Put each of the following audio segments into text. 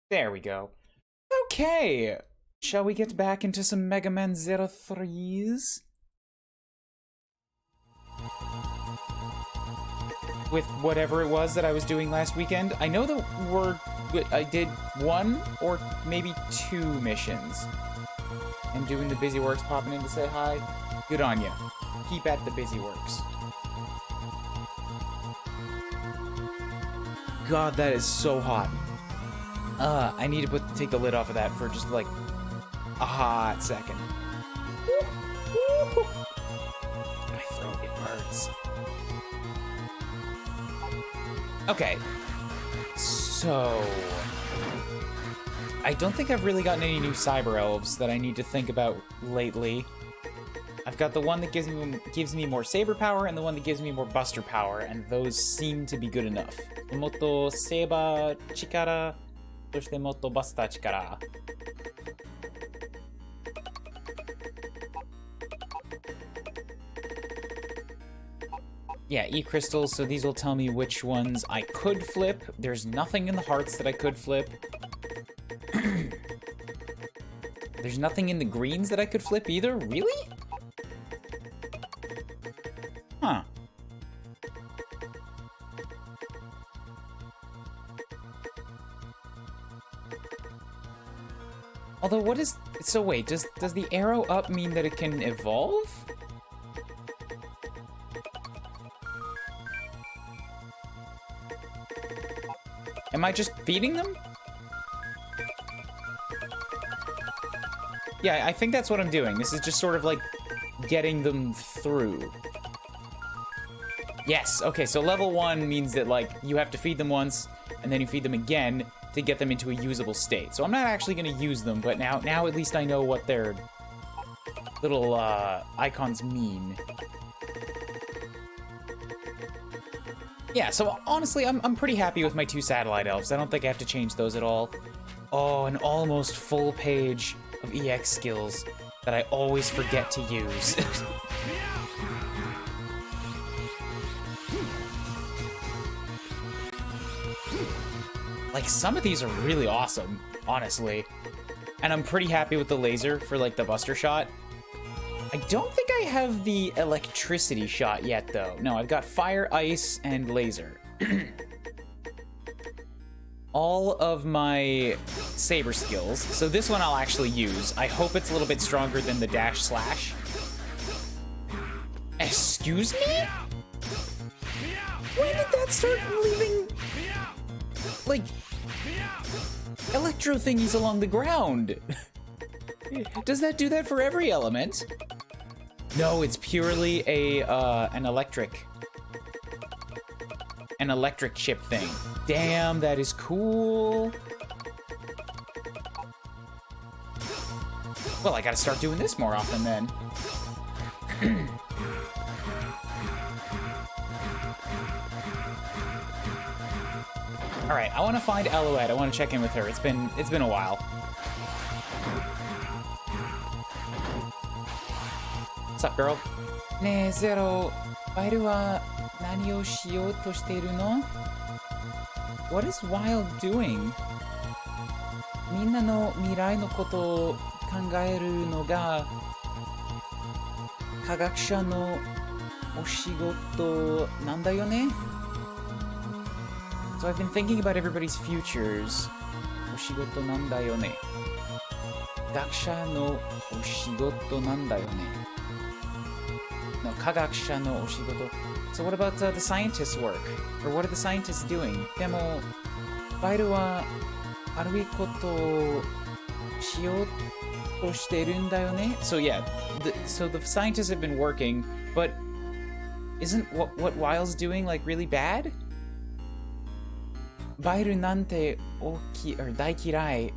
There we go. Okay. Shall we get back into some Megaman Zero 3s? With whatever it was that I was doing last weekend. I know that I did 1 or maybe 2 missions. And doing the busy works, popping in to say hi. Good on ya. Keep at the busy works. God, that is so hot. I need to take the lid off of that for just like a hot second. My throat, it hurts. Okay. So I don't think I've really gotten any new cyber elves that I need to think about lately. I've got the one that gives me more saber power and the one that gives me more buster power, and those seem to be good enough. Motto saber chikara, soshite motto buster chikara. Yeah, E-crystals, so these will tell me which ones I could flip. There's nothing in the hearts that I could flip. There's nothing in the greens that I could flip either? Really? Huh. Although, what is... So wait, does the arrow up mean that it can evolve? Am I just feeding them? Yeah, I think that's what I'm doing. This is just sort of like getting them through. Yes, okay, so level 1 means that, like, you have to feed them once, and then you feed them again to get them into a usable state. So I'm not actually going to use them, but now at least I know what their little icons mean. Yeah, so honestly, I'm pretty happy with my 2 satellite elves. I don't think I have to change those at all. Oh, an almost full page of EX skills that I always forget to use. Like, some of these are really awesome, honestly. And I'm pretty happy with the laser for, like, the buster shot. I don't think I have the electricity shot yet, though. No, I've got fire, ice, and laser. All of my saber skills. So this one I'll actually use. I hope it's a little bit stronger than the dash slash. Excuse me? When did that start leaving, like, electro thingies along the ground? Does that do that for every element? No, it's purely an electric chip thing. Damn, that is cool. Well, I gotta start doing this more often then. All right, I want to find Alouette. I want to check in with her. It's been a while. What's up, girl? Ne, Zero, Wairu wa nani o shiyou to shiteiru no? What is Wild doing? Minna no mirai no koto o kangaeru no ga kagakusha no oshigoto nanda yo ne? So I've been thinking about everybody's futures. Oshigoto nanda yo ne? Gakusha no oshigoto nanda yo ne? No, kagakusha no oshigoto. So what about the scientists' work? Or what are the scientists doing? Demo, Wairu wa arui koto shiyou to shiteru n da yo ne? So yeah, so the scientists have been working, but isn't what Wile's doing, like, really bad? Wairu nante daikirai.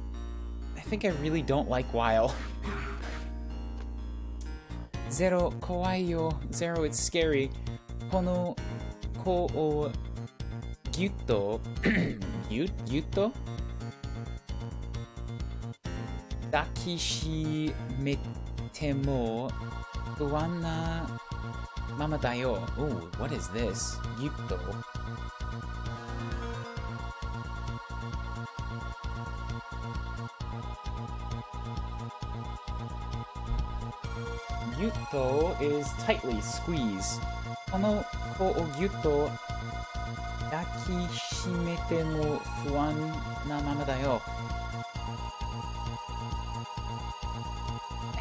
I think I really don't like Wile. Zero, kawaii yo. Zero, it's scary. Kono ko o gyutto gyutto dakishimete mo fuan na mama da yo. Ooh, what is this? Gyutto. gyutto is tightly squeeze. この子をギュッと抱きしめても不安なままだよ。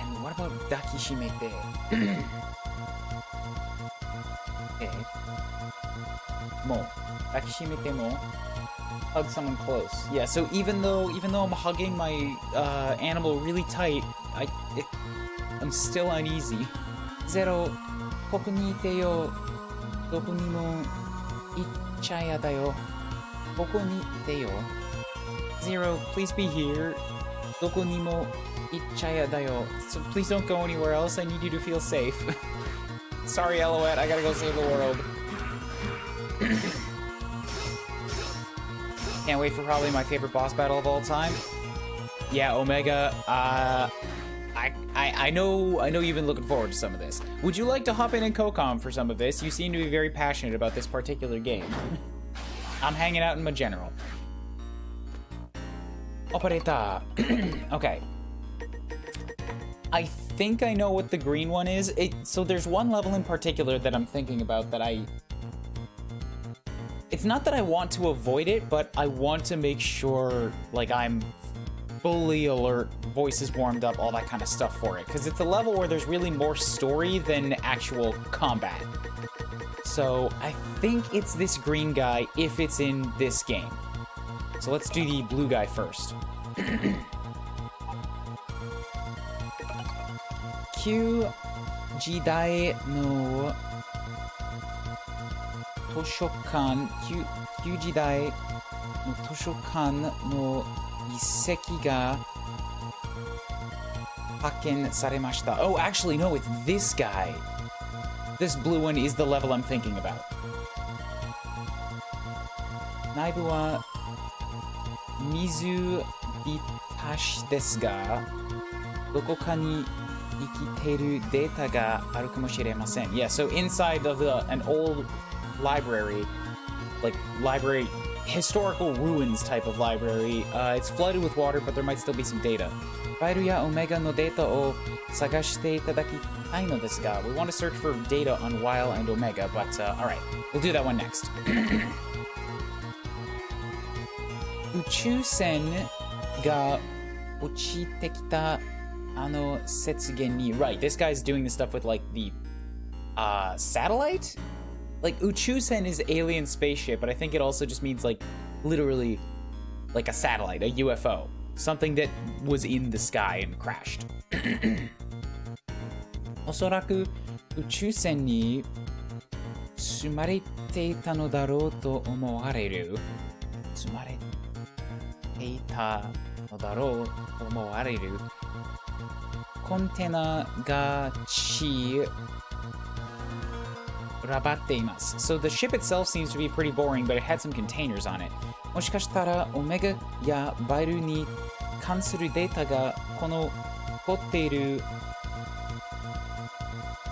And what about 抱きしめてもう抱きしめても hug someone close. Yeah, so even though I'm hugging my animal really tight, I'm still uneasy. Zero, ここにいてよ。どこにも行っちゃやだよ。ここにいてよ。Zero, please be here. どこにも行っちゃやだよ. So please don't go anywhere else. I need you to feel safe. Sorry, Elouette. I gotta go save the world. Can't wait for probably my favorite boss battle of all time. Yeah, Omega. I know you've been looking forward to some of this. Would you like to hop in and co-com for some of this? You seem to be very passionate about this particular game. I'm hanging out in my general. Operator. Okay. I think I know what the green one is. So there's one level in particular that I'm thinking about that it's not that I want to avoid it, but I want to make sure, like, I'm fully alert, voices warmed up, all that kind of stuff for it. Because it's a level where there's really more story than actual combat. So I think it's this green guy if it's in this game. So let's do the blue guy first. Q 時代の図書館、旧時代の図書館の遺跡が発見されました。Oh, actually, no, it's this guy. This blue one is the level I'm thinking about. 内部は水浸しですが、どこかに生きているデータがあるかもしれません。Yeah, so inside of an old library, like library, historical ruins type of library, it's flooded with water, but there might still be some data. ファイルやオメガのデータを探していただきたいのですが、we want to search for data on Weil and Omega, but alright, we'll do that one next. 宇宙船が落ちてきた雪原に right, this guy's doing this stuff with like the satellite? Like, Uchusen is alien spaceship, but I think it also just means, like, literally, like a satellite, a UFO. Something that was in the sky and crashed. おそらく宇宙船に積まれていたのだろうと思われる。積まれていたのだろうと思われる。コンテナがSo the ship itself seems to be pretty boring, but it had some containers on it. もしかしたらオメガやバイルに関するデータがこの残っている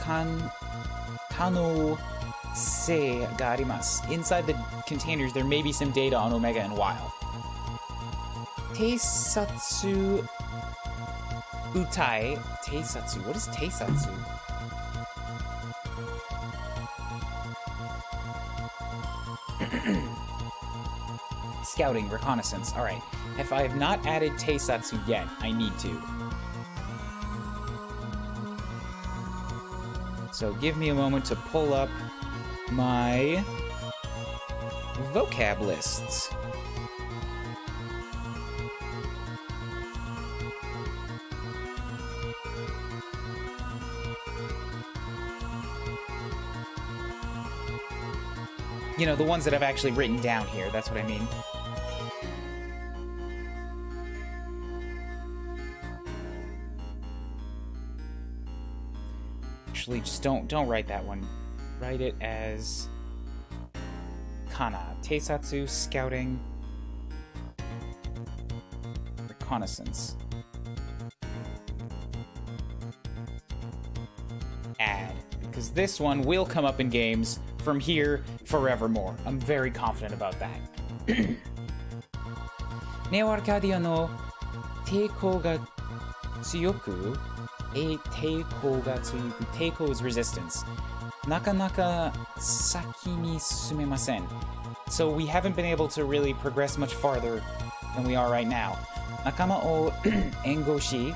可能性があります。Inside the containers, there may be some data on Omega and Weil. 偵察部隊 偵察 What is 偵察Scouting, reconnaissance. Alright. If I have not added Teisatsu yet, I need to. So give me a moment to pull up my vocab lists. You know, the ones that I've actually written down here, that's what I mean. Actually, just don't write that one. Write it as Kana. Teisatsu, scouting, reconnaissance. Add. Because this one will come up in games from here forevermore. I'm very confident about that. ネオアルカディアの抵抗が強く抵抗が強く、抵抗 is resistance. なかなか先に進めません。So we haven't been able to really progress much farther than we are right now. 仲間を援護し、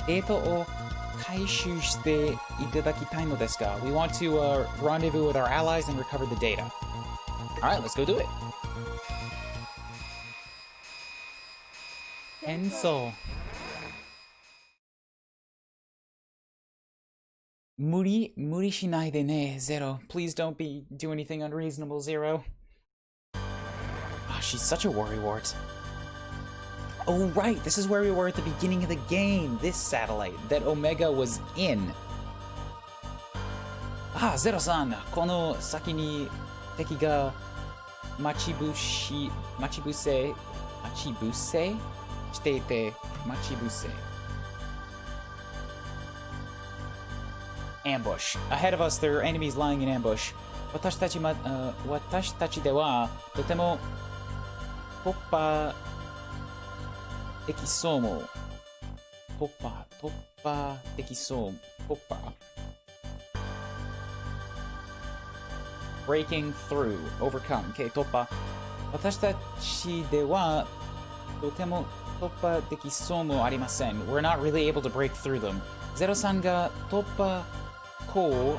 データを回収していただきたいのですが、we want to rendezvous with our allies and recover the data. Alright, let's go do it. 演奏。無理しないでね、Zero. Please don't do anything unreasonable, Zero. Oh, she's such a worrywart. Oh, right, this is where we were at the beginning of the game. This satellite that Omega was in. Ah, Zero-san, この先に敵が待ち伏せしていて、待ち伏せ。Ambush. Ahead of us, there are enemies lying in ambush. 私たちではとても突破できそうも。突破できそう。突破。Breaking through. Overcome. Okay, 突破。私たちではとても突破できそうもありません。We're not really able to break through them. ゼロさんが突破口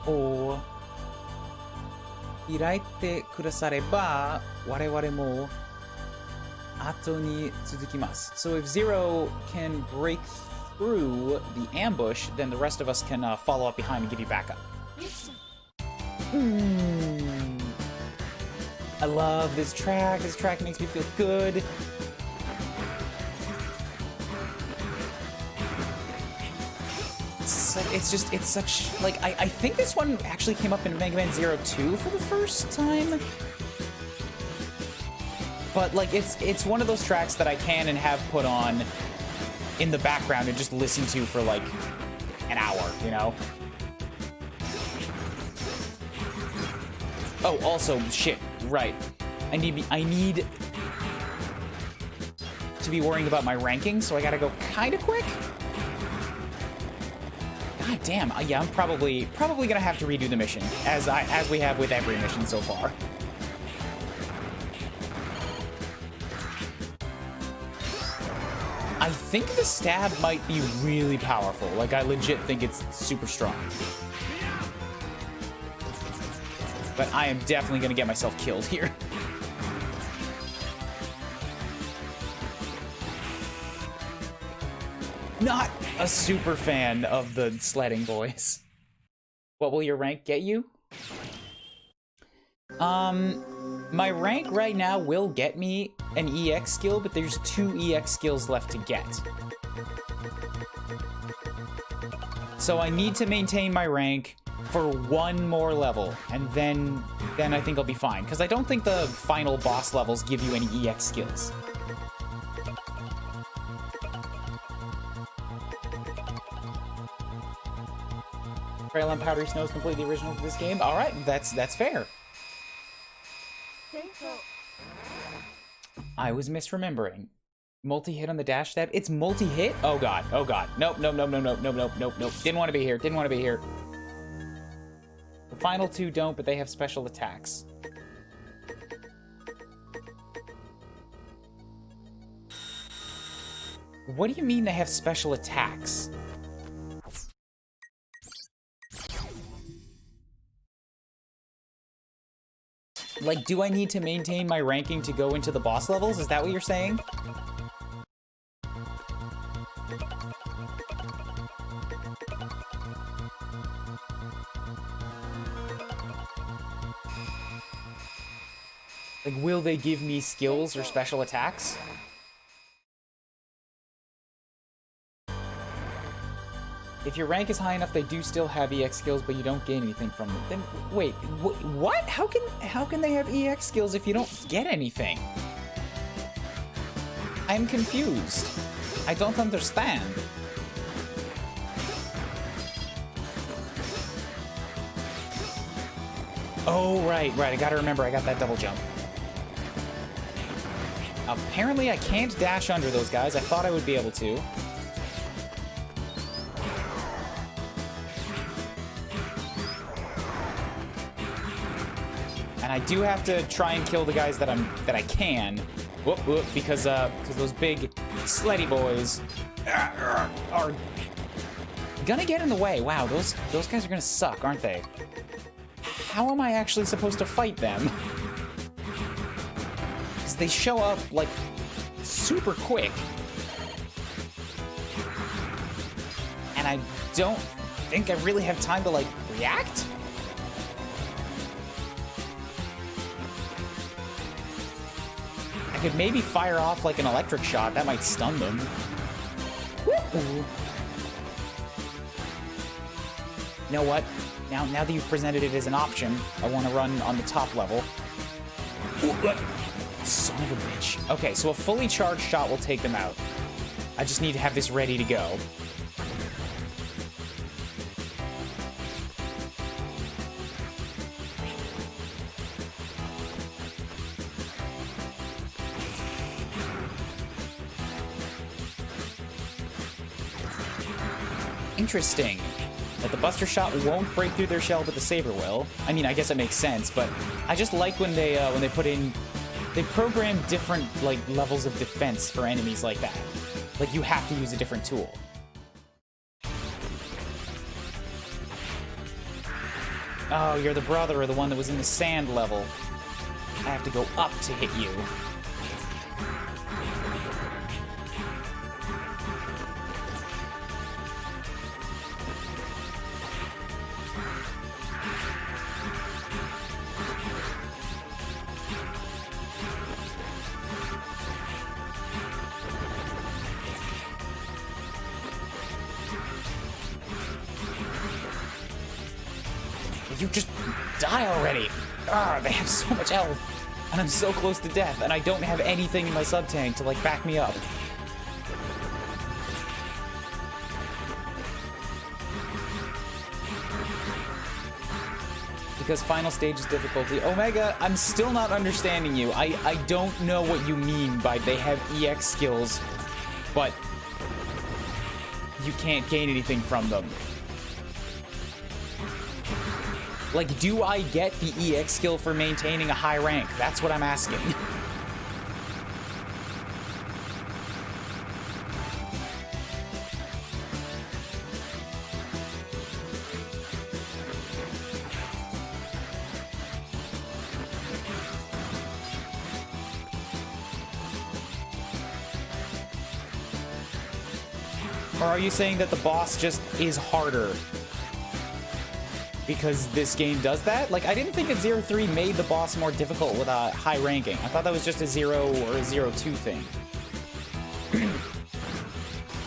を開いてくだされば、我々も後に続きます。So if Zero can break through the ambush, then the rest of us can follow up behind and give you backup. I love this track. This track makes me feel good. It's such, like, I think this one actually came up in Megaman Zero 2 for the first time. But, like, it's one of those tracks that I can and have put on in the background and just listen to for, like, an hour, you know? Oh, also, shit, right. I need to be worrying about my ranking, so I gotta go kinda quick. God damn, yeah, I'm probably gonna have to redo the mission, as we have with every mission so far. I think the stab might be really powerful. Like, I legit think it's super strong. But I am definitely gonna get myself killed here. Not a super fan of the sledding boys. What will your rank get you? My rank right now will get me an EX skill, but there's 2 EX skills left to get. So I need to maintain my rank for 1 more level, and then I think I'll be fine. Because I don't think the final boss levels give you any EX skills. Trail on Powdery Snow is completely original to this game. All right, that's fair. I was misremembering. Multi-hit on the dash stab. It's multi-hit? Oh god. Oh god. Nope. Nope. Nope. Nope. Nope. Nope. Nope. Nope. Nope. Didn't want to be here. Didn't want to be here. The final 2 don't, but they have special attacks. What do you mean they have special attacks? Like, do I need to maintain my ranking to go into the boss levels? Is that what you're saying? Like, will they give me skills or special attacks? If your rank is high enough, they do still have EX skills, but you don't gain anything from them. Then, wait, what? How can they have EX skills if you don't get anything? I'm confused. I don't understand. Oh, right. I gotta remember I got that double jump. Apparently I can't dash under those guys. I thought I would be able to. And I do have to try and kill the guys that I can. Whoop, whoop, because those big sleddy boys are gonna get in the way. Wow, those guys are gonna suck, aren't they? How am I actually supposed to fight them? Because they show up, like, super quick. And I don't think I really have time to, like, react? I could maybe fire off, like, an electric shot. That might stun them. Ooh. You know what? Now that you've presented it as an option, I want to run on the top level. Ooh, son of a bitch. Okay, so a fully charged shot will take them out. I just need to have this ready to go. Interesting. That the Buster Shot won't break through their shell, but the Saber will. I mean, I guess it makes sense, but I just like when they put in... They program different, like, levels of defense for enemies like that. Like, you have to use a different tool. Oh, you're the brother or the one that was in the sand level. I have to go up to hit you. You just die already! Ah, they have so much health, and I'm so close to death, and I don't have anything in my sub-tank to, like, back me up. Because final stage is difficulty. Omega, I'm still not understanding you. I don't know what you mean by they have EX skills, but you can't gain anything from them. Like, do I get the EX skill for maintaining a high rank? That's what I'm asking. Or are you saying that the boss just is harder? Because this game does that? Like, I didn't think that 0-3 made the boss more difficult with a high ranking. I thought that was just a 0 or a 0-2 thing.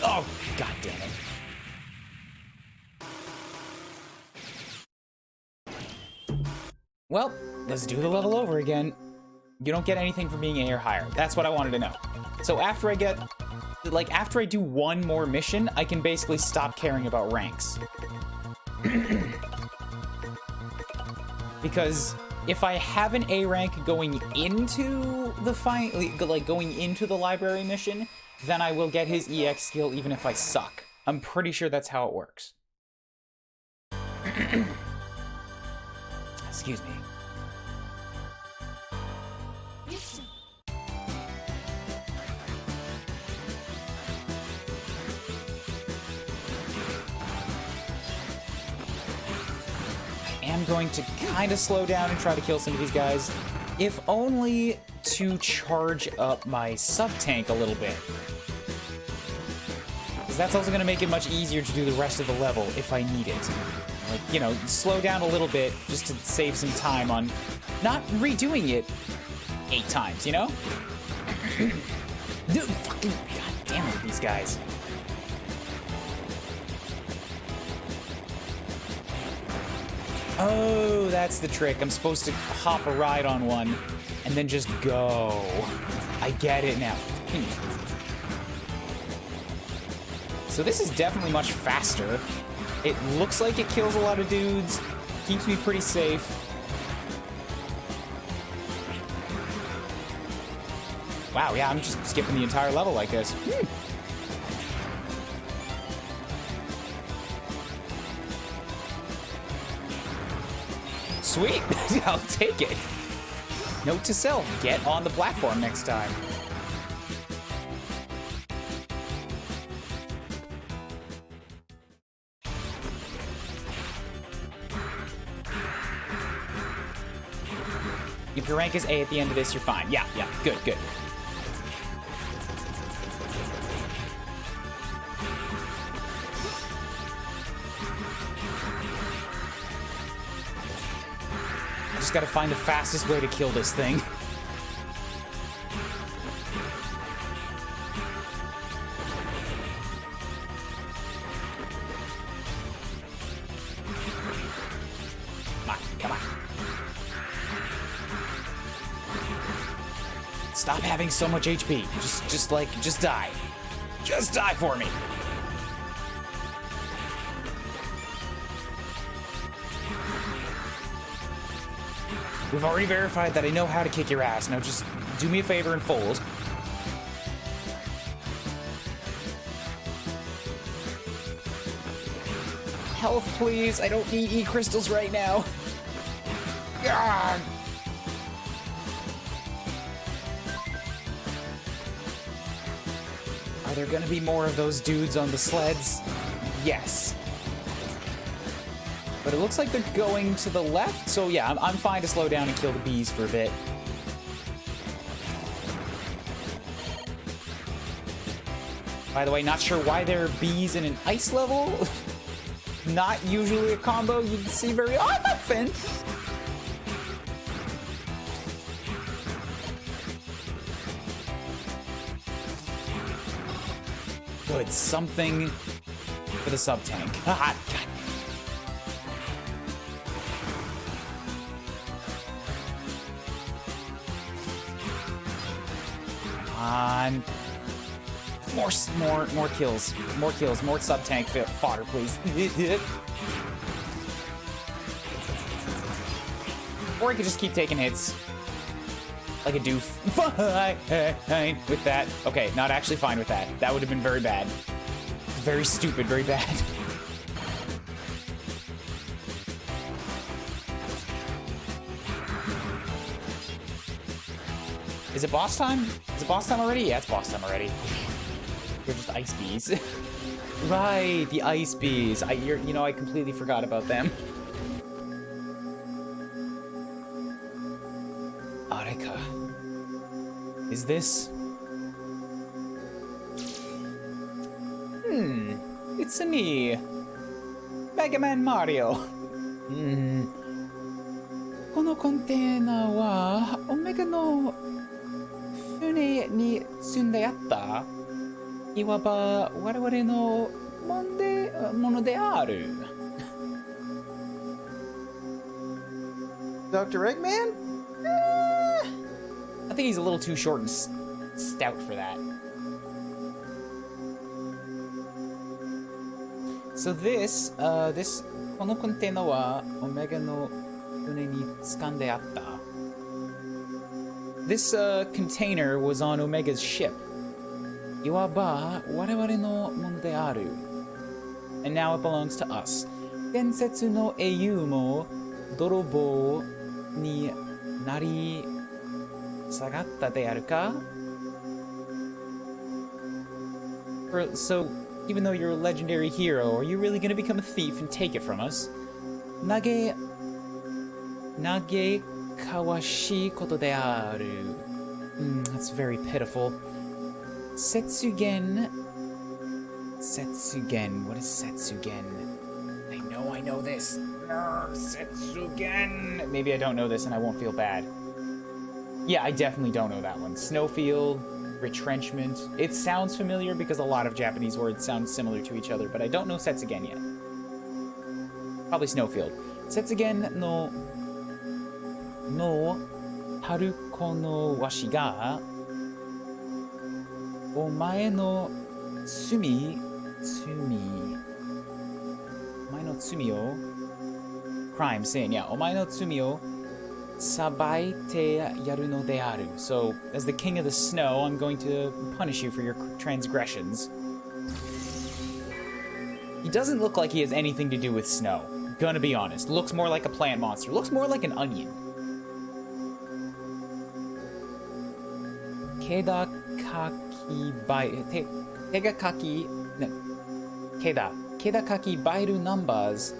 Oh, god damn it. Well, let's do the level over again. You don't get anything for being A or higher. That's what I wanted to know. So after I get... Like, after I do one more mission, I can basically stop caring about ranks. Because if I have an A rank going into the going into the library mission, then I will get his EX skill even if I suck. I'm pretty sure that's how it works. Excuse me. I'm going to kind of slow down and try to kill some of these guys, if only to charge up my sub-tank a little bit. Because that's also going to make it much easier to do the rest of the level if I need it. Like, you know, slow down a little bit just to save some time on not redoing it 8 times, you know? Dude, fucking goddamn it, these guys. Oh, that's the trick. I'm supposed to hop a ride on one and then just go. I get it now. So this is definitely much faster. It looks like it kills a lot of dudes, keeps me pretty safe. Wow, yeah, I'm just skipping the entire level like this. Sweet! I'll take it. Note to self, get on the platform next time. If your rank is A at the end of this, you're fine. Yeah, good. I just gotta find the fastest way to kill this thing. Come on. Stop having so much HP. Just die. Just die for me. We've already verified that I know how to kick your ass. Now just do me a favor and fold. Health, please. I don't need E-crystals right now. God. Are there gonna be more of those dudes on the sleds? Yes. But it looks like they're going to the left, so yeah, I'm fine to slow down and kill the bees for a bit. By the way, not sure why there are bees in an ice level. Not usually a combo you'd see very often. Good, something for the sub-tank. Ah, God. On. More kills. More kills. More sub-tank fodder, please. Or I could just keep taking hits. Like a doof. Fine with that. Okay, not actually fine with that. That would have been very bad. Very stupid, very bad. Is it boss time? Is it boss time already? Yeah, it's boss time already. They're just ice bees. Right, the ice bees. I completely forgot about them. Areka. Is this? It's me. Megaman Mario. このコンテーナはオメガの船に積んであったいわば我々のものである。Dr. Eggman? I think he's a little too short and stout for that. So this このコンテナはオメガの船に掴んであった。This container was on Omega's ship. いわば我々のものである。And now it belongs to us. 伝説の英雄も泥棒になり下がったであるか So, even though you're a legendary hero, are you really going to become a thief and take it from us? 嘆かわしいことである。That's very pitiful. 雪原 What is 雪原 I know this. Setsugen. Maybe I don't know this and I won't feel bad. Yeah, I definitely don't know that one. Snowfield, retrenchment. It sounds familiar because a lot of Japanese words sound similar to each other, but I don't know Setsugen yet. Probably Snowfield. Setsugen no Haruko no washi ga omae no tsumi o crime, sin, yeah. Omae no tsumi o sabaite yaru no de aru. So, as the king of the snow, I'm going to punish you for your transgressions. He doesn't look like he has anything to do with snow. Gonna be honest. Looks more like a plant monster. Looks more like an onion. 手がかきばい、手がかき、ね、手がかきばいるナンバーズ。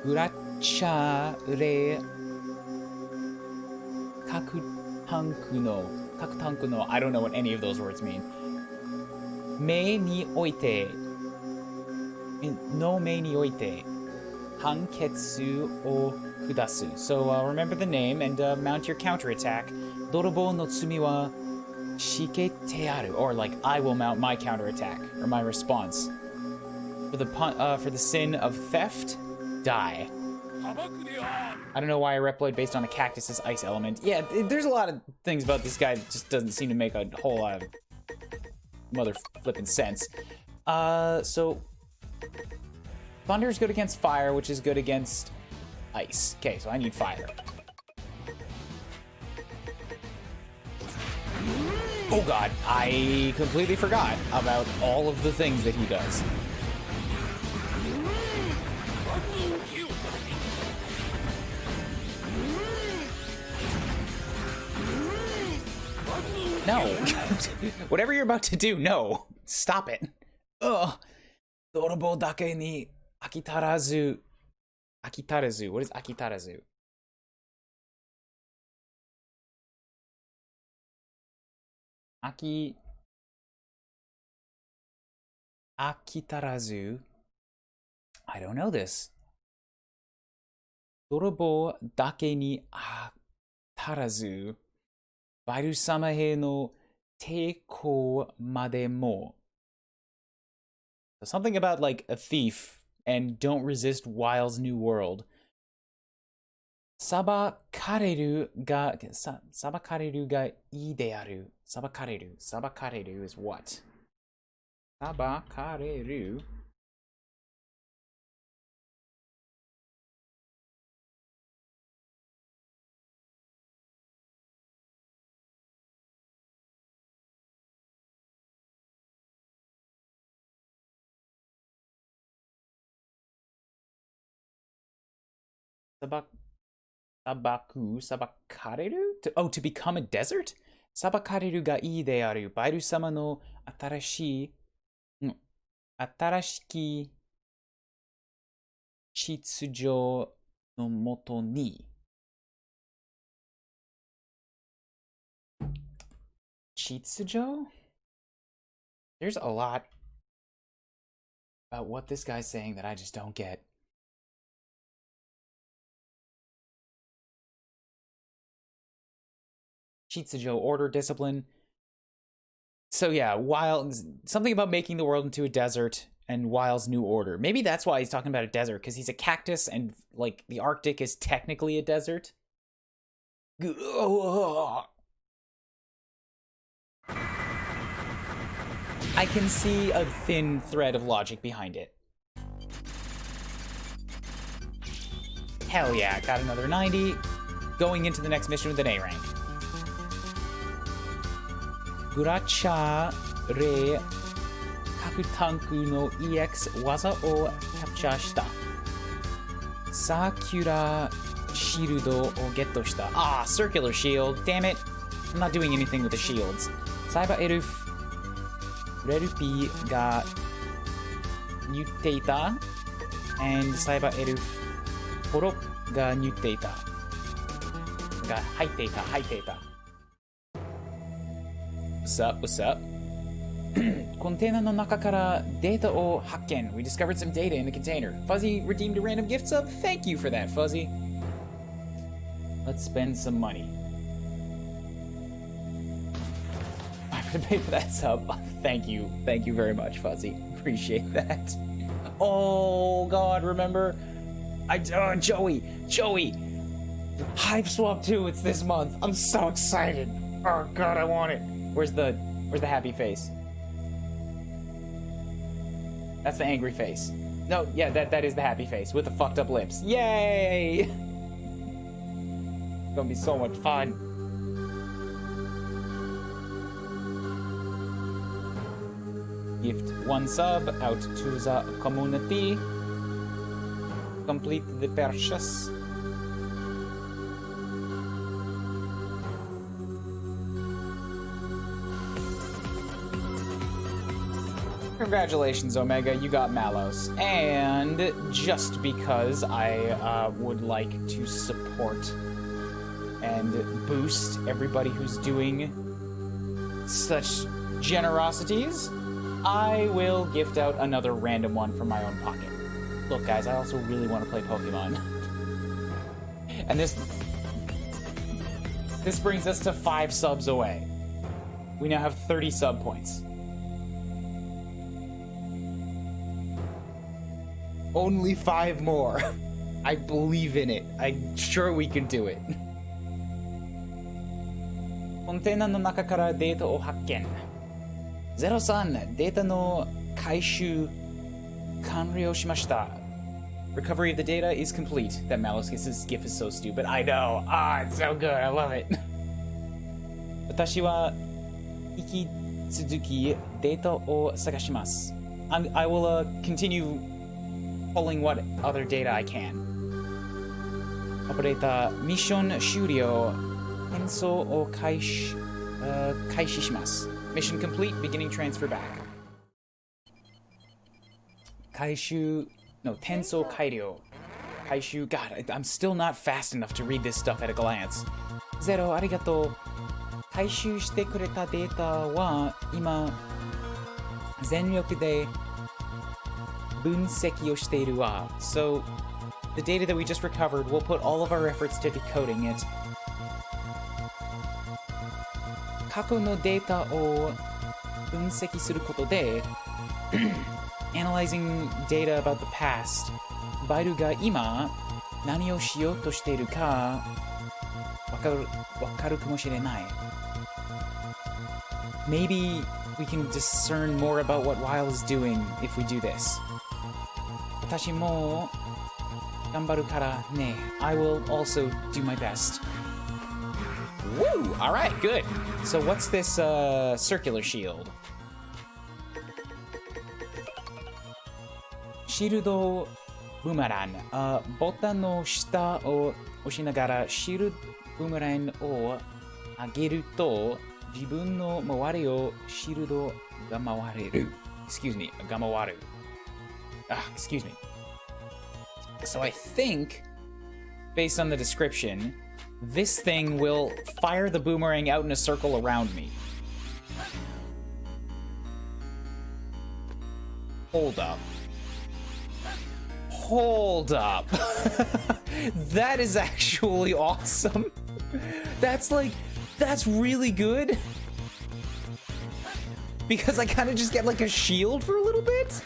グラッチャーレ各タンクの I don't know what any of those words mean. 目においての目において判決を下す。So remember the name and mount your counterattack. 泥棒の罪はしけてある or like I will mount my counterattack or my response. For the sin of theft, die. I don't know why I reploid based on a cactus's ice element. Yeah, there's a lot of things about this guy that just doesn't seem to make a whole lot of mother flippin' sense. So thunder is good against fire, which is good against ice. Okay, so I need fire. Oh god, I completely forgot about all of the things that he does. No. Whatever you're about to do, no. Stop it. Ugh. Dorobo dake ni akitarazu. Akitarazu. What is akitarazu? Akitarazu. I don't know this. Dorobo dake ni akitarazu. バル様への抵抗までも。Something about like a thief and don't resist Wile's new world. 裁かれるがいいである。裁かれる is what? 裁かれる裁かれる to become a desert? 裁かれるがいいである。バイル様の新しき秩序のもとに。秩序? There's a lot about what this guy's saying that I just don't get. Chitsujo, order, discipline. So yeah, something about making the world into a desert and Wile's new order. Maybe that's why he's talking about a desert, because he's a cactus and like the Arctic is technically a desert. I can see a thin thread of logic behind it. Hell yeah, got another 90. Going into the next mission with an A rank. グラチャーレ各タンクの EX 技をキャプチャーした。サーキュラーシールドをゲットした。Ah, circular shield. Damn it. I'm not doing anything with the shields. サイバーエルフレルピーが言っていた。and サイバーエルフポロが言っていた。が入っていた。What's up? コンテナの中からデータを発見。We discovered some data in the container. Fuzzy redeemed a random gift sub. Thank you for that, Fuzzy. Let's spend some money. I'm gonna pay for that sub. Thank you very much, Fuzzy. Appreciate that. Oh God, remember? Joey. Hive Swap 2. It's this month. I'm so excited. Oh God, I want it. Where's the happy face? That's the angry face. No, yeah, that is the happy face with the fucked up lips. Yay! It's gonna be so much fun. Gift 1 sub out to the community. Complete the purchase. Congratulations, Omega, you got Malos. And just because I would like to support and boost everybody who's doing such generosities, I will gift out another random one from my own pocket. Look, guys, I also really want to play Pokemon. And this brings us to 5 subs away. We now have 30 sub points. Only 5 more. I believe in it. I'm sure we can do it. コンテナの中からデータを発見。03、データの回収完了しました。Recovery of the data is complete. That Malos GIF is so stupid. I know. Ah, it's so good. I love it. 私は引き続きデータを探します。I will continue pulling what other data I can. オペレーター、ミッション終了。転送を開始します。Mission complete, beginning transfer back. 転送完了。God, I'm still not fast enough to read this stuff at a glance. ゼロ、ありがとう。回収してくれたデータは今、全力で分析をしているわ。So, the data that we just recovered, we'll put all of our efforts to decoding it. 過去のデータを分析することでanalyzing data about the past バイルが今何をしようとしているかわかるかもしれない Maybe we can discern more about what Weil is doing if we do this 私も頑張るからね I will also do my best Woo! Alright, good. So what's this circular shield? シールドブーメラン。ボタンの下を押しながらシールドブーメランを上げると自分の周りをシールドが回れる。Excuse me, が回る。Excuse me. So I think, based on the description, this thing will fire the boomerang out in a circle around me. Hold up. Hold up. That is actually awesome. That's really good. Because I kind of just get like a shield for a little bit.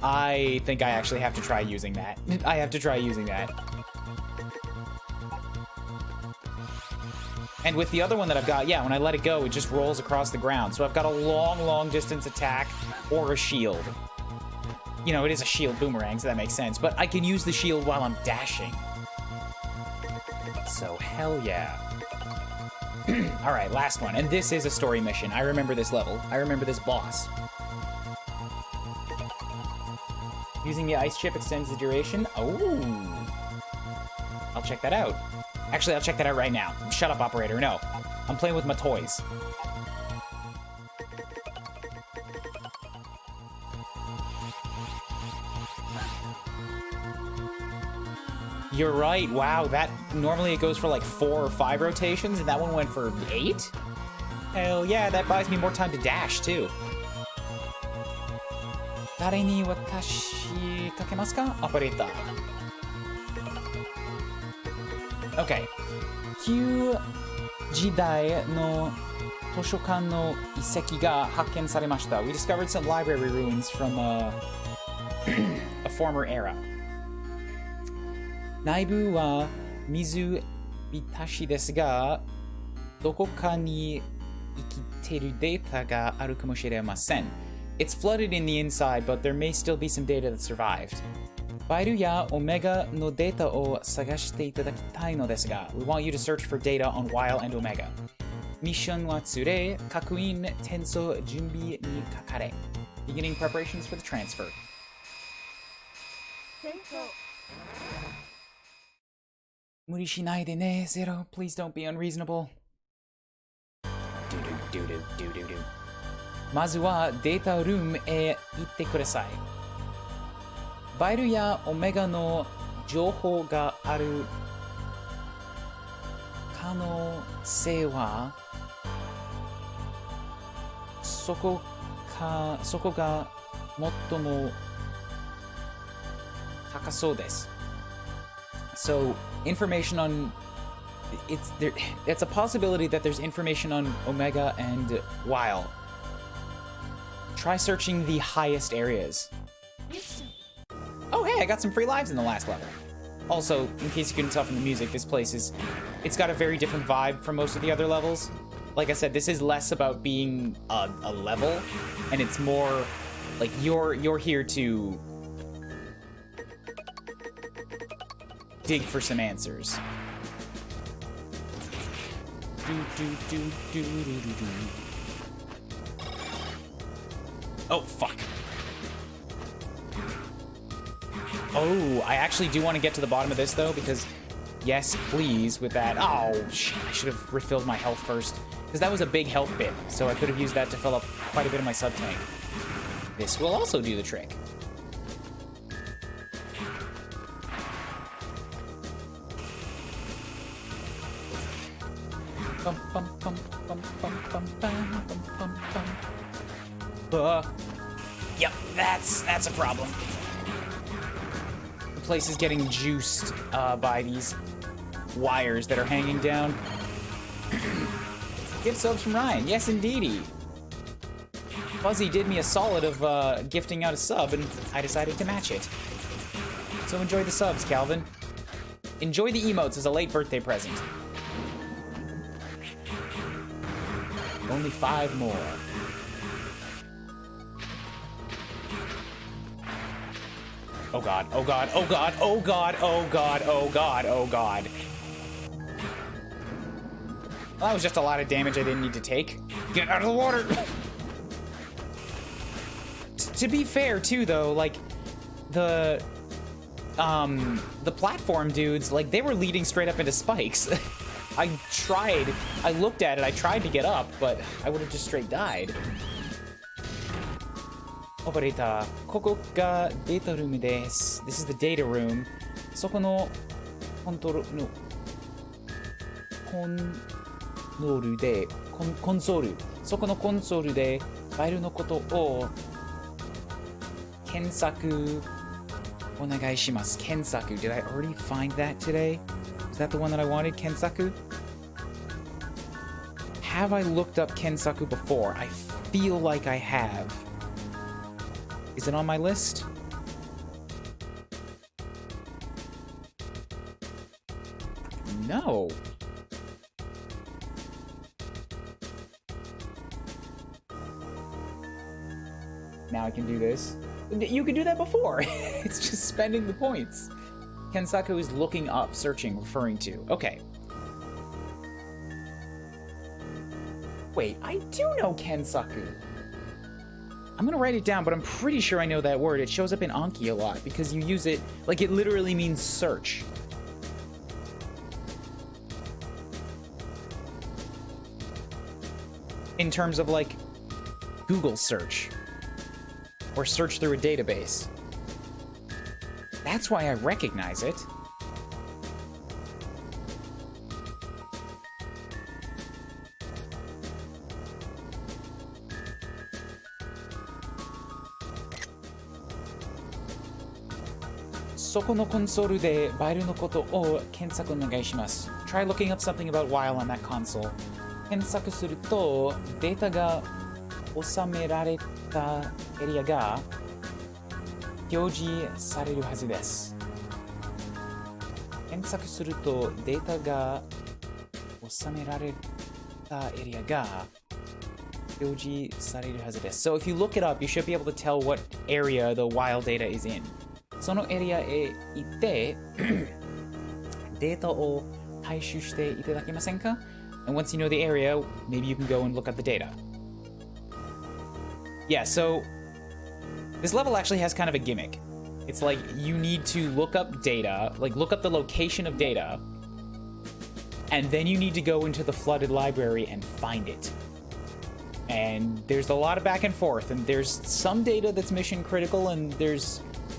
I think I actually have to try using that. I have to try using that. And with the other one that I've got, yeah, when I let it go, it just rolls across the ground. So I've got a long distance attack or a shield. You know, it is a shield boomerang, so that makes sense. But I can use the shield while I'm dashing. So, hell yeah. Alright, last one. And this is a story mission. I remember this level. I remember this boss. Using the ice chip extends the duration. Oh. I'll check that out. Actually, I'll check that out right now. Shut up, operator. No. I'm playing with my toys. You're right. Wow, that normally it goes for like 4 or 5 rotations, and that one went for 8? Hell yeah, that buys me more time to dash, too. 誰に渡しかけますか? Operator. Okay. 旧時代の図書館の遺跡が発見されました. We discovered some library ruins from a former era. 内部は水浸しですが、どこかに生きてるデータがあるかもしれません. It's flooded in the inside, but there may still be some data that survived. バイルやオメガのデータを探していただきたいのですが、We want you to search for data on Weil and Omega. ミッションは通例、確認、転送準備にかかれ. Beginning preparations for the transfer. 無理しないでね、Zero. Please don't be unreasonable. まずはデータルームへ行ってください。バイルやオメガの情報がある可能性はそこが最も高そうです。So, information on it's a possibility that there's information on Omega and Weil. Try searching the highest areas. Oh, hey, I got some free lives in the last level. Also, in case you couldn't tell from the music, this place it's got a very different vibe from most of the other levels. Like I said, this is less about being a level, and it's more like you're here to dig for some answers. Oh, fuck. Oh, I actually do want to get to the bottom of this, though, because yes, please, with that. Oh, shit, I should have refilled my health first, because that was a big health bit, so I could have used that to fill up quite a bit of my sub-tank. This will also do the trick. Yep, that's a problem. The place is getting juiced by these wires that are hanging down. Gift subs from Ryan. Yes, indeedy. Fuzzy did me a solid of gifting out a sub, and I decided to match it. So enjoy the subs, Calvin. Enjoy the emotes as a late birthday present. Only 5 more. Oh god, oh god, oh god, oh god, oh god, oh god, oh god. Well, that was just a lot of damage I didn't need to take. Get out of the water! To be fair, too, though, like, the platform dudes, like, they were leading straight up into spikes. I looked at it, I tried to get up, but I would have just straight died. Operator, ここがデータルームです。This is the data room. そこのコンソール。そこのコンソールでファイルのことを検索お願いします。検索. Did I already find that today? Is that the one that I wanted? Kensaku? Have I looked up Kensaku before? I feel like I have. Is it on my list? No. Now I can do this. You could do that before. It's just spending the points. Kensaku is looking up, searching, referring to. Okay. Wait, I do know Kensaku. I'm gonna write it down, but I'm pretty sure I know that word. It shows up in Anki a lot because you use it, like it literally means search. In terms of like Google search or search through a database. That's why I recognize it. Soko no console de Bairu no koto o kensaku onegai shimasu. Try looking up something about Weil on that console. Kensaku suru to data ga osamerareta area ga表示されるはずです。検索するとデータが収められたエリアが表示されるはずです。So if you look it up, you should be able to tell what area the Weil data is in. そのエリアへ行ってデータを回収していただけませんか? And once you know the area, maybe you can go and look at the data. Yeah, so this level actually has kind of a gimmick. It's like you need to look up data, like look up the location of data, and then you need to go into the flooded library and find it. And there's a lot of back and forth, and there's some data that's mission critical, and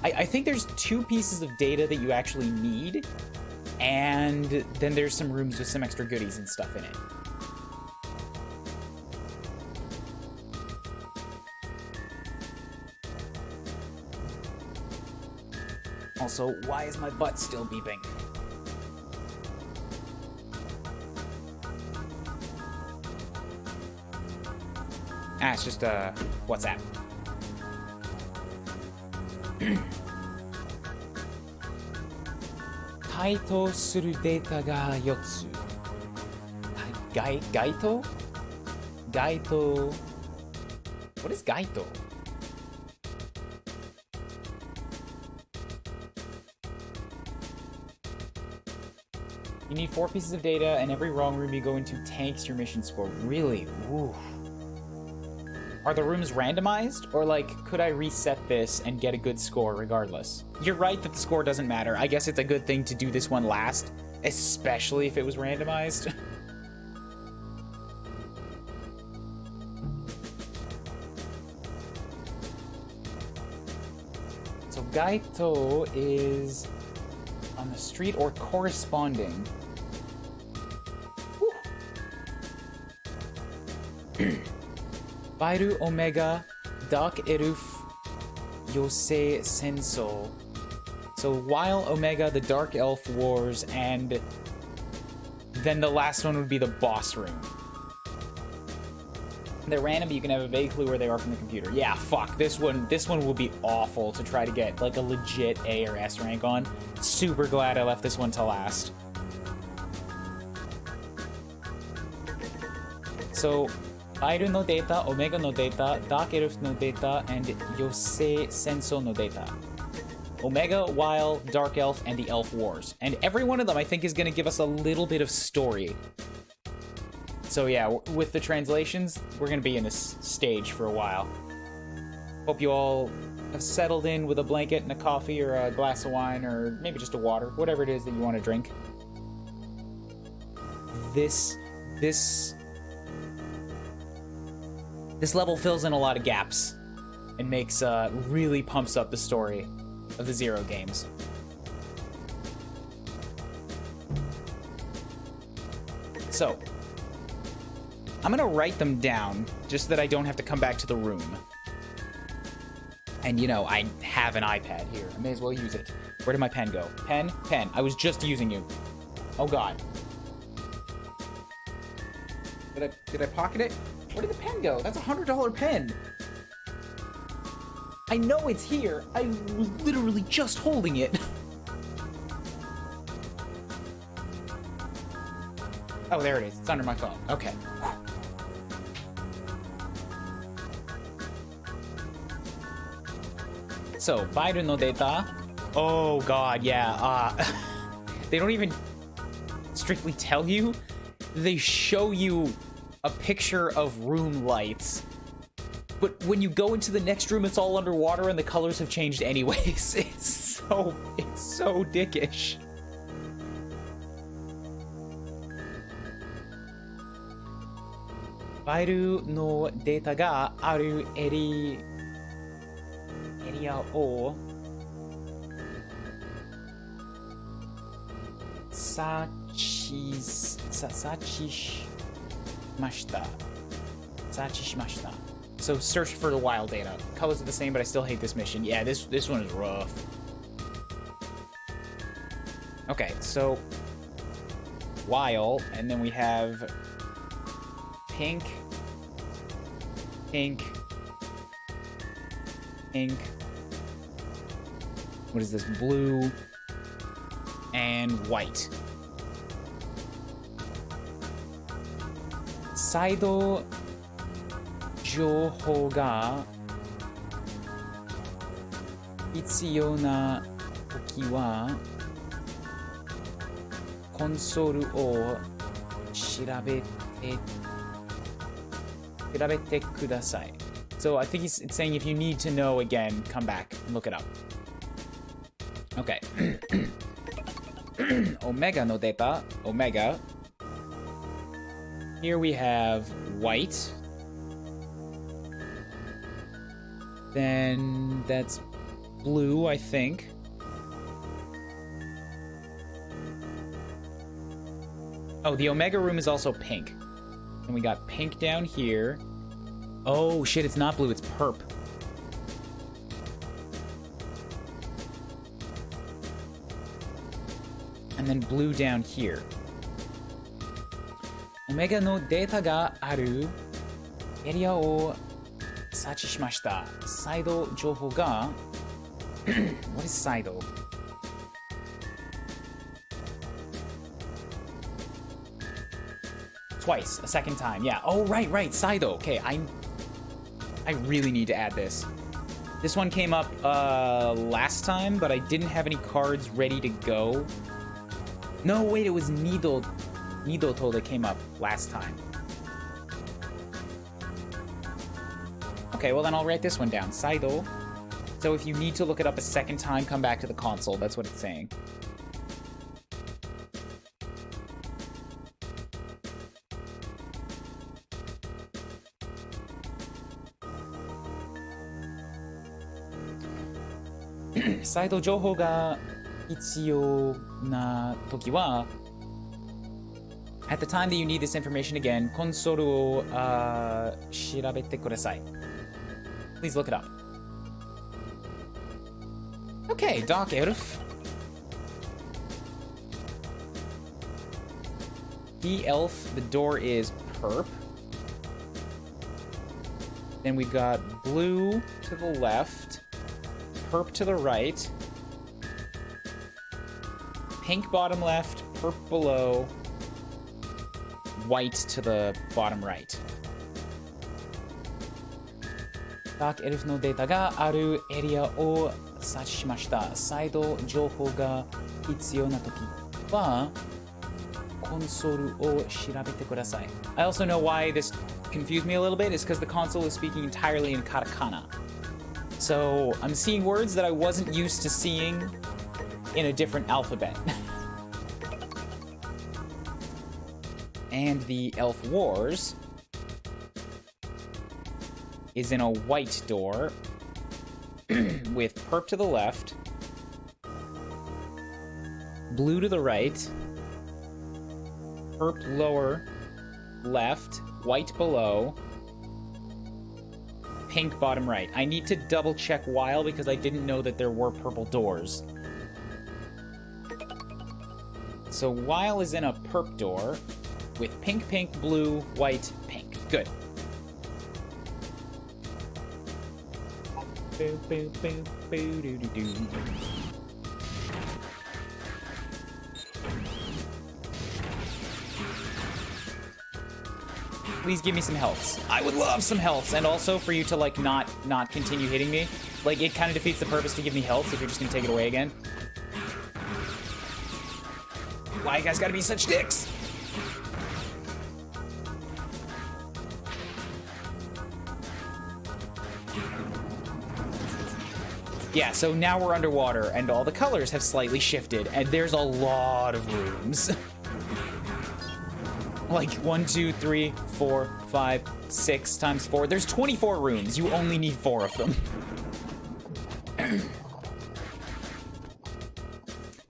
I think there's 2 pieces of data that you actually need, and then there's some rooms with some extra goodies and stuff in it. Also, why is my butt still beeping? Ah, it's just WhatsApp. 該当するデータが4つ。該当 What is 該当? You need 4 pieces of data, and every wrong room you go into tanks your mission score. Really? Ooh. Are the rooms randomized? Or, like, could I reset this and get a good score regardless? You're right that the score doesn't matter. I guess it's a good thing to do this one last, especially if it was randomized. So, Gaito is on the street or corresponding. Bairu Omega Dark Elf Yosei Senso. So while Omega, the Dark Elf Wars, and then the last one would be the boss room. They're random, but you can have a vague clue where they are from the computer. Yeah, fuck. This one will be awful to try to get like a legit A or S rank on. Super glad I left this one to last. So Bairu no data, Omega no data, Dark Elf no data, and Yosei Senso no data. Omega, While, Dark Elf, and the Elf Wars. And every one of them, I think, is going to give us a little bit of story. So yeah, with the translations, we're going to be in this stage for a while. Hope you all have settled in with a blanket and a coffee or a glass of wine or maybe just a water, whatever it is that you want to drink. This level fills in a lot of gaps and makes, really pumps up the story of the Zero games. So, I'm gonna write them down just so that I don't have to come back to the room. And, you know, I have an iPad here. I may as well use it. Where did my pen go? Pen? Pen. I was just using you. Oh, God. Did I pocket it? Where did the pen go? That's a $100 pen. I know it's here. I was literally just holding it. Oh, there it is. It's under my phone. Okay. So, Bairu no data. Oh, God, yeah. They don't even strictly tell you. They show you a picture of room lights, but when you go into the next room, it's all underwater and the colors have changed anyways. It's so dickish. Bairu no data ga aru area o Sachishimashita. So search for the wild data. Colors are the same, but I still hate this mission. Yeah, this one is rough. Okay, so wild, and then we have pink, pink, pink. What is this? Blue and white. Saido Jouhou ga hitsuyou na toki wa console o shirabete kudasai. So I think it's saying if you need to know again, come back and look it up. Okay. Omega no data. Omega. Here we have white, Then that's blue, I think. Oh, the Omega room is also pink. And we got pink down here. Oh, shit, it's not blue, it's perp. And then blue down here. Omega no data ga aru area o search shimashita. Saido jouhou ga... What is Saido? Twice, a second time, yeah. Oh, right, Saido. Okay, I really need to add this. This one came up last time, but I didn't have any cards ready to go. No, wait, it was Nido that came up last time. Okay, well then I'll write this one down. Saido. So if you need to look it up a second time, come back to the console. That's what it's saying. Saido jouhou ga hitsuyou na toki wa, at the time that you need this information again, console o shirabete kudasai. Please look it up. Okay, Doc Elf. The elf, the door is perp. Then we've got blue to the left, perp to the right, pink bottom left, perp below, white to the bottom right. Dark Elf no data ga aru area o search shimashita. Saido jouhou ga hitsuyou na toki wa console o shirabete kudasai. I also know why this confused me a little bit is because the console is speaking entirely in katakana. So I'm seeing words that I wasn't used to seeing in a different alphabet. And the Elf Wars is in a white door with perp to the left, blue to the right, perp lower left, white below, pink bottom right. I need to double check while because I didn't know that there were purple doors. So while is in a perp door with pink, pink, blue, white, pink. Good. Boo, boo, boo, boo, doo, doo, doo. Please give me some healths. I would love some healths, and also for you to like not continue hitting me. Like it kind of defeats the purpose to give me healths if you're just gonna take it away again. Why you guys gotta be such dicks? Yeah, so now we're underwater, and all the colors have slightly shifted, and there's a lot of rooms. Like 1, 2, 3, 4, 5, 6 times 4. There's 24 rooms. You only need 4 of them.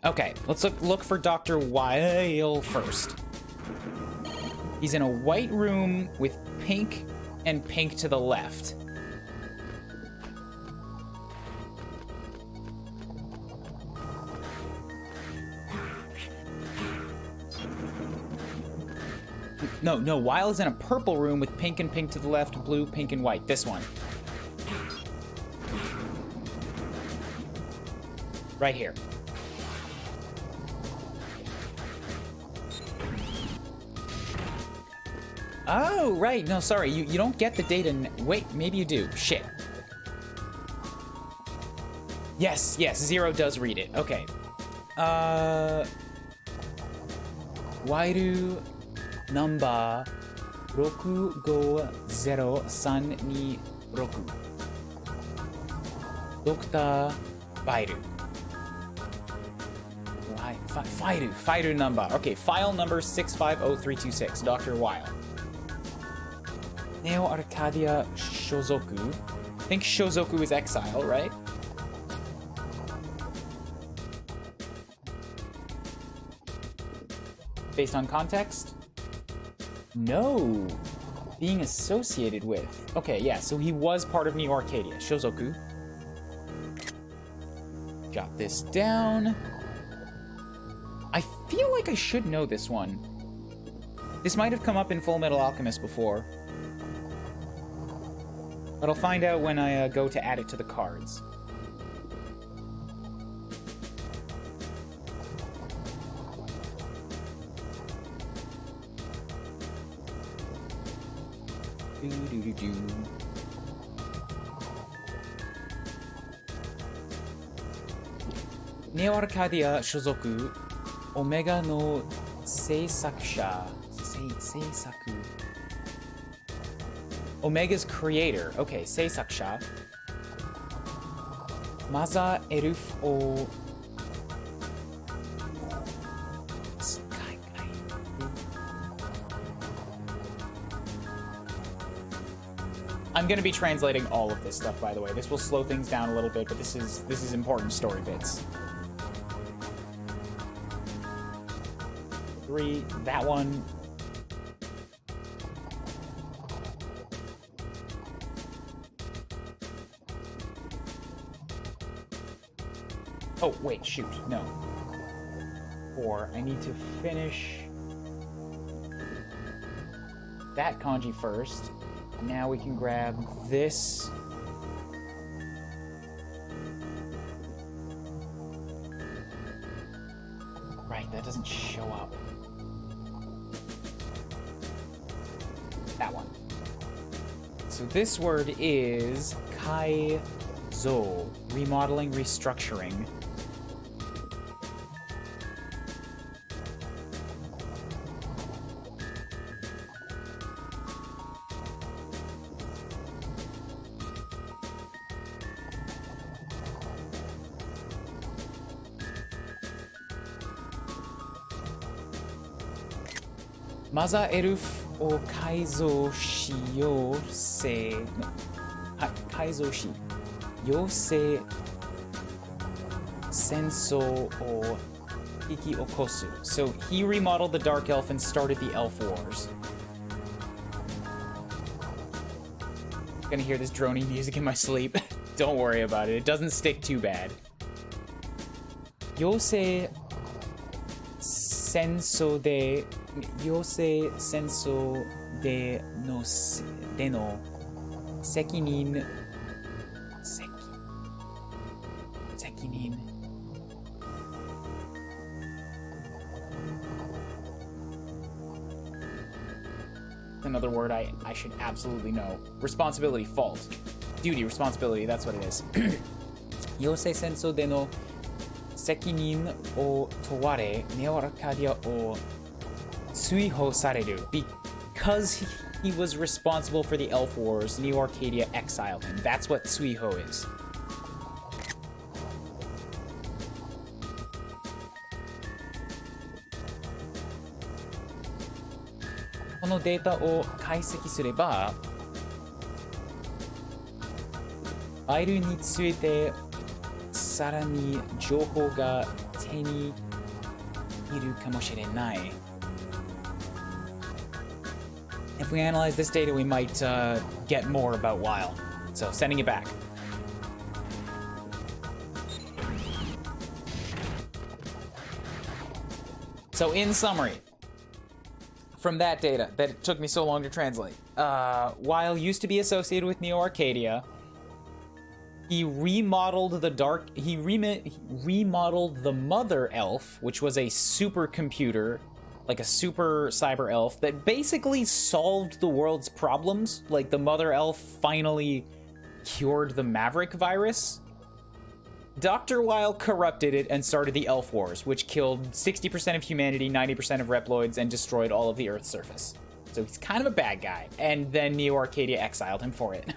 Okay, let's look for Dr. Weil first. He's in a white room with pink and pink to the left. No, Weil is in a purple room with pink and pink to the left, blue, pink, and white. This one. Right here. Oh, right. No, sorry. You don't get the data. Wait, maybe you do. Shit. Yes, Zero does read it. Okay. Wairu number 650326. Dr. Bairu. Fairu number. Okay, file number 650326. Dr. Weil. Neo Arcadia Shozoku. think Shozoku is exile, right? Based on context? No. Being associated with. Okay, yeah, so he was part of Neo Arcadia. Shozoku. Jot this down. I feel like I should know this one. This might have come up in Full Metal Alchemist before. But I'll find out when I go to add it to the cards. Neo Arcadia Shozoku Omega no Seisakusha Seisaku Omega's creator. Okay, Seisakusha Maza Elf o I'm gonna be translating all of this stuff, by the way. This will slow things down a little bit, but this is important story bits. 3, that one. Oh, wait, shoot, no. 4, I need to finish that kanji first. Now we can grab this. Right, that doesn't show up. That one. So this word is kaizo, remodeling, restructuring. Maza Elf o Kaizo shi Yosei. Kaizo shi Yosei Senso o Iki Okosu. So he remodeled the Dark Elf and started the Elf Wars. Gonna hear this droning music in my sleep. Don't worry about it. It doesn't stick too bad. Yosei Senso de Yosei Senso de no Sekinin another word I should absolutely know. Responsibility, fault. Duty, responsibility, that's what it is. Yosei Senso de no Sekinin o Toware Neo Arcadia o Tsuiho Sareru. Because he was responsible for the Elf Wars, Neo Arcadia exiled him. That's what Tsuiho is. This dataを解析すれば、ファイルについてさらに情報が手に入るかもしれない。If we analyze this data, we might get more about Weil. So, sending it back. So, in summary, from that data that it took me so long to translate, Weil used to be associated with Neo Arcadia. He remodeled the remodeled the Mother Elf, which was a supercomputer, like a super cyber elf that basically solved the world's problems. Like the Mother Elf finally cured the Maverick virus. Dr. Weil corrupted it and started the Elf Wars, which killed 60% of humanity, 90% of Reploids, and destroyed all of the Earth's surface. So he's kind of a bad guy. And then Neo Arcadia exiled him for it.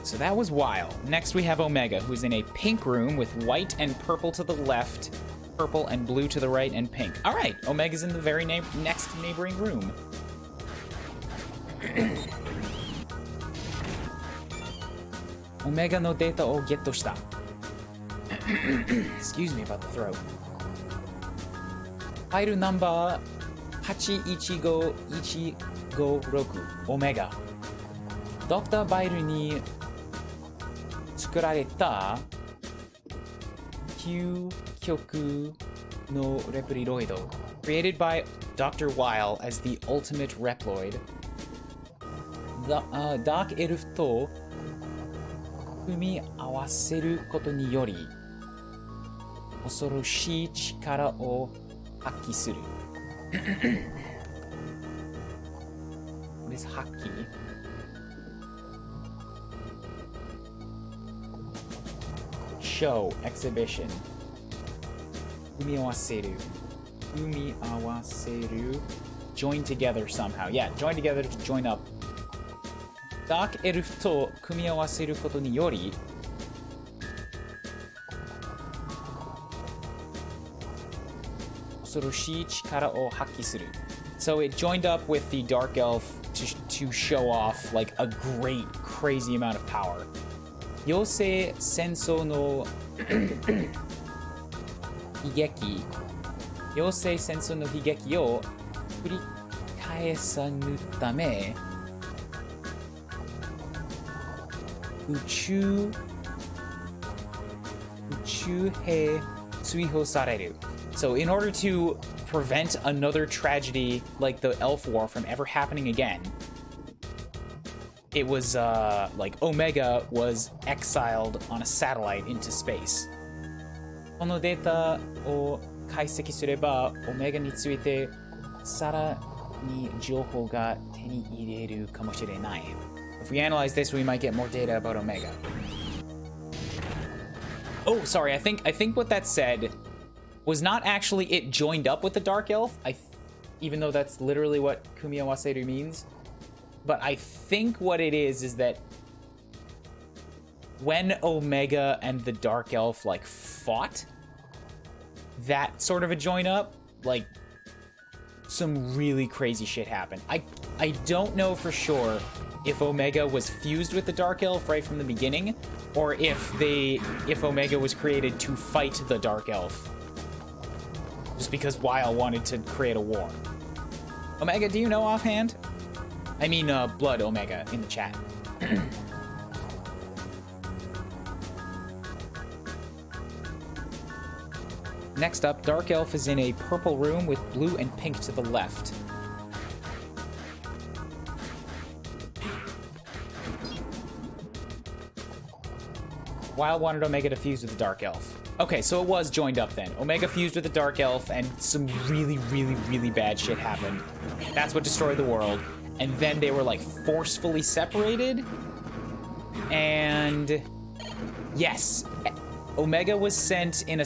So that was Weil. Next we have Omega, who's in a pink room with white and purple to the left, purple and blue to the right, and pink. All right, Omega's in the very next neighboring room. Omega no data o getto shita. Excuse me about the throat. File number 815156 Omega. Dr. Bile に作られた究極のレプリロイド created by Dr. Weil as the ultimate Reploid. Dark Elf と組み合わせることにより恐ろしい力を発揮する。What is 発揮? Show, exhibition. 組み合わせる。組み合わせる。Join together somehow. Yeah, join together to join up. ダークエルフと組み合わせることにより恐ろしい力を発揮する。So it joined up with the Dark Elf to show off like a great, crazy amount of power. 妖精戦争の悲劇妖精戦争の悲劇を繰り返さぬため宇宙兵追放される。So in order to prevent another tragedy like the Elf War from ever happening again, it was like Omega was exiled on a satellite into space. このデータを解析すれば、オメガについてさらに情報が手に入れるかもしれない。If we analyze this, we might get more data about Omega. Oh, sorry. I think what that said was not actually it joined up with the Dark Elf. Even though that's literally what kumiawaseru means. But I think what it is that when Omega and the Dark Elf like fought, that sort of a join up, like some really crazy shit happened. I don't know for sure if Omega was fused with the Dark Elf right from the beginning, or if Omega was created to fight the Dark Elf. Just because Weil wanted to create a war. Omega, do you know offhand? I mean, Blood Omega in the chat. Next up, Dark Elf is in a purple room with blue and pink to the left. Weil wanted Omega to fuse with the Dark Elf. Okay, so it was joined up then. Omega fused with the Dark Elf, and some really, really, really bad shit happened. That's what destroyed the world. And then they were, like, forcefully separated. And yes, Omega was sent in a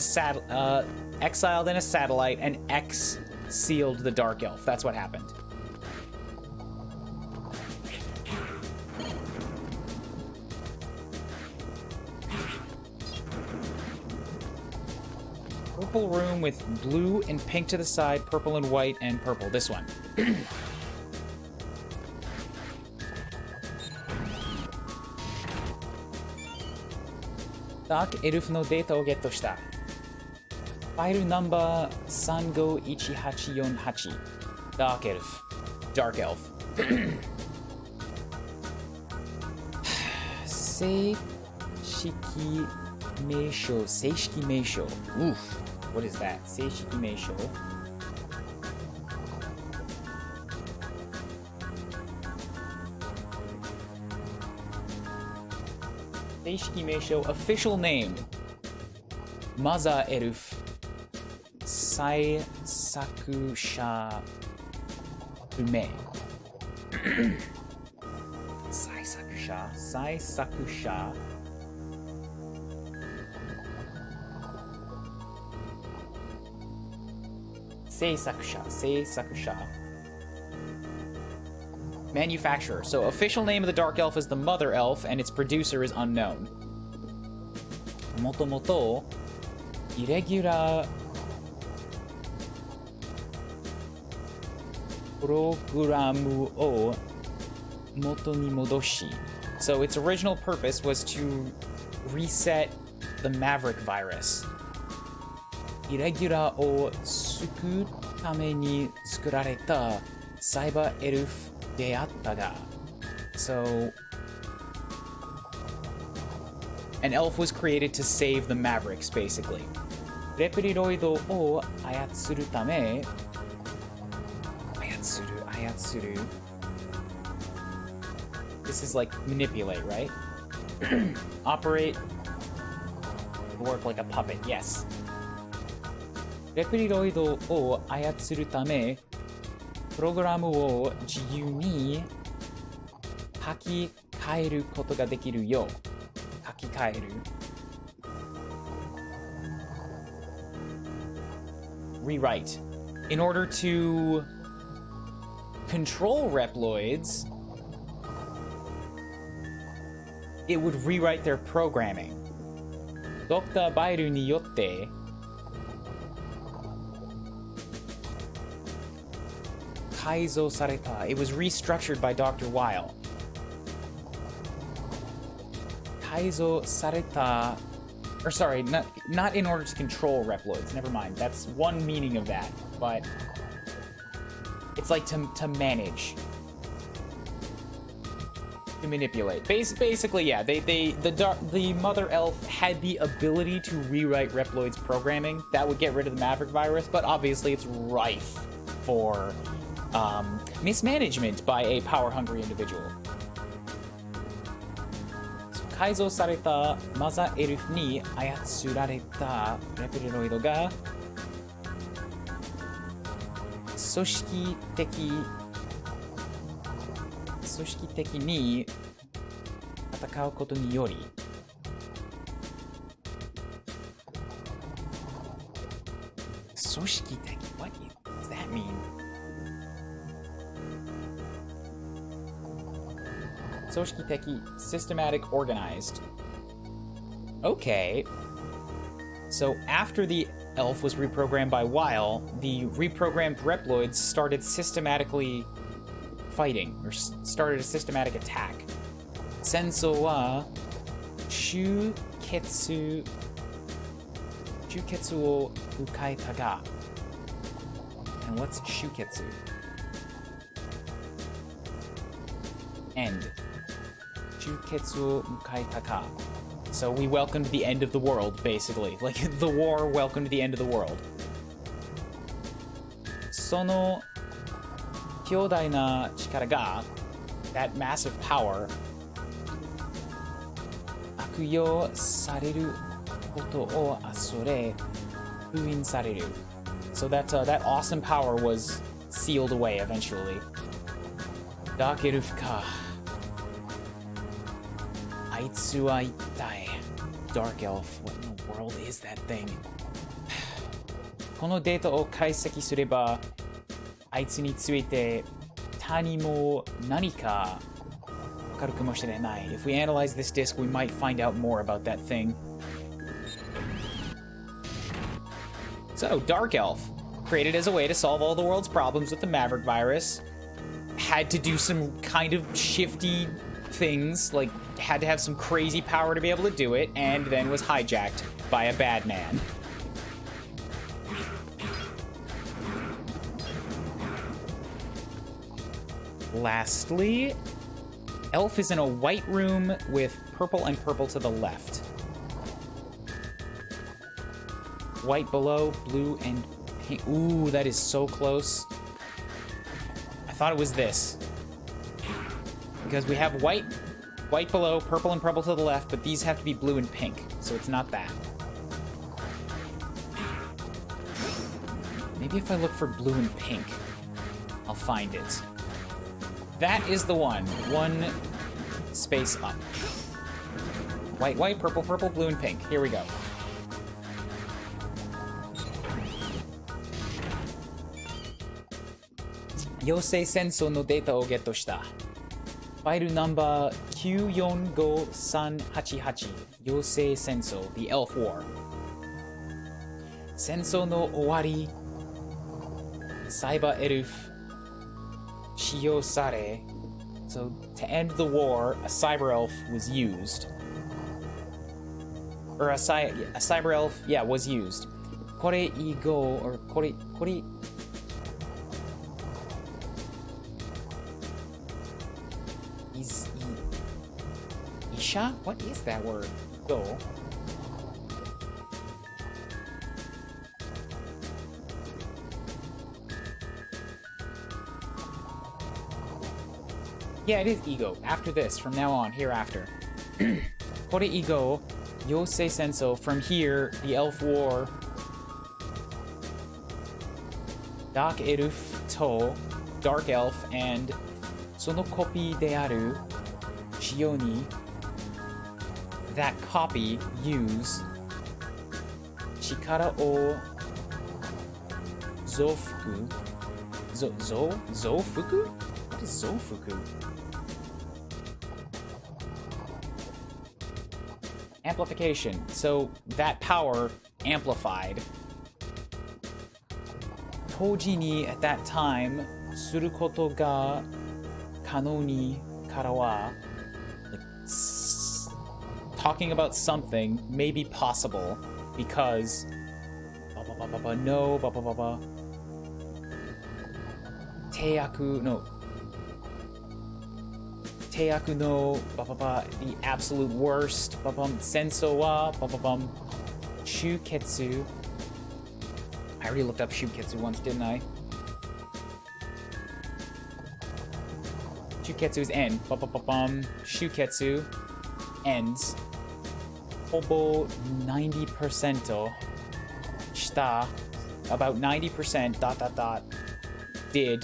exiled in a satellite, and X sealed the Dark Elf. That's what happened. Purple room with blue and pink to the side, purple and white, and purple. This one. Dark Elf のデータをゲットした。ファイルナンバー351848 Dark Elf. Dark Elf. 正式名称。正式名称。Oof. What is that? 正式名称。正式名称 official name Mother Elf 再作者不明再作者制作者 Manufacturer. So official name of the Dark Elf is the Mother Elf, and its producer is unknown. もともとイレギュラープログラムを元に戻し So its original purpose was to reset the Maverick virus イレギュラーを救うために作られたサイバーエルフであったが So an elf was created to save the Mavericks, basically. レプリロイドを操るため操る This is like manipulate, right? Operate work like a puppet, yes. レプリロイドを操るためプログラムを自由に書き換えることができるよ書き換える Rewrite In order to control Reploids it would rewrite their programming ドクターバイルによって改造された It was restructured by Dr. Weil 改造された or sorry, not in order to control Reploids, never mind, that's one meaning of that, but it's like to manage to manipulate basically yeah the mother elf had the ability to rewrite Reploid's programming that would get rid of the Maverick virus but obviously it's rife for mismanagement by a power-hungry individual 改造されたマザーエルフに操られたレプリロイドが組織的に戦うことにより組織的 What does that mean? 組織的 systematic organized Okay So after the elf was reprogrammed by Weil, the reprogrammed Reploids started systematically fighting, or started a systematic attack. 戦争は終結を迎えたが And what's 終結? End. 終結を迎えたか So we welcomed the end of the world, basically. Like, the war welcomed the end of the world. その強大な力が that massive power 悪用されることを恐れ封印される So that awesome power was sealed away eventually. Dark Elf かあいつは一体 Dark Elf, what in the world is that thing? このデータを解析すればあいつについて他にも何かわかるかもしれない If we analyze this disc, we might find out more about that thing. So, Dark Elf, created as a way to solve all the world's problems with the Maverick virus, had to do some kind of shifty things, like had to have some crazy power to be able to do it, and then was hijacked by a bad man. Lastly, Elf is in a white room with purple and purple to the left. White below, blue and pink. Ooh, that is so close. I thought it was this. Because we have white below, purple and purple to the left, but these have to be blue and pink, so it's not that. Maybe if I look for blue and pink, I'll find it. That is the one. One space up. White, white, purple, purple, blue, and pink. Here we go. Yosei Senso no dataをゲットした。ファイルナンバー945388 Yosei Senso, the Elf War. 戦争の終わり、サイバーエルフ Shiyosare. So to end the war, a cyber elf was used. Or a cyber elf, yeah, was used. Kore igo, or kore... Isha? What is that word? Go. Yeah, it is ego. After this, from now on, hereafter. Kore ego, Yosei Senso. From here, the elf war. Dark elf to, dark elf, and sono copy de aru, shioni. That copy, use. Shikara o zofuku. Zofuku? What is zofuku? Amplification. So that power amplified. Toji ni at that time, suru koto ga kano ni kara wa, talking about something may be possible because no Teiaku no the absolute worst senso wa shuketsu. I already looked up shuketsu once, didn't I? Shuketsu's end. Shuketsu ends. Hobo 90% shita. About 90% ... did ...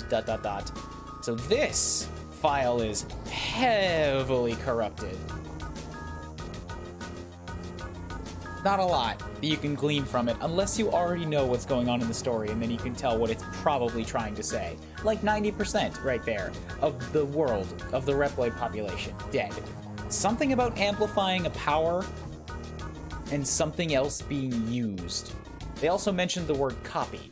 So this file is heavily corrupted. Not a lot that you can glean from it, unless you already know what's going on in the story, and then you can tell what it's probably trying to say. Like 90% right there of the world, of the Reploid population, dead. Something about amplifying a power and something else being used. They also mentioned the word copy,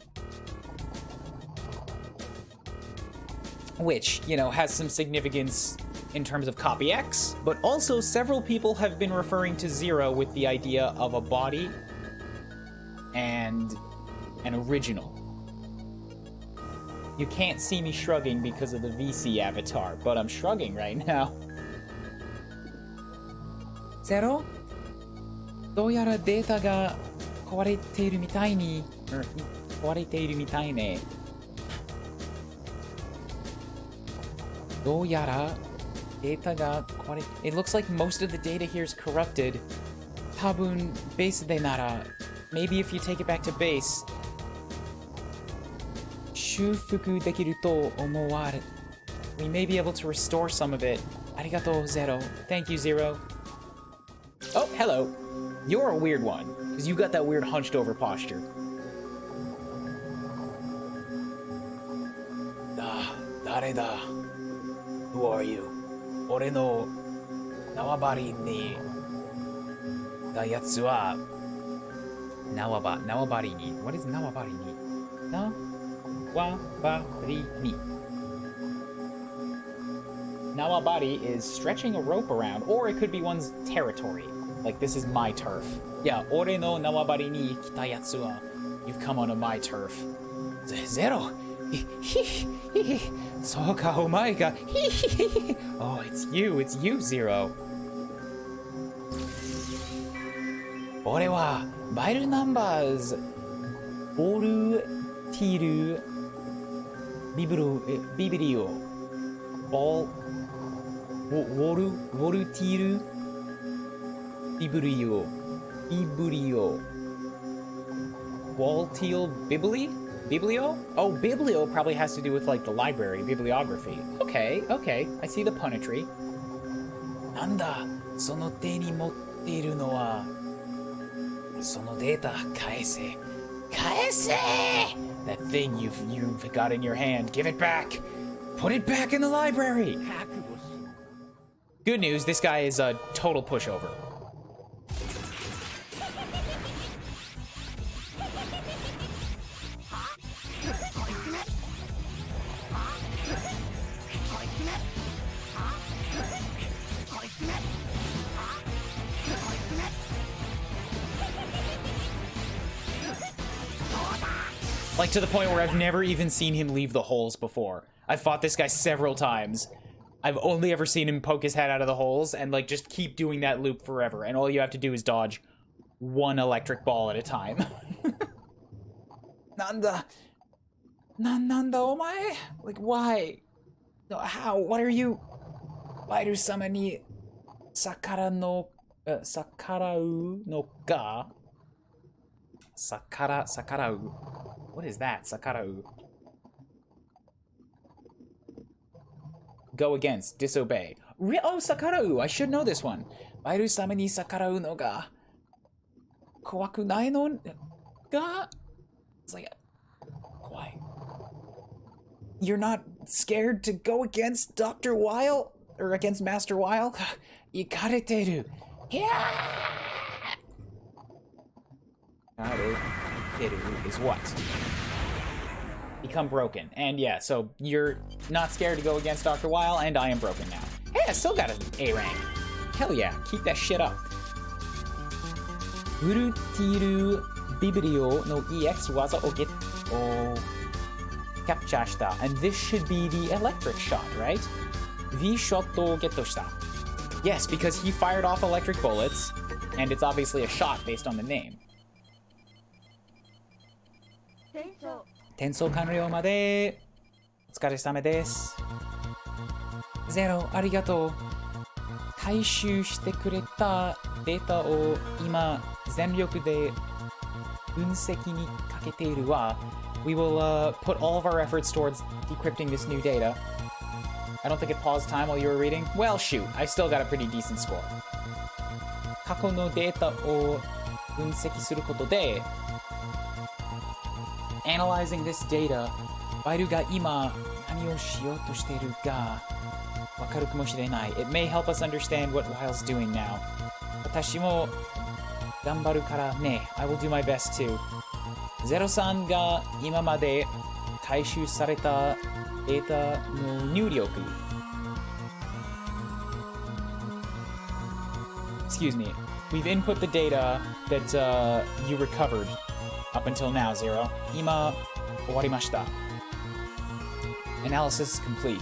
which, you know, has some significance in terms of copy X, but also several people have been referring to Zero with the idea of a body and an original. You can't see me shrugging because of the VC avatar, but I'm shrugging right now. Zero? どうやらデータが壊れているみたいね。どうやらデータが壊れ... It looks like most of the data here is corrupted. 多分ベースでなら maybe if you take it back to base 修復できると思われ We may be able to restore some of it. ありがとう Zero. Thank you Zero. Oh, hello. You're a weird one, because you got that weird hunched over posture. Dare da? Who are you? Ore no nawabari ni da yatsu wa nawabari ni. What is nawabari ni? Nawabari ni. Nawabari is stretching a rope around, or it could be one's territory. Like, this is my turf. Yeah, ore no nawabari ni kita yatsu wa. You've come onto my turf. Zero. So ka omae ga. Oh, it's you, Zero. Ore wa Bible numbers. Boru tiru Biblio. Boru tiru Biblio. Walteal Biblio? Oh, Biblio probably has to do with, like, the library, bibliography. Okay, I see the punditry. Nanda, sono te ni motte iru no wa sono data kaese. Kaese! That thing you've got in your hand, give it back. Put it back in the library. Good news, this guy is a total pushover. Like, to the point where I've never even seen him leave the holes before. I've fought this guy several times. I've only ever seen him poke his head out of the holes and, like, just keep doing that loop forever. And all you have to do is dodge one electric ball at a time. Nanda. Nanda, omae? Like, why? No, how? What are you? Wairu-sama ni sakarau no ga? Sakarau. What is that? Sakarau. Go against, disobey. Oh, sakarau! I should know this one. Wairu-sama ni sakarau no ga kowaku nai no ga? It's like, why? You're not scared to go against Dr. Weil? Or against Master Weil? Ikareteru. Yeah! Ikareteru is what? Become broken. And yeah, so you're not scared to go against Dr. Weil, and I am broken now. Hey, I still got an A rank. Hell yeah, keep that shit up. Urutiru Bibrio no EX waza o get o capture shita. And this should be the electric shot, right? V shot o get shita. Yes, because he fired off electric bullets, and it's obviously a shot based on the name. Tensou kanryou made. Otsukaresama desu. Zero, arigatou. 回収してくれたデータを今全力で分析にかけているわ。We will put all of our efforts towards decrypting this new data. I don't think it paused time while you were reading. Well, shoot, I still got a pretty decent score. 過去のデータを分析することで Analyzing this data, ワイルが今何をしようとしているかわかるかもしれない。It may help us understand what Wile's doing now. 私も頑張るからね。I will do my best too. ゼロさんが今まで回収されたデータの入力 Excuse me. We've input the data that you recovered up until now, Zero. 今終わりました。Analysis complete.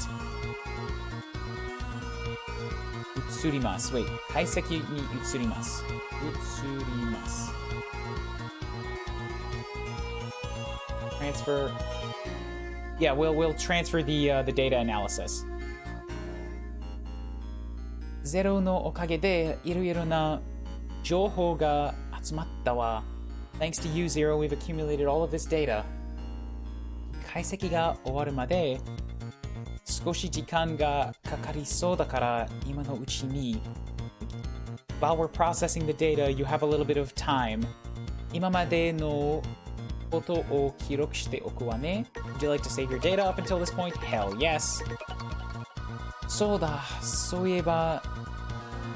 移ります。Wait. 解析に移ります。移ります。Transfer. Yeah, we'll transfer the data analysis. ゼロのおかげでいろいろな情報が集まったわ。Thanks to you, Zero, we've accumulated all of this data. 解析が終わるまで少し時間がかかりそうだから今のうちに While we're processing the data, you have a little bit of time. 今までのことを記録しておくわね。Would you like to save your data up until this point? Hell yes. そうだ、そういえば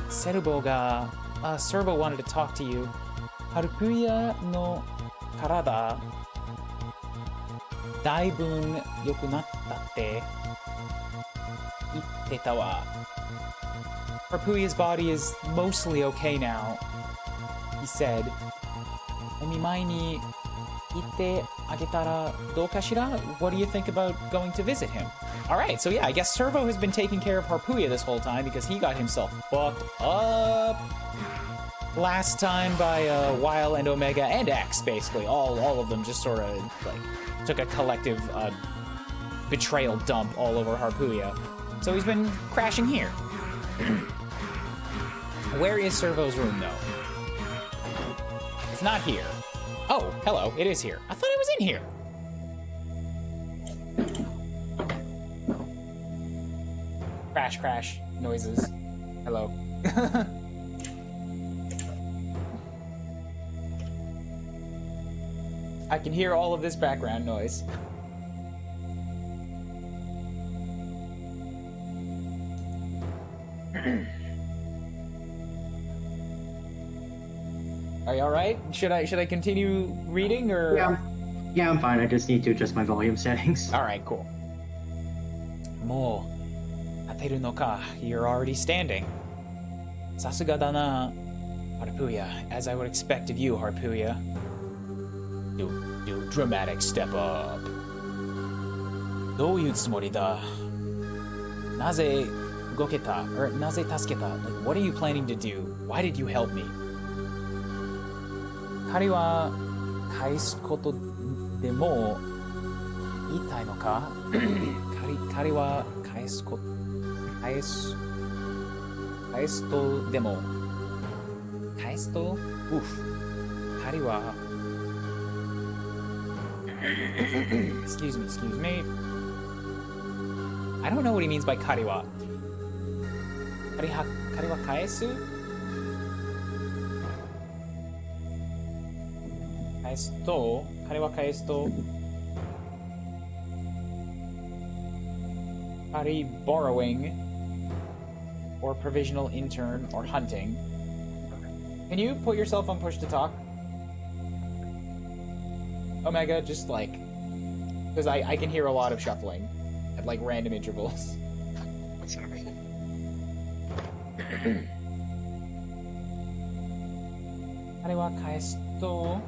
Servo wanted to talk to you. ハルプヤの体だいぶ良くなったって言ってたわ。Harpuya's body is mostly okay now, he said. お見舞いに行ってあげたらどうかしら? What do you think about going to visit him? Alright, so yeah, I guess Servo has been taking care of Harpuya this whole time because he got himself fucked up last time by Weil and Omega and X, basically. All of them just sort of like took a collective betrayal dump all over Harpuya. So he's been crashing here. Where is Servo's room, though? It's not here. Oh, hello, it is here. I thought it was in here. Crash, crash noises. Hello. I can hear all of this background noise. Are you all right? Should I continue reading or? Yeah, I'm fine. I just need to adjust my volume settings. All right, cool. Mo ateru no ka? You're already standing. Sasuga da na, Harpuya, as I would expect of you, Harpuya. Do dramatic step up. どういうつもりだ？なぜ動けた？ or なぜ助けた？ Like, what are you planning to do? Why did you help me? 彼は返すことでも言いたいのか？彼は返すとでも返すと彼はexcuse me I don't know what he means by 彼は返す彼は返すとAri borrowing or provisional intern or hunting. Can you put yourself on push to talk? Omega, just like, because I can hear a lot of shuffling at like random intervals. Sorry. Ari wa kaesu to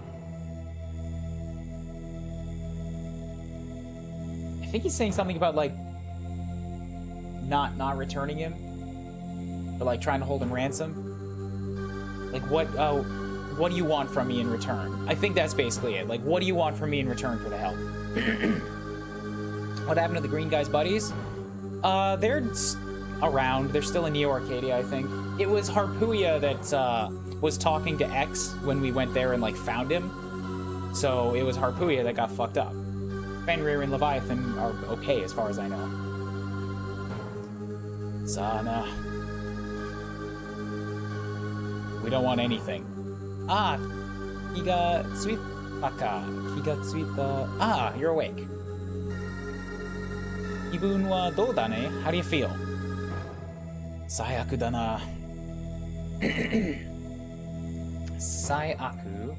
I think he's saying something about like not returning him, but like trying to hold him ransom. Like what do you want from me in return? I think that's basically it. Like, what do you want from me in return for the help? What happened to the green guy's buddies? They're around. They're still in Neo Arcadia, I think. It was Harpuia that was talking to X when we went there and like found him. So it was Harpuia that got fucked up. Fenrir and Leviathan are okay as far as I know. Sana. We don't want anything. Kiga tsuita. You're awake. Ibun wa dou da ne? How do you feel? Saiaku da na. Saiaku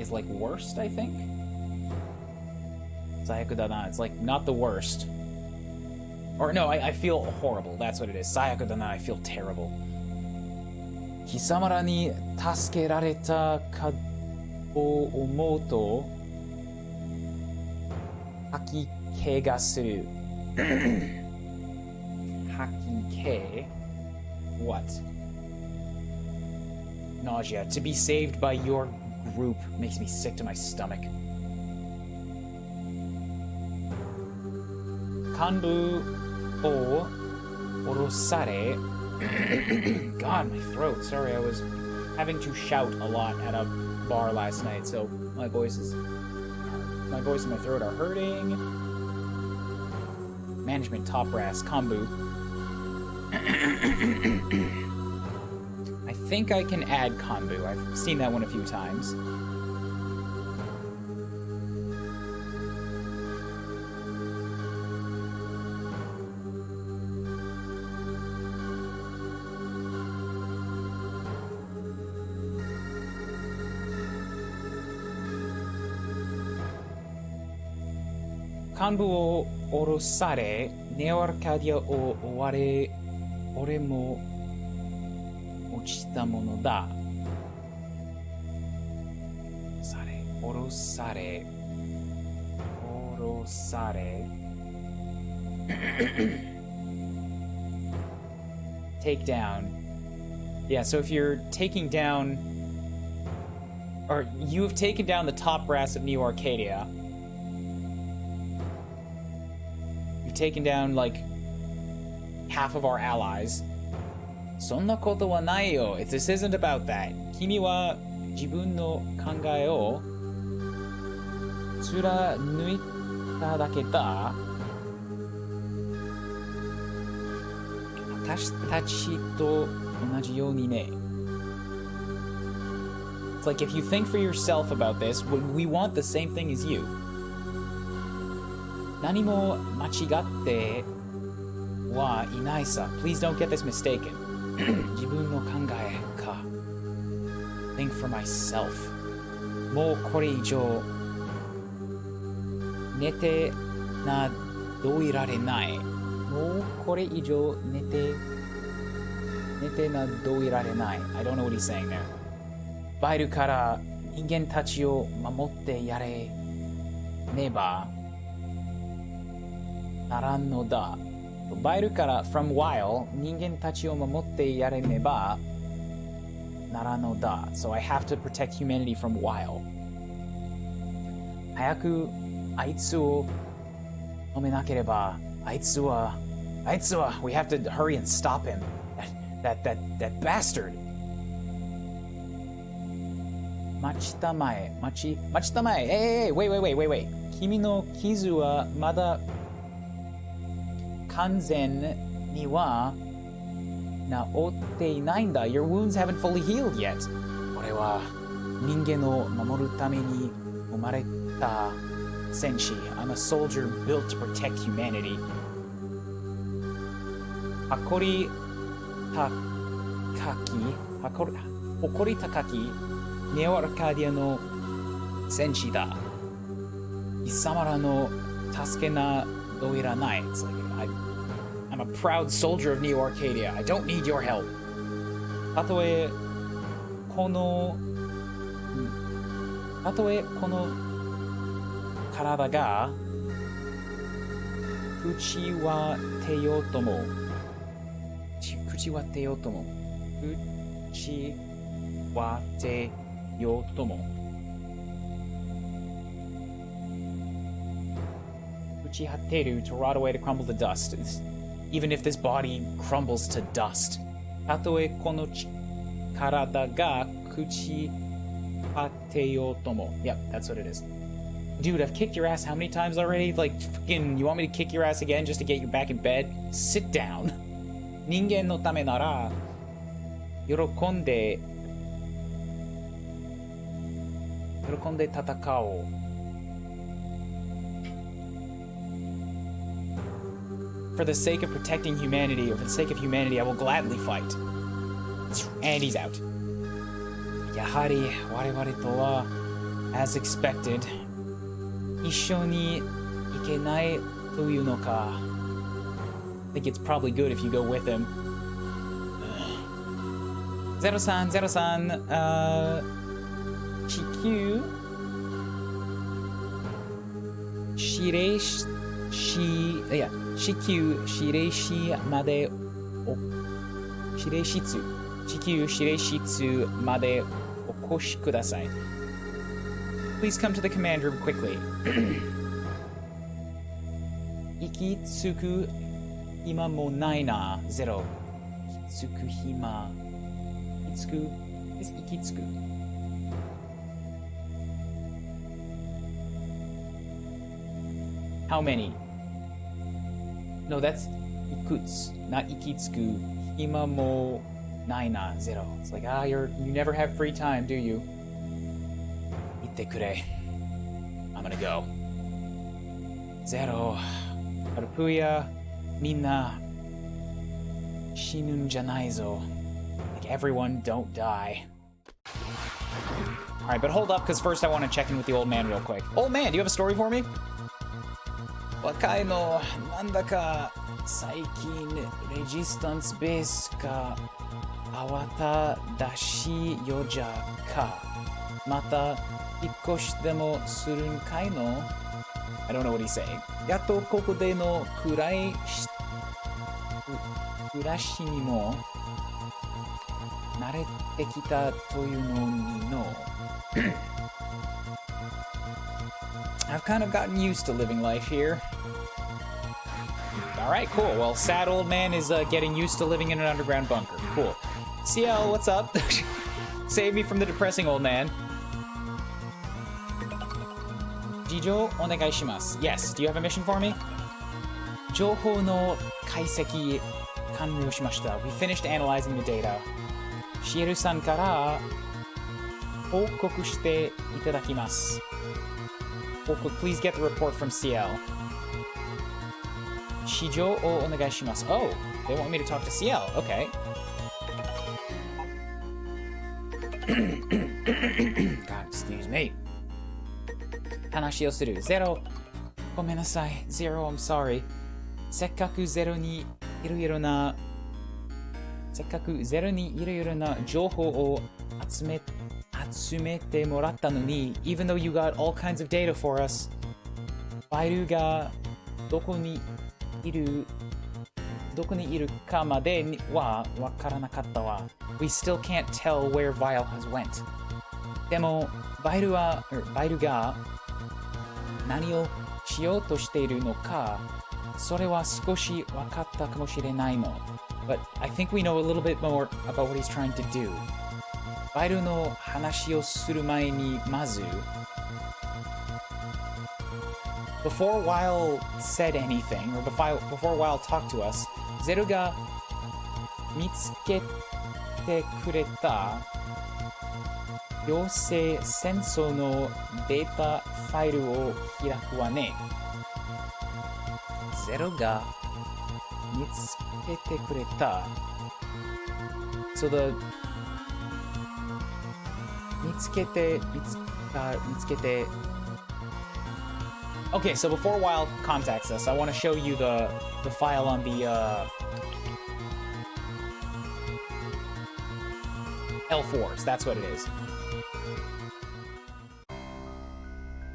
is like worst, I think. Saiaku da na. It's like not the worst. Or no, I feel horrible. That's what it is. Saiaku da na. I feel terrible. Kisamara ni tasekerareta ka to omou to hakike ga suru. Hakike? What? Nausea. To be saved by your group makes me sick to my stomach. Kanbu o orosare. God, my throat. Sorry, I was having to shout a lot at a bar last night, so my voice and my throat are hurting. Management top brass kombu. I think I can add kombu. I've seen that one a few times. Kanbu o orosare, Neo Arcadia o oware, ore mo ochita mono da. Orosare. Take down. Yeah, so if you're taking down, or you have taken down the top brass of Neo Arcadia, you've taken down like half of our allies. Sonna koto wa nai yo. This isn't about that. Kimi wa jibun no kangae o tsuranui dake da. Watashi tachi to onaji you ni ne. It's like if you think for yourself about this, we want the same thing as you. Nani mo machigatte wa inai sa. Please don't get this mistaken. Jibun no kangae ka. Think for myself. Mou kore ijou nete na doirare nai. Mou kore ijou nete na doirare nai. I don't know what he's saying there. Bairu kara 人間たちを守ってやれねばならんのだ。バイルから from while 人間たちを守ってやれねばならんのだ。So I have to protect humanity from while. 早くあいつを止めなければ、あいつは、we have to hurry and stop him. That bastard. 待ちたまえ。Wait. 君の傷はまだ完全には治っていないんだ。Your wounds haven't fully healed yet. 俺は人間を守るために生まれた戦士。I'm a soldier built to protect humanity. 誇り高きネオアルカディアの戦士だ。貴様らの助けなどいらない。It's like, I'm a proud soldier of Neo Arcadia. I don't need your help. たとえこの体が口はてようとも打ち果てる to rot away to crumble to dust. Even if this body crumbles to dust. たとえこの体が朽ち果てようとも。Yep, that's what it is. Dude, I've kicked your ass how many times already? Like, fucking, you want me to kick your ass again just to get you back in bed? Sit down. 人間のためなら喜んで戦おう。For the sake of protecting humanity, or for the sake of humanity, I will gladly fight. And he's out. やはり我々とは as expected 一緒に行けないというのか。I think it's probably good if you go with him. 03地球指令室までお越しください。Please come to the command room quickly. 行き着く暇もないな、ゼロ。行き着く暇。行き着く。How many? No, that's いくつ。not 行き着く。暇もないな、ゼロ。It's like, you never have free time, do you? 言ってくれ。I'm gonna go. ゼロ。アルプヤ、みんな死ぬんじゃないぞ。Like, everyone don't die. Alright, but hold up, because first I want to check in with the old man real quick. Old man, do you have a story for me? 若いの、なんだか最近レジスタンスベースか慌ただしいよじゃか。また引っ越しでもするんかいの？ I don't know what he's saying. やっとここでの暮らしにも慣れてきたというのにの。I've kind of gotten used to living life here. Alright, cool. Well, sad old man is getting used to living in an underground bunker. Cool. CL, what's up? Save me from the depressing old man. Jijo, onegai shimasu. Yes, do you have a mission for me? 情報の解析完了しました。We finished analyzing the data. シエルさんから報告していただきます。Please get the report from CL. 市場をお願いします。Oh, they want me to talk to CL. Okay. God, excuse me. 話をする。ゼロ。ごめんなさい。Zero, I'm sorry. せっかくゼロにいろいろな情報を集集めてもらったのに even though you got all kinds of data for us ファイルがどこにいるかまではわからなかったわ We still can't tell where Vile has went でもバイルが何をしようとしているのかそれは少し分かったかもしれないの But I think we know a little bit more about what he's trying to do バイルの話をする前にまず Before Weil said anything or before Weil talked to us ゼルが見つけてくれた妖精戦争のデータファイルを開くわね。ゼロが見つけてくれた。So the 見つけて Okay, so before Wild contacts us, I want to show you the file on the L4s. That's what it is.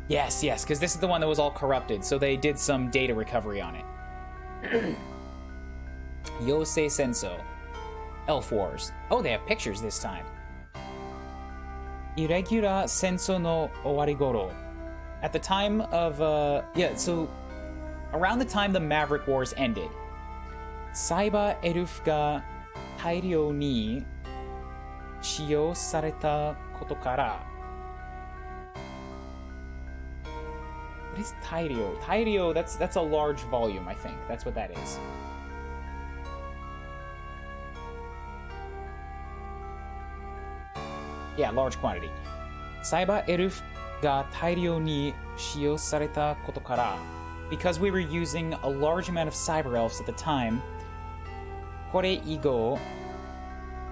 Yes, because this is the one that was all corrupted, so they did some data recovery on it. Yosei Senso. L4s. Oh, they have pictures this time. Irregular Senso no Owarigoro. At the time of, so around the time the Maverick Wars ended, Cyber Elf ga Tairyo ni shiyou sareta koto kara. What is Tairyo? Tairyo, that's a large volume, I think. That's what that is. Yeah, large quantity. Cyber Elf ga tairyo ni shiyou sareta koto kara. Because we were using a large amount of cyber elves at the time, kore igo,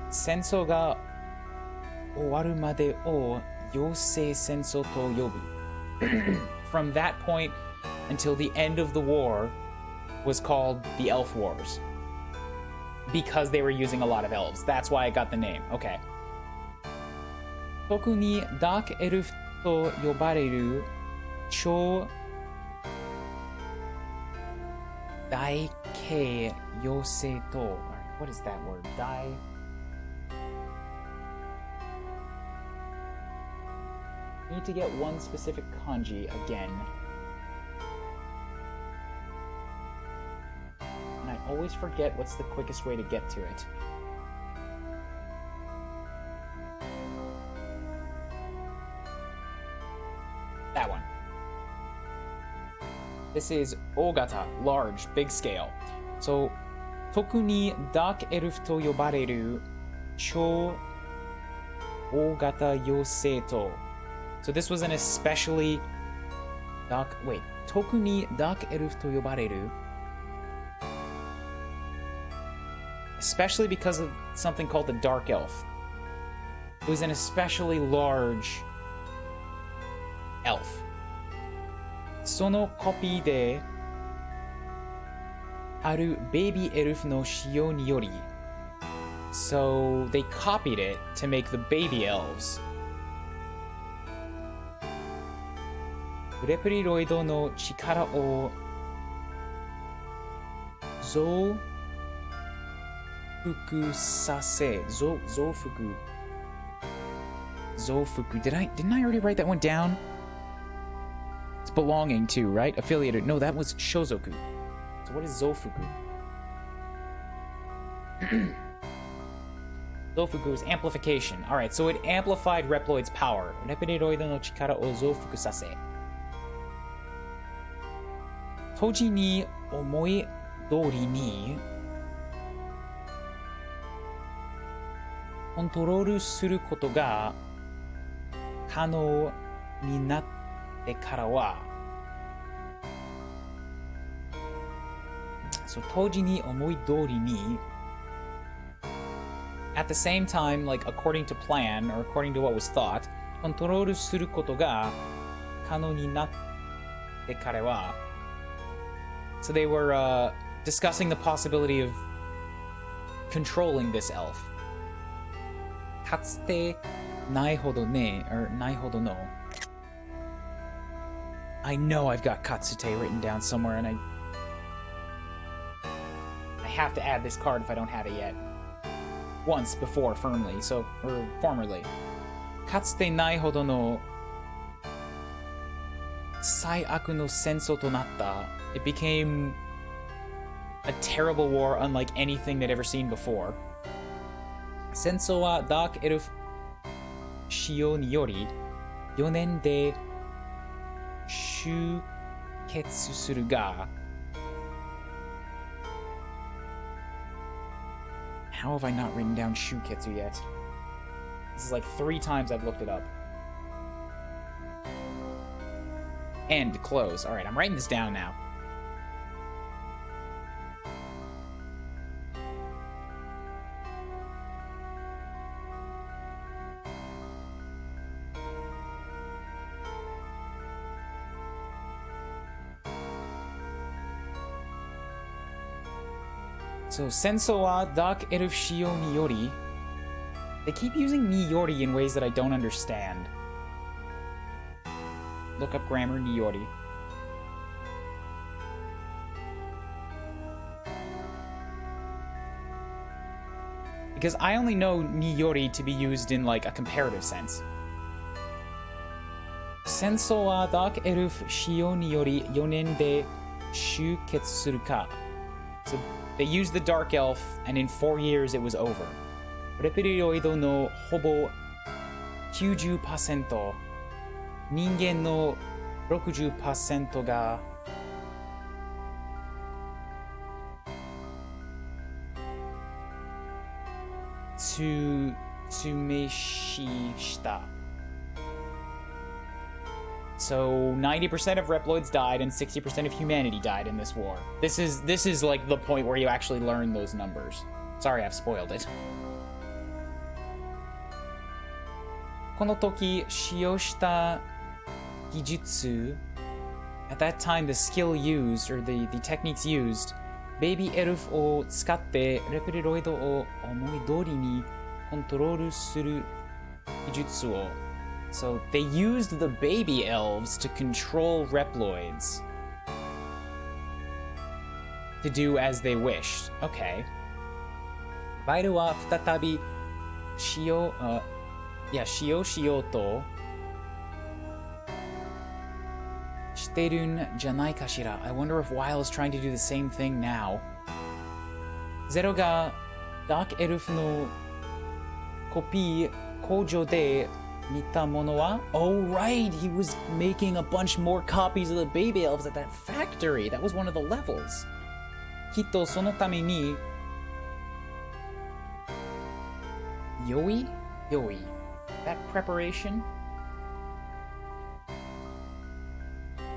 sensou ga owaru made o yosei sensou to yobu. From that point until the end of the war was called the Elf Wars. Because they were using a lot of elves. That's why I got the name. Okay. 特にダークエルフと呼ばれる超大系妖精と What is that word? 大 Need to get one specific kanji again. And I always forget what's the quickest way to get to it. That one. This is Ogata, large, big scale. So, 特にダークエルフと呼ばれる超大型妖精と So this was an especially dark. Wait, 特にダークエルフと呼ばれる especially because of something called the Dark Elf. It was an especially large elf. そのコピーであるベイビーエルフの使用により So they copied it to make the baby elves. レプリロイドの力を増幅させ増幅 Didn't I already write that one down? It's belonging to, right? Affiliated. No, that was shozoku. So what is zofuku? Zofuku is amplification. Alright, so it amplified Reploid's power. Repliroido no chikara o zofuku sase. 当時に思い通りにコントロールすることが可能になってからは、当時に思い通りに at the same time, like according to plan or according to what was thought, コントロールすることが可能になってからは So they were discussing the possibility of controlling this elf. かつてないほどね, or ないほどの. I know I've got Katsute written down somewhere, and I have to add this card if I don't have it yet. Once before, firmly, so, or formerly. Katsute nai hodo no saiaku no sensou to natta. It became a terrible war unlike anything they'd ever seen before. Sensou wa Dark Elf Shio ni yori 4年で終結するが How have I not written down Shuketsu yet? This is like 3 times I've looked it up. End, close. Alright, I'm writing this down now. So, Sensou wa Dark Elf Shio ni yori. They keep using ni yori in ways that I don't understand. Look up grammar, ni yori. Because I only know ni yori to be used in, like, a comparative sense. Sensou wa Dark Elf Shio ni yori 4年で終結するか. So, they used the Dark Elf, and in 4 years it was over. Reptiloid no hobo 90%, 人間の 60% がつめしした. So 90% of Reploids died and 60% of humanity died in this war. This is like the point where you actually learn those numbers. Sorry, I've spoiled it. この時使用した技術 At that time, the skill used, or the techniques used, Baby Elf を使ってレプリロイドを思い通りにコントロールする技術を So they used the baby elves to control Reploids. To do as they wished. Okay. バイルは再び使用しようとしてるんじゃないかしら. I wonder if Weil is trying to do the same thing now. ゼロがダークエルフのコピー工場で見たものは Oh right, he was making a bunch more copies of the baby elves at that factory. That was one of the levels. きっとそのために用意 That preparation?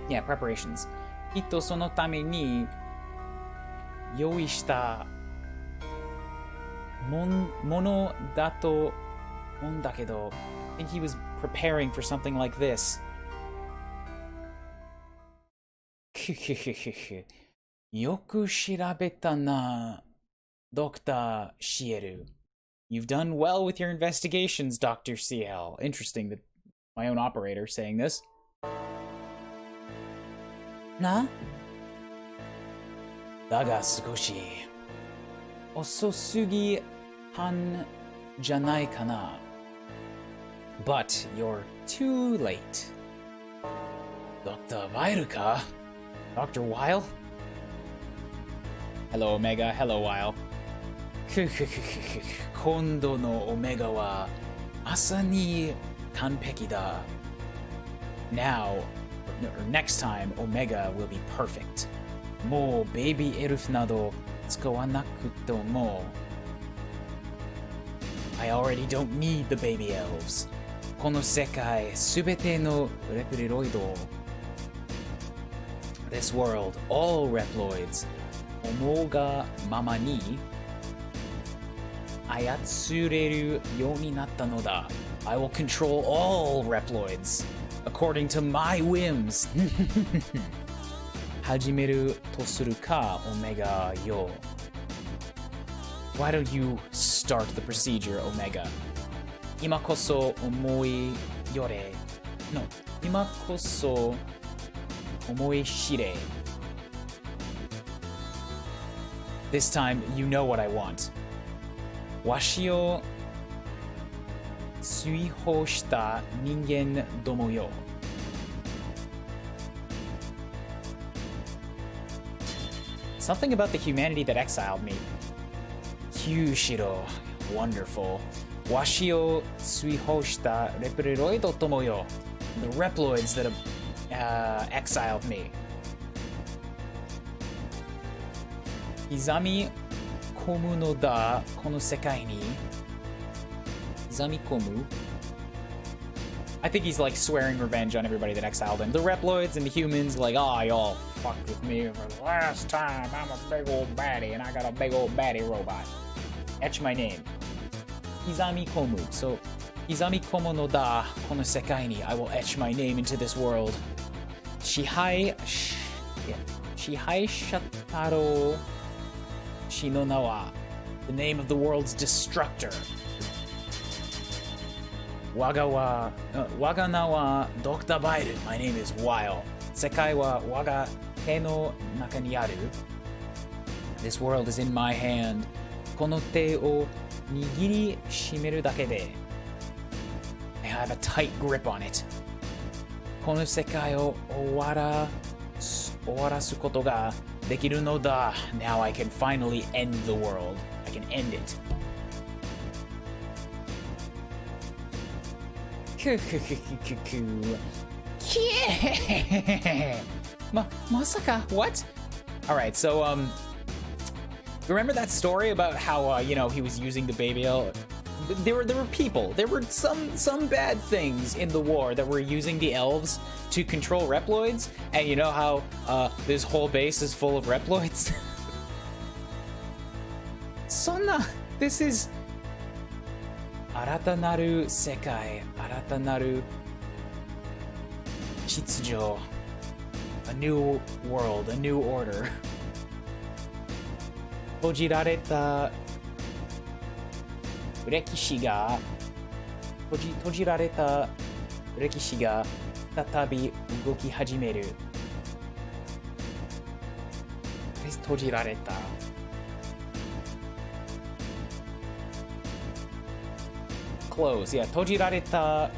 Yeah, preparations. きっとそのために用意したものだと思うんだけど I think he was preparing for something like this. よく調べたな, Dr. Shieru. You've done well with your investigations, Dr. CL. Interesting that my own operator saying this. な? だが少し遅すぎたんじゃないかな. But you're too late. Dr. Weil ka? Dr. Weil? Hello, Omega. Hello, Weil. 今度のオメガはまさに完璧だ. Now, or next time, Omega will be perfect. もうベイビーエルフなど使わなくても I already don't need the baby elves. この世界すべてのレプリロイド This world, all Reploids 思うがままに操れるようになったのだ. I will control all Reploids according to my whims. 始めるとするか, Omega yo. Why don't you start the procedure, Omega? 今こそ思いよれ。No. 今こそ思い知れ。This time, you know what I want. わしを追放した人間どもよ。Something about the humanity that exiled me. Kyushiro. Wonderful. わしを追放したレプロイドどもよ。The Reploids that exiled me. 刻み込むのだ、この世界に。刻み込む I think he's like swearing revenge on everybody that exiled him. The Reploids and the humans, like, oh, y'all fucked with me for the last time. I'm a big old baddie, and I got a big old baddie robot. Etch my name. Izami Komu. So, Izami Komu no da, kono sekai ni. I will etch my name into this world. Shihai Shataro Shinonawa. The name of the world's destructor. Waga na wa Dr. Bairu. My name is Weil. Sekai wa waga te no naka ni aru. This world is in my hand. Kono te o nigiri shimeru dake de. I have a tight grip on it. Kono sekai o owarasu koto ga dekiru no da. Now I can finally end the world. I can end it. まさか what? Alright, so remember that story about how he was using the baby elf? There were people. There were some bad things in the war that were using the elves to control Reploids, and you know how this whole base is full of Reploids? This is 新たなる世界、新たなる秩序、a new world, a new order. 閉じられた歴史が、閉じられた歴史が再び動き始める。閉じられた。Close. Yeah, 閉じられた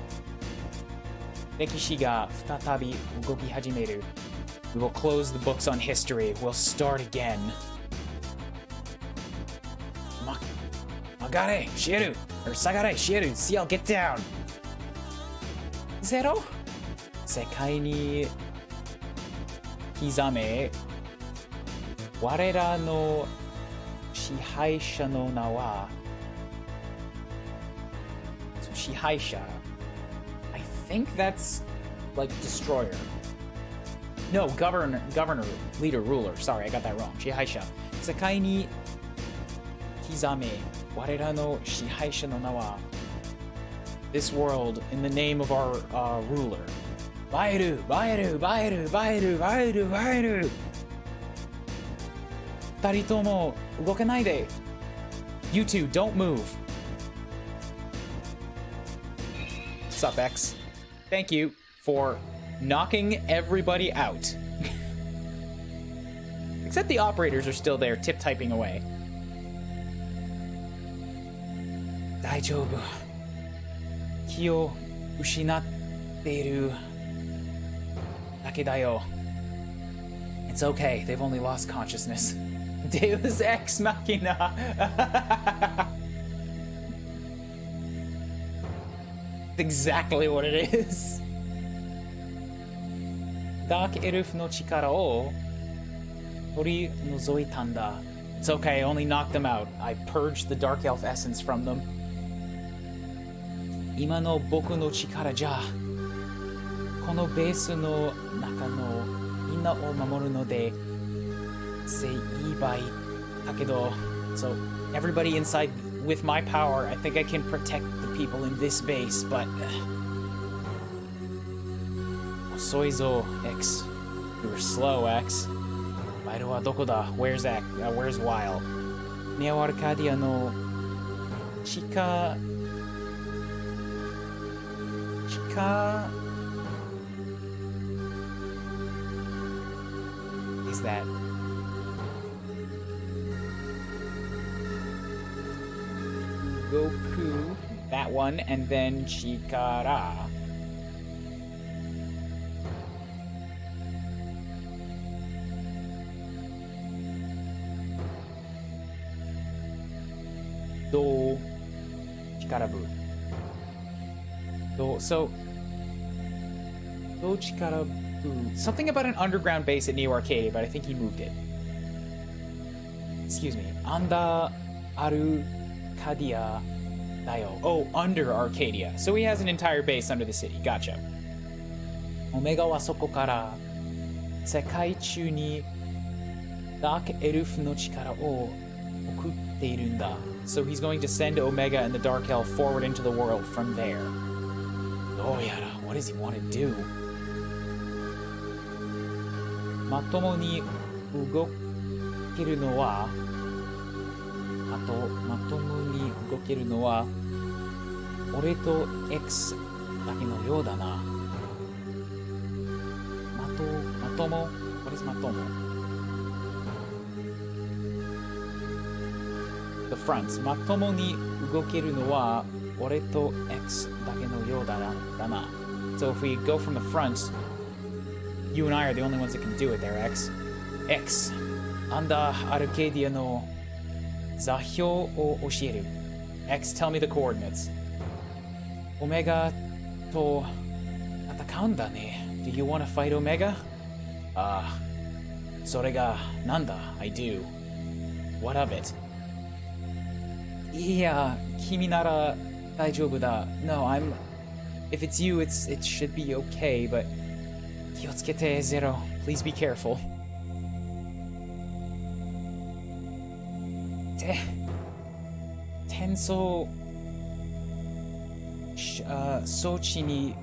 歴史が再び動き始める。We will close the books on history. We'll start again. Magare, Shieru, or Sagare, Shieru, Ciel, get down. Zero? 世界に刻め。我らの支配者の名はShihaisha. I think that's like destroyer. No, governor, leader, ruler. Sorry, I got that wrong. Shihaisha. Sekai ni kizame. Warera no Shihaisha no nawa. This world in the name of our ruler. Bairu, Bairu, Bairu, Bairu, Bairu, Bairu. 二人とも動かないで. You two, don't move. What's up, X? Thank you for knocking everybody out. Except the operators are still there, tip-typing away. 大丈夫。気を失っているだけだよ。It's okay, they've only lost consciousness. Deus Ex Machina. Exactly what it is. Dark Elf no chikara o torizoitanda. It's okay, I only knocked them out. I purged the Dark Elf essence from them. Ima no boku no chikara ja. Kono base no naka no minna o mamoru no de seibai takedo. So everybody inside with my power, I think I can protect the people in this base, but... Osoizo, X. You were slow, X. Bairu wa doko da? Where's X? Where's Weil? Neo Arcadia no... Chika... Chika is that Goku, that one, and then Chikara. Do Chikarabu. So Do Chikarabu. Something about an underground base at Neo Arcadia, but I think he moved it. Excuse me. Anda Arcadia Dayo. Oh, under Arcadia. So he has an entire base under the city. Gotcha. Omega wa soko kara sekai chū ni Dark Elf no chikara o okutte iru nda. So he's going to send Omega and the Dark Elf forward into the world from there. Oh yeah, what does he want to do? Matomo ni ugokeru no wa Matomo ni ugokeru no wa ore to X dake no you da na. Matomo? What is Matomo? The front. Matomo ni ugokeru no wa ore to X dake no you da na. So if we go from the front, you and I are the only ones that can do it there, X. X. Anda Arcadia no Zahyo o Oshieru. X, tell me the coordinates. Omega to Atakaun da ne. Do you want to fight Omega? Sore ga nanda, I do. What of it? Yeah, kimi nara daijoubu da. No, if it's you, it should be okay, but Kiotsukete, Zero. Please be careful. Tenso Sochi ni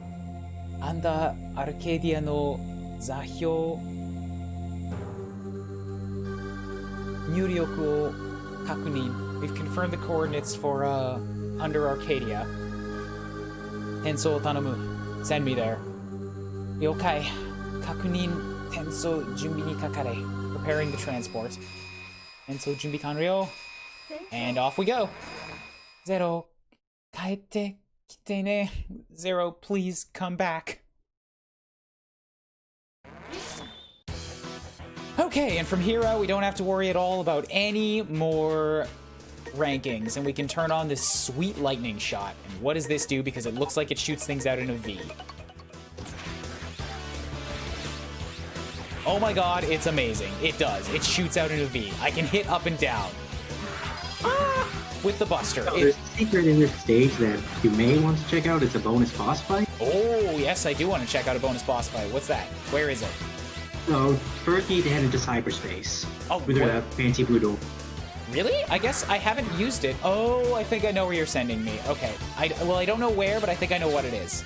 Anda Arcadia no Zahyo Nyuryoku o Kakunin. We've confirmed the coordinates for under Arcadia. Tenso Tanomu. Send me there. Yokai. Kakunin Tenso Junbi ni kakare. Preparing the transport. Tenso Junbi kanryo. And off we go. Zero. Kaete kite ne. Zero, please come back. Okay, and from here out, we don't have to worry at all about any more rankings, and we can turn on this sweet lightning shot. And what does this do? Because it looks like it shoots things out in a V. Oh my god, it's amazing. It does. It shoots out in a V. I can hit up and down. With the Buster. Oh, there's a secret in this stage that you may want to check out. It's a bonus boss fight. Oh, yes, I do want to check out a bonus boss fight. What's that? Where is it? So, first you need to head into cyberspace. Oh, with a fancy blue door. Really? I guess I haven't used it. Oh, I think I know where you're sending me. Okay. Well, I don't know where, but I think I know what it is.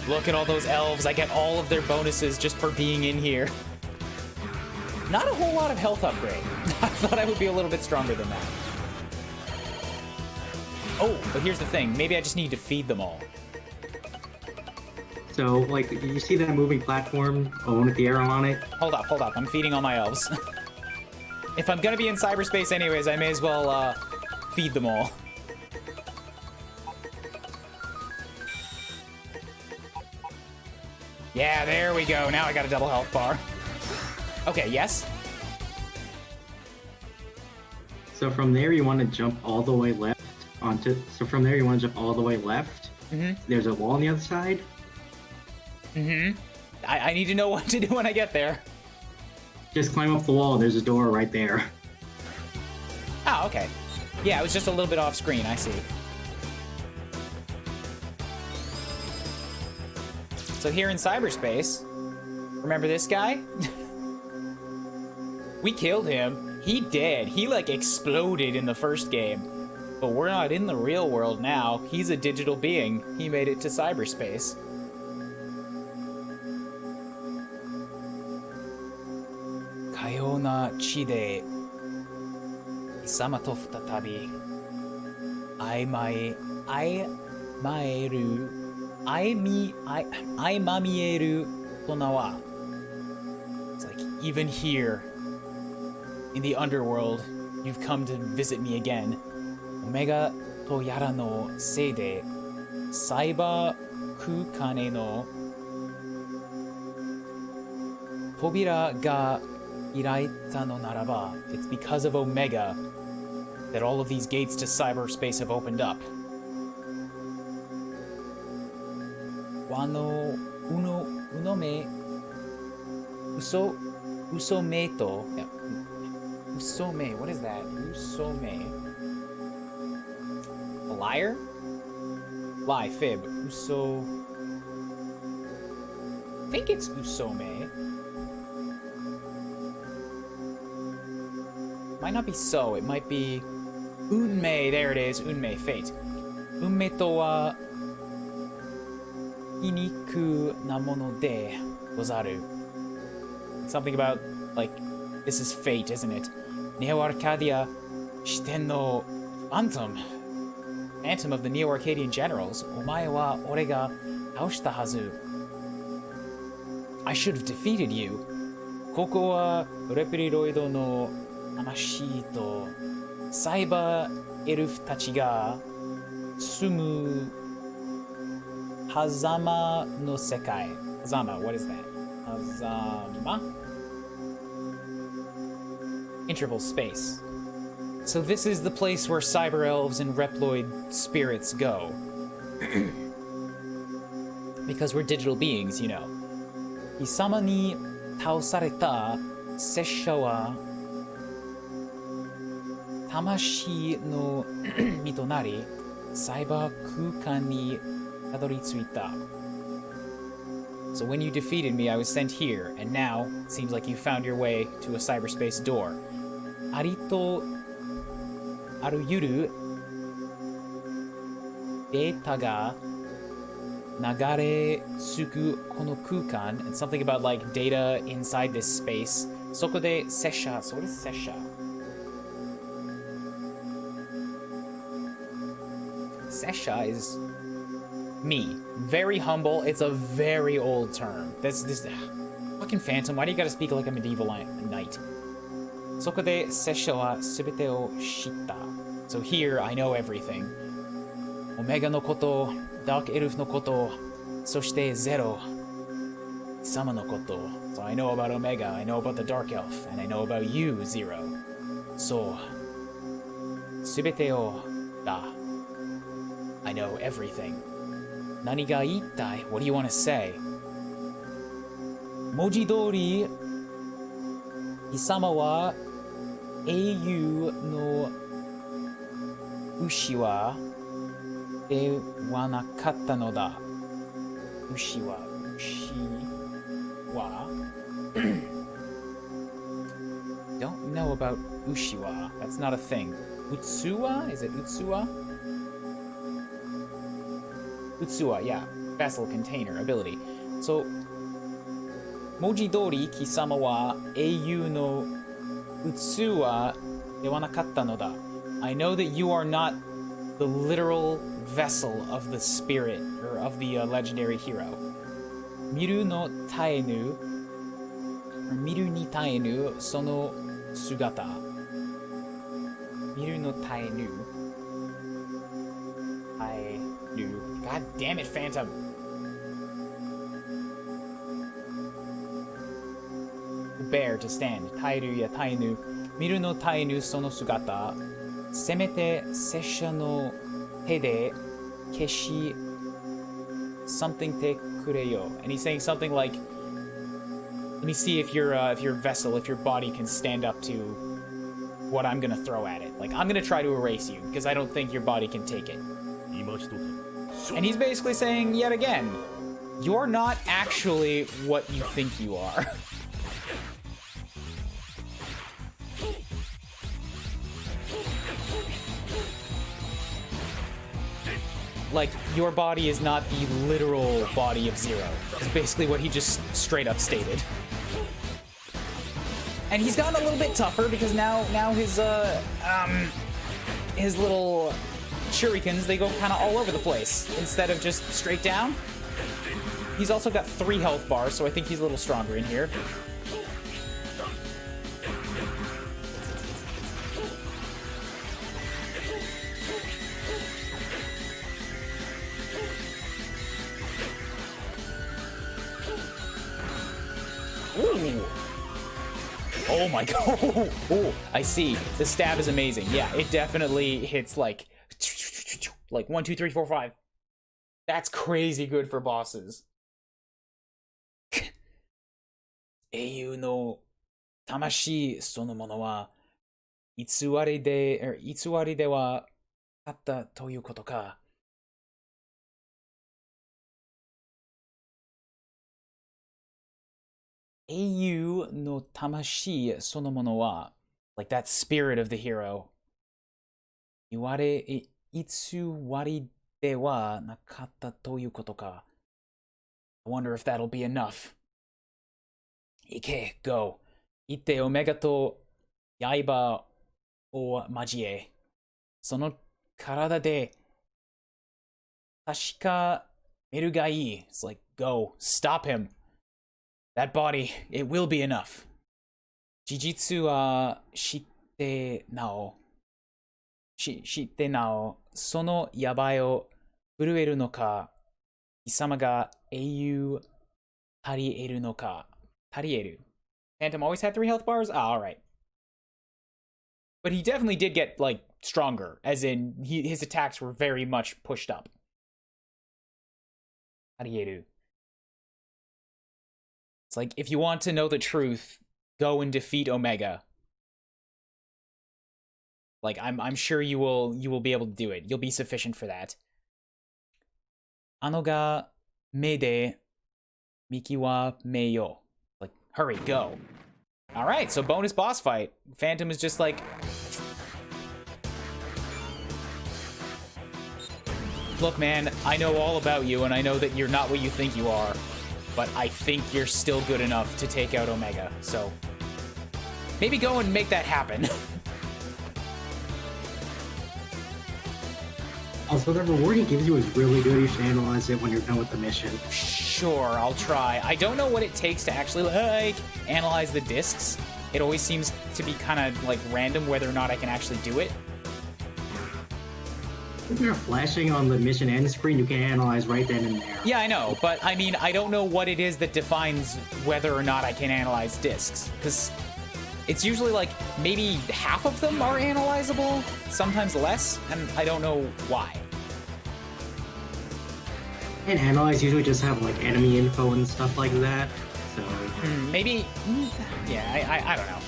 Look at all those elves. I get all of their bonuses just for being in here. Not a whole lot of health upgrade. I thought I would be a little bit stronger than that. Oh, but here's the thing. Maybe I just need to feed them all. So, like, you see that moving platform, one with the arrow on it? Hold up. I'm feeding all my elves. If I'm gonna be in cyberspace anyways, I may as well, feed them all. Yeah, there we go. Now I got a double health bar. Okay, yes? So from there, you want to jump all the way left onto... So from there, you want to jump all the way left. Mm-hmm. There's a wall on the other side. Mm-hmm. I need to know what to do when I get there. Just climb up the wall. There's a door right there. Oh, okay. Yeah, it was just a little bit off screen. I see. So here in cyberspace, remember this guy? We killed him. He dead. He, like, exploded in the first game. But we're not in the real world now. He's a digital being. He made it to cyberspace. Kayona chi de Isama to futatabi まみえるとなわ. It's like, even here, in the underworld, you've come to visit me again. オメガとやらのせいで、サイバー空間への扉が開いたのならば, it's because of Omega that all of these gates to cyberspace have opened up. Wano unome usome to. Yeah. Usome, what is that? Usome. A liar? Lie, fib. I think it's usome. Might not be so, it might be unmei, there it is, unmei, fate. Unmei to wa iniku na mono de gozaru. Something about, like, this is fate, isn't it? Neo Arcadia shiten no Phantom. Phantom of the Neo Arcadian generals. Omae wa ore ga taoshita hazu. I should have defeated you. Koko wa Repiliroido no Amashi to Cyber Elf tachi ga sumu Hazama no Sekai. Hazama, what is that? Hazama? Interval space. So this is the place where cyber elves and Reploid spirits go. Because we're digital beings, you know. Isama ni taosareta sessha wa Tamashi no mitonari cyber kukan ni tadoritsuita. So when you defeated me, I was sent here, and now it seems like you found your way to a cyberspace door. Arito aruyuru data ga nagare tsuku kono kukan, and something about like data inside this space. Soko de sessha. So what is sessha? Sessha is me. Very humble. It's a very old term. This fucking Phantom. Why do you gotta speak like a medieval knight? Soko de sessha wa subete o shitta. So here I know everything. Omega no koto, Dark Elf no koto, soshite Zero, Sama no koto. So I know about Omega, I know about the Dark Elf, and I know about you, Zero. So, subete o da. I know everything. Nani ga iitai? What do you want to say? Moji dori, Isama wa Eiyu no ushi wa de wa nakatta no da. Ushi wa Don't know about Ushiwa. That's not a thing. Utsuwa? Is it Utsuwa? Utsuwa, yeah. Vessel, container, ability. So, Mojidori kisama wa eiyu no Utsuwa de wa nakatta no da. I know that you are not the literal vessel of the spirit, or of the legendary hero. Miru no taenu, or miru ni taenu, sono sugata. Miru no taenu. Taenu. God damn it, Phantom. Bear, to stand. Taeru ya taenu. Miru no taenu sono sugata. Semete sessha no te de keshi something te kureyo. And he's saying something like, let me see if your vessel, if your body can stand up to what I'm gonna throw at it. Like, I'm gonna try to erase you, because I don't think your body can take it. And he's basically saying, yet again, you're not actually what you think you are. Like, your body is not the literal body of Zero. Is basically what he just straight up stated. And he's gotten a little bit tougher because now his little shurikens, they go kind of all over the place instead of just straight down. He's also got 3 health bars, so I think he's a little stronger in here. Ooh. Oh my god. Oh, I see. The stab is amazing. Yeah, it definitely hits like 1, 2, 3, 4, 5. That's crazy good for bosses. 英雄の魂そのものは偽りではあったということか。英雄の魂そのものは like that spirit of the hero 偽りではなかったということか。I wonder if that'll be enough. 行け、go. 行ってオメガと刃を交え、その体で確かめるがいい。It's like, go, stop him. That body, it will be enough. 事実は知ってなお、その刃を震えるのか、貴様が英雄足り得るのか。Tarieru. Phantom always had 3 health bars? Ah, alright. But he definitely did get, like, stronger. As in, his attacks were very much pushed up. Tarieru. It's like, if you want to know the truth, go and defeat Omega. Like, I'm sure you will be able to do it. You'll be sufficient for that. Ano ga me de miki wa me yo. Like, hurry, go. Alright, so bonus boss fight. Phantom is just like... Look, man, I know all about you, and I know that you're not what you think you are. But I think you're still good enough to take out Omega, so... Maybe go and make that happen. Also, the reward he gives you is really good. You should analyze it when you're done with the mission. Sure, I'll try. I don't know what it takes to actually, like, analyze the discs. It always seems to be kind of, like, random whether or not I can actually do it. If you're flashing on the mission end screen, you can analyze right then and there. Yeah, I know, but, I mean, I don't know what it is that defines whether or not I can analyze discs. Because it's usually, like, maybe half of them are analyzable, sometimes less, and I don't know why. And analyze usually just have, like, enemy info and stuff like that, so... Maybe... Yeah, I don't know.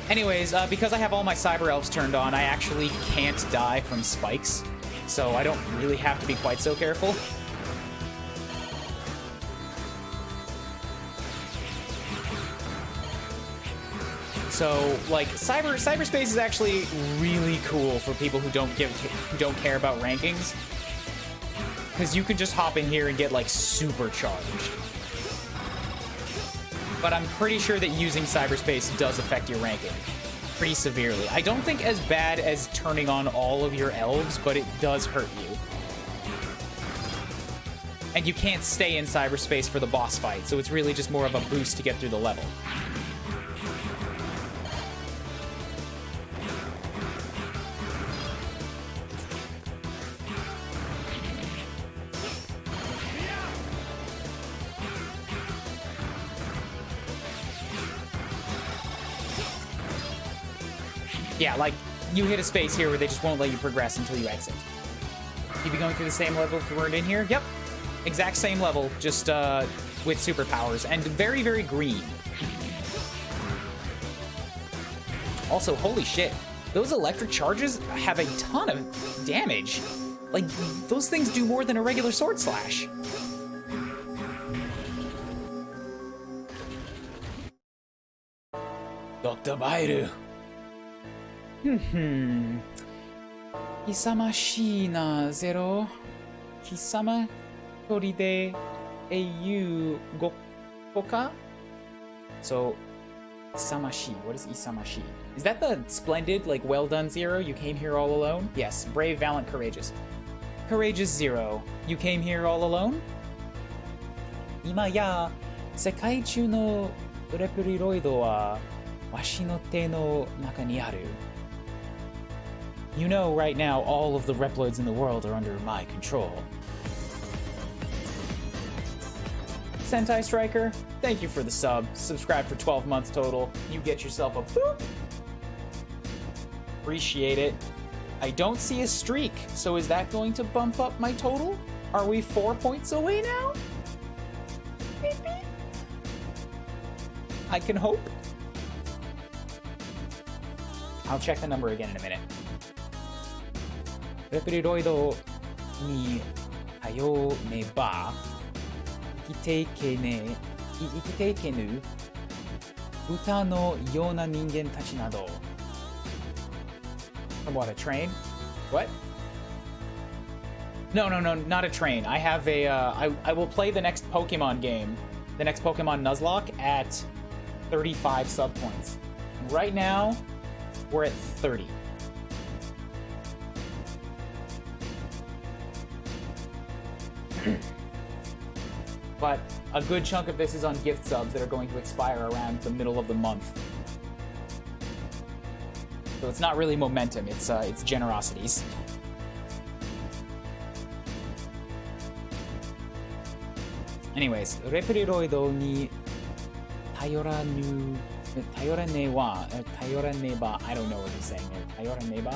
Anyways, because I have all my Cyber Elves turned on, I actually can't die from spikes, so I don't really have to be quite so careful. So, like, cyberspace is actually really cool for people who don't care about rankings, because you can just hop in here and get, like, supercharged. But I'm pretty sure that using cyberspace does affect your ranking pretty severely. I don't think as bad as turning on all of your elves, but it does hurt you. And you can't stay in cyberspace for the boss fight, so it's really just more of a boost to get through the level. Yeah, like, you hit a space here where they just won't let you progress until you exit. You be going through the same level if you weren't in here? Yep. Exact same level, just with superpowers, and very, very green. Also, holy shit, those electric charges have a ton of damage. Like, those things do more than a regular sword slash. Dr. Bairu. 勇ましいな、ゼロ。貴様一人で英雄ごっこか? So, 勇ましい. What is 勇ましい? Is that the splendid, like, well done Zero? You came here all alone? Yes, brave, valiant, courageous. Courageous Zero. You came here all alone? 今や世界中のレプリロイドはわしの手の中にある。You know right now all of the Reploids in the world are under my control. Sentai Striker, thank you for the sub. Subscribe for 12 months total. You get yourself a boop. Appreciate it. I don't see a streak, so is that going to bump up my total? Are we 4 points away now? Maybe? I can hope. I'll check the number again in a minute. レプリロイドに頼れば生きていけぬ豚のような人間たちなど。What, a train? What? No, not a train. I have a, I will play the next Pokemon game, the next Pokemon Nuzlocke at 35 sub points. Right now, we're at 30. But a good chunk of this is on gift subs that are going to expire around the middle of the month. So it's not really momentum, it's generosities. Anyways, レプリロイドに頼らねば、I don't know what he's saying there. 頼らねば?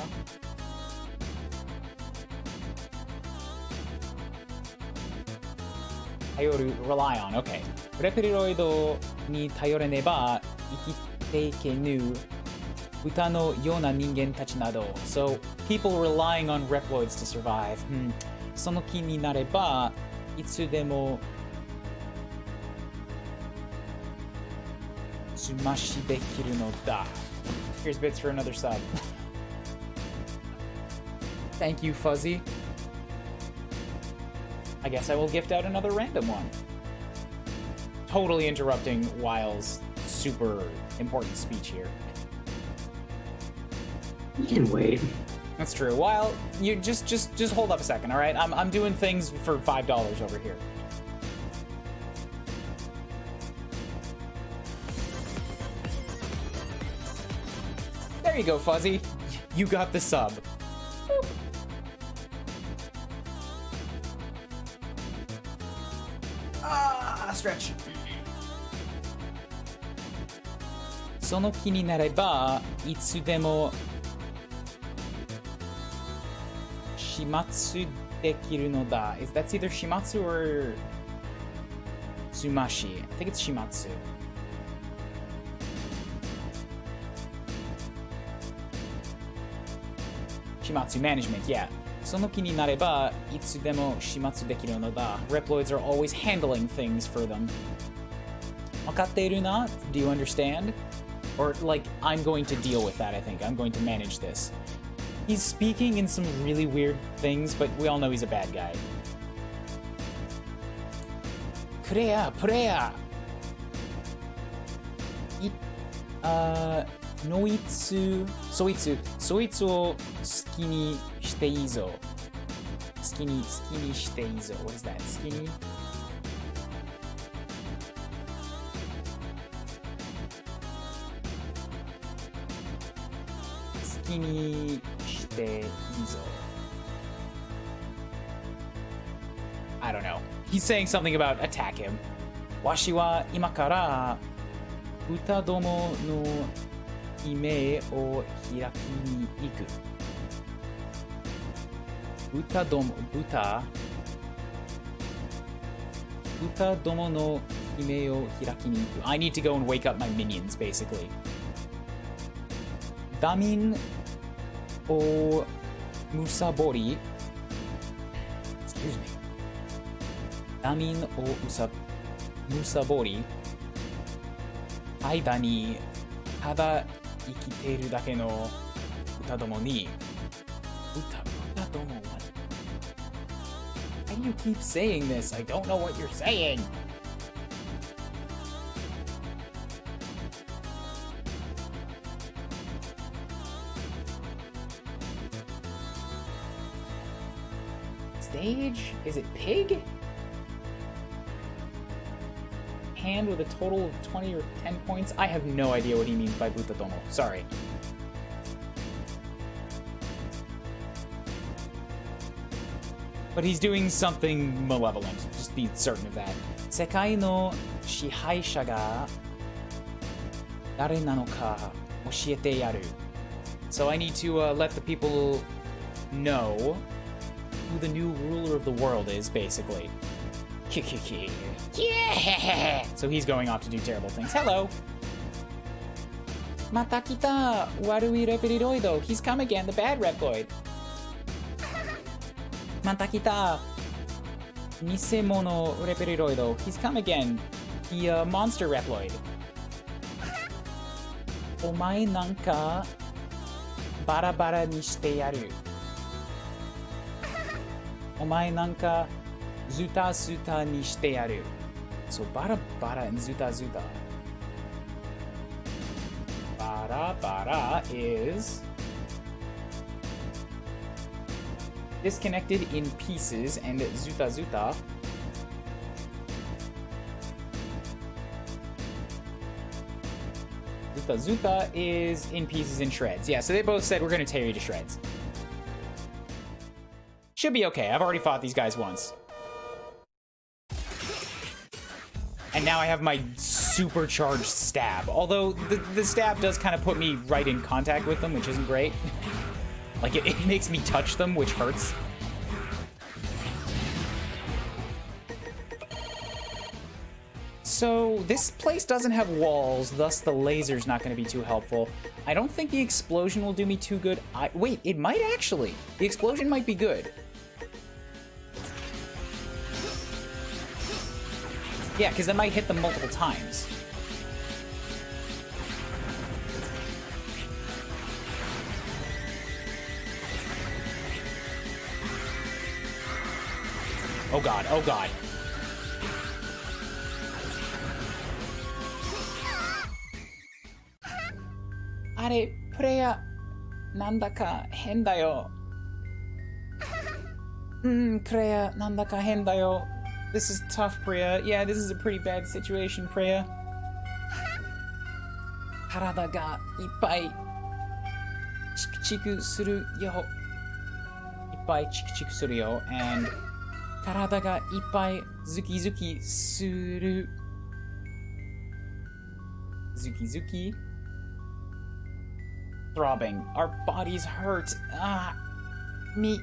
Rely on, okay. レプリロイドに頼らねば生きていけぬ豚のような人間たちなど. So, people relying on Reploids to survive. その気になればいつでもつましできるのだ. Here's bits for another sub. Thank you, Fuzzy. I guess I will gift out another random one. Totally interrupting Wile's super important speech here. You can wait. That's true. Wile, you just hold up a second, all right? I'm doing things for $5 over here. There you go, Fuzzy. You got the sub. Boop. Stretch. その気になればいつでも始末できるのだ. That's either shimatsu or tsumashi. I think it's shimatsu. Shimatsu management, yeah. その気になればいつでも始末できるのだ. Reploids are always handling things for them. 分かっているな? Do you understand? Or, like, I'm going to deal with that, I think. I'm going to manage this. He's speaking in some really weird things, but we all know he's a bad guy. プレイヤーそいつを好きにしていいぞ. 好きにしていいぞ. What is that? 好きにしていいぞ. I don't know. He's saying something about attack him. わしは今から豚どもの夢を開きに行く. 豚どもの夢を開きに行く. I need to go and wake up my minions, basically. ダミンをむさぼり Excuse me. ダミンをむさぼり間にただ生きているだけの豚どもに豚どもは Why do you keep saying this? I don't know what you're saying. stage? Is it pig? Hand with a total of 20 or 10 points? I have no idea what he means by Butatomo. Sorry. But he's doing something malevolent. Just be certain of that. 世界の支配者が誰なのか教えてやる. So I need to let the people know who the new ruler of the world is, basically. Yeah! So he's going off to do terrible things. Hello! Mata kita! Warui Reptiloido! He's come again, the bad Reploid! Mata kita! Nisemono Reptiloido! He's come again, the monster Reploid! Omae nanka barabara ni shite yaru. Omae nanka zuta zuta ni shite yaru. So bara bara and zuta zuta. Bara bara is disconnected in pieces, and zuta zuta Zuta is in pieces and shreds. Yeah, so they both said we're gonna tear you to shreds. Should be okay. I've already fought these guys once. And now I have my supercharged stab. Although the stab does kind of put me right in contact with them, which isn't great. Like, it makes me touch them, which hurts. So, this place doesn't have walls, thus the laser's not going to be too helpful. I don't think the explosion will do me too good. Wait, it might actually. The explosion might be good. Yeah, because I might hit them multiple times. Oh god, oh god. Are, Preya, nandaka hen da yo. Preya, nandaka hen da yo. This is tough, Preya. Yeah, this is a pretty bad situation, Preya. Karada ga ippai chiku-chiku suru yo. Ippai chiku-chiku suru yo. And karada ga ippai zuki-zuki suru. Zuki-zuki. Throbbing. Our bodies hurt. Me.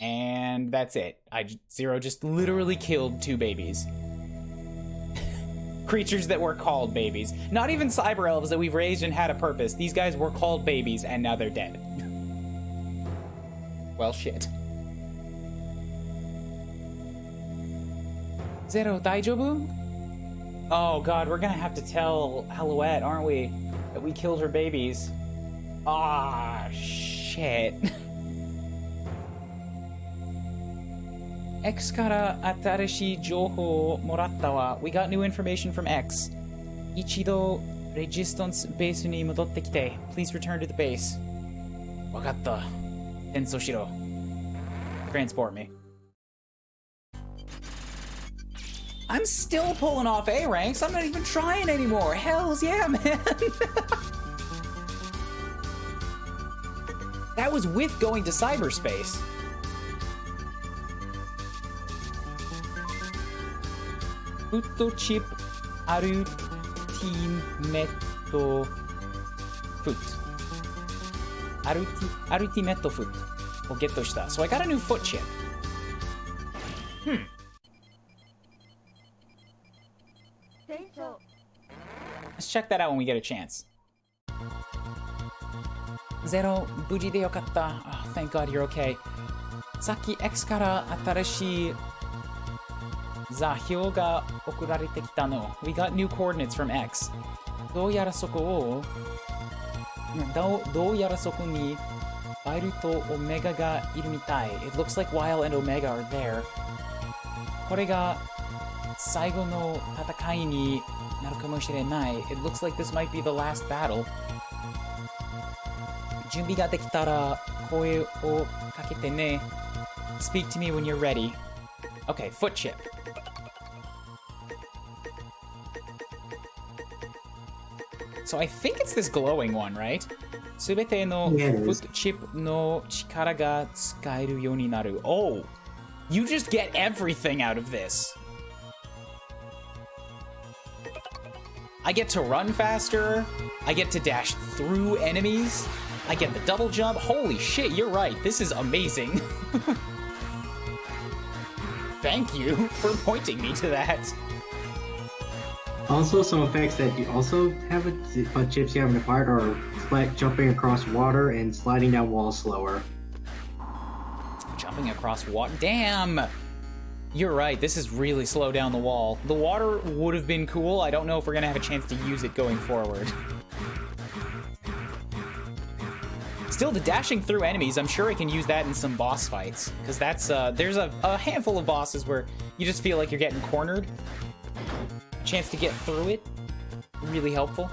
And that's it. Zero just literally killed 2 babies. Creatures that were called babies. Not even cyber elves that we've raised and had a purpose. These guys were called babies and now they're dead. Well, shit. Zero, daijoubu? Oh god, we're gonna have to tell Alouette, aren't we? That we killed her babies. Ah, shit. X kara atarashii jouhou o moratta wa. We got new information from X. Ichido resistance base ni modotte kite. Please return to the base. Wakatta. Tensou shiro. Transport me. I'm still pulling off A ranks. I'm not even trying anymore. Hells yeah, man. That was with going to cyberspace. Futto chip arutimetto foot. Arutimetto foot. We'll get those stuff. So I got a new foot chip. Let's check that out when we get a chance. Zero, buji de yokatta. Oh, thank God you're okay. Saki X kara atarashii zahyou ga okurarete kita no. We got new coordinates from X. Douyara soko ni Bairu to Omega ga iru mitai. It looks like Weil and Omega are there. Kore ga saigo no tatakai ni naru kamoshirenai. It looks like this might be the last battle. 準備ができたら声をかけてね。Speak to me when you're ready. Okay, foot chip. So I think it's this glowing one, right? すべての foot chip の力が使えるようになる. Oh, you just get everything out of this. I get to run faster. I get to dash through enemies. I get the double jump. Holy shit, you're right. This is amazing. Thank you for pointing me to that. Also, some effects that you also have with chips you haven't acquired are like jumping across water and sliding down walls slower. Jumping across water. Damn! You're right, this is really slow down the wall. The water would have been cool. I don't know if we're gonna have a chance to use it going forward. Still, the dashing through enemies, I'm sure I can use that in some boss fights. Because that's, there's a handful of bosses where you just feel like you're getting cornered. A chance to get through it. Really helpful.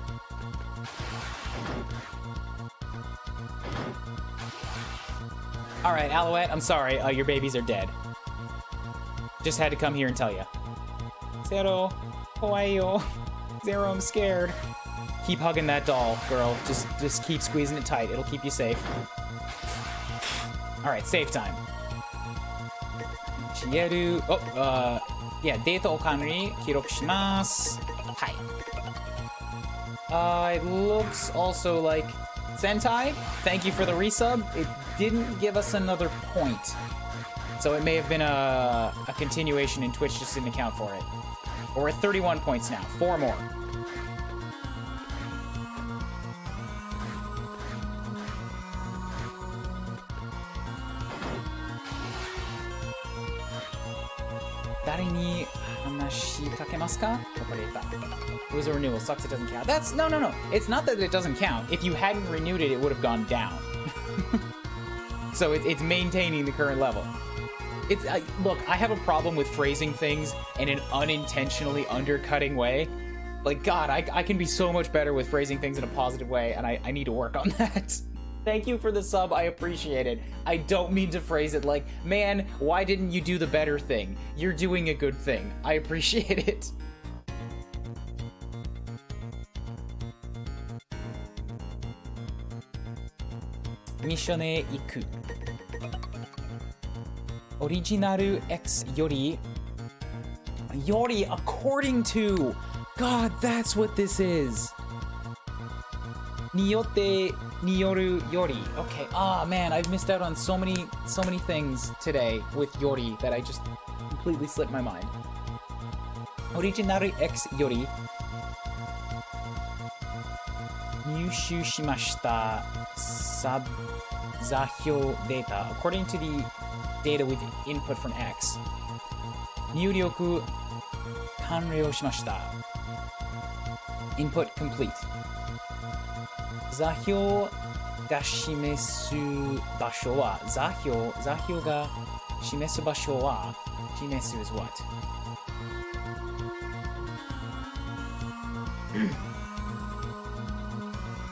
Alright, Alouette, I'm sorry. Your babies are dead. Just had to come here and tell you. Zero, kawaii yo. Zero, I'm scared. Keep hugging that doll, girl. Just keep squeezing it tight. It'll keep you safe. Alright, save time. Chieru. Oh, yeah, data o kanri kiroku shimasu. Hi. It looks also like Sentai. Thank you for the resub. It didn't give us another point. So it may have been a continuation and Twitch just didn't account for it. But we're at 31 points now. 4 more. It was a renewal. Sucks it doesn't count. That's... No. It's not that it doesn't count. If you hadn't renewed it, it would have gone down. So it's maintaining the current level. It's look, I have a problem with phrasing things in an unintentionally undercutting way. Like, God, I can be so much better with phrasing things in a positive way, and I need to work on that. Thank you for the sub, I appreciate it. I don't mean to phrase it like, man, why didn't you do the better thing? You're doing a good thing. I appreciate it. Mission e iku. Original X yori. Yori, according to. God, that's what this is. Niyotte, niyoru, yori. Okay. Ah, man, I've missed out on so many things today with yori that I just completely slipped my mind. Original X yori. Nyūshū shimashita. Zahyo data. According to the data with input from X. Nyūryoku kanryō shimashita. Input complete. Zahyo ga shimesu basho wa. Zahyo ga shimesu basho wa. Shimesu is what?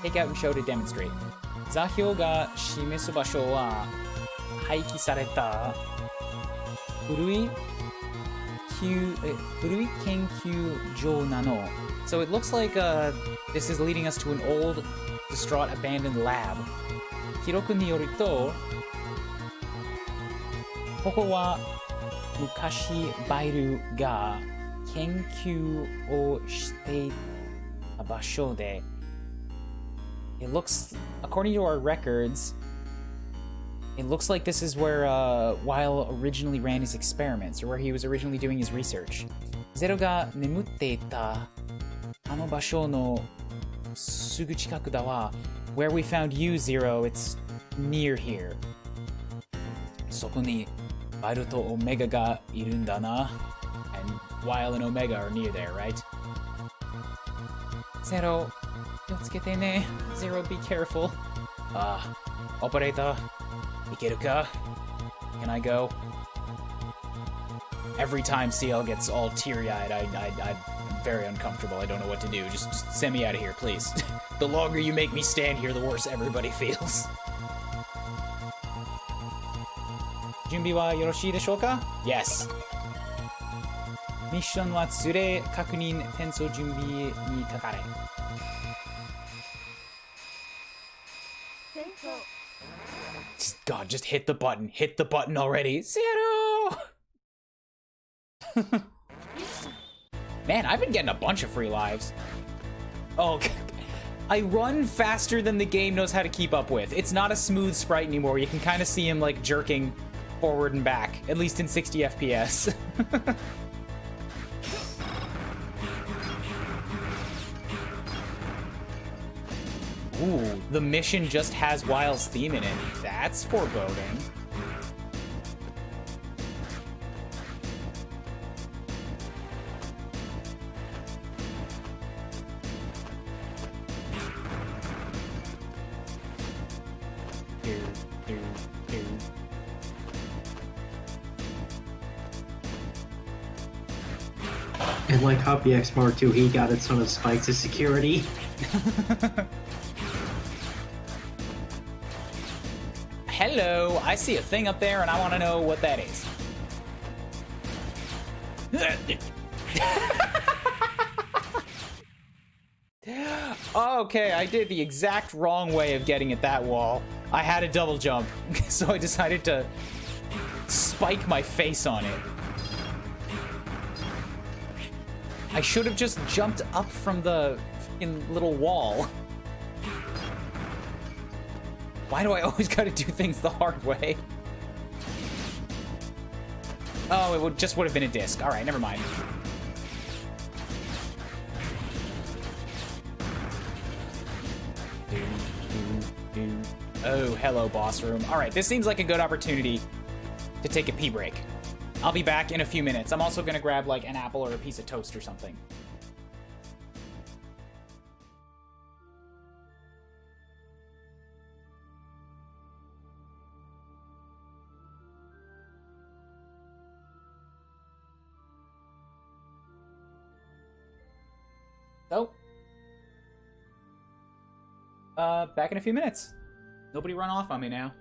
Take out and show to demonstrate. Zahyo ga shimesu basho wa haiki sareta furui kenkyū jō nano. So it looks like this is leading us to an old, distraught, abandoned lab. Hiroku ni yoru to, koko wa mukashi bairu ga kenkyū o shite basho de. It looks, according to our records, it looks like this is where Weil originally ran his experiments, or where he was originally doing his research. Zero ga nemutte ita ano basho no sugu chikaku da wa. Where we found you, Zero, it's near here. Soko ni Weil to Omega ga irun da na. And Weil and Omega are near there, right? Zero, yotsukete ne. Zero, be careful. Operator. Ikeru-ka? Can I go? Every time CL gets all teary-eyed, I'm very uncomfortable. I don't know what to do. Just send me out of here, please. The longer you make me stand here, the worse everybody feels. 準備はよろしいでしょうか? Yes. ミッションは連れ確認転送準備にかかれ. God, just hit the button. Hit the button already. Zero! Man, I've been getting a bunch of free lives. Oh, I run faster than the game knows how to keep up with. It's not a smooth sprite anymore. You can kind of see him, like, jerking forward and back, at least in 60 FPS. Ooh, the mission just has Wile's theme in it. That's foreboding. And like Copy X Mark 2, he got a ton of spikes of security. Hello, I see a thing up there and I want to know what that is. Okay, I did the exact wrong way of getting at that wall. I had a double jump, so I decided to spike my face on it. I should have just jumped up from the fucking little wall. Why do I always gotta do things the hard way? Oh, it would have been a disc. Alright, never mind. Oh, hello, boss room. Alright, this seems like a good opportunity to take a pee break. I'll be back in a few minutes. I'm also gonna grab, like, an apple or a piece of toast or something. So, back in a few minutes. Nobody run off on me now.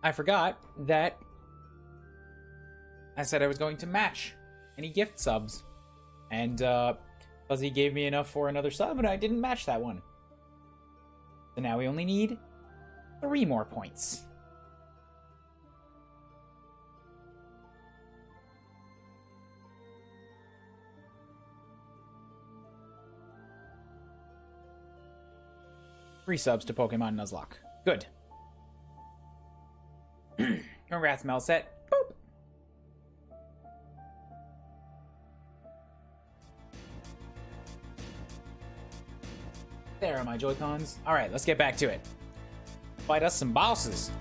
I forgot that I said I was going to match any gift subs. And Fuzzy gave me enough for another sub, and I didn't match that one. So now we only need 3 more points. Three subs to Pokemon Nuzlocke. Good. Congrats, Melset. Boop. There are my Joy-Cons. Alright, let's get back to it. Fight us some bosses.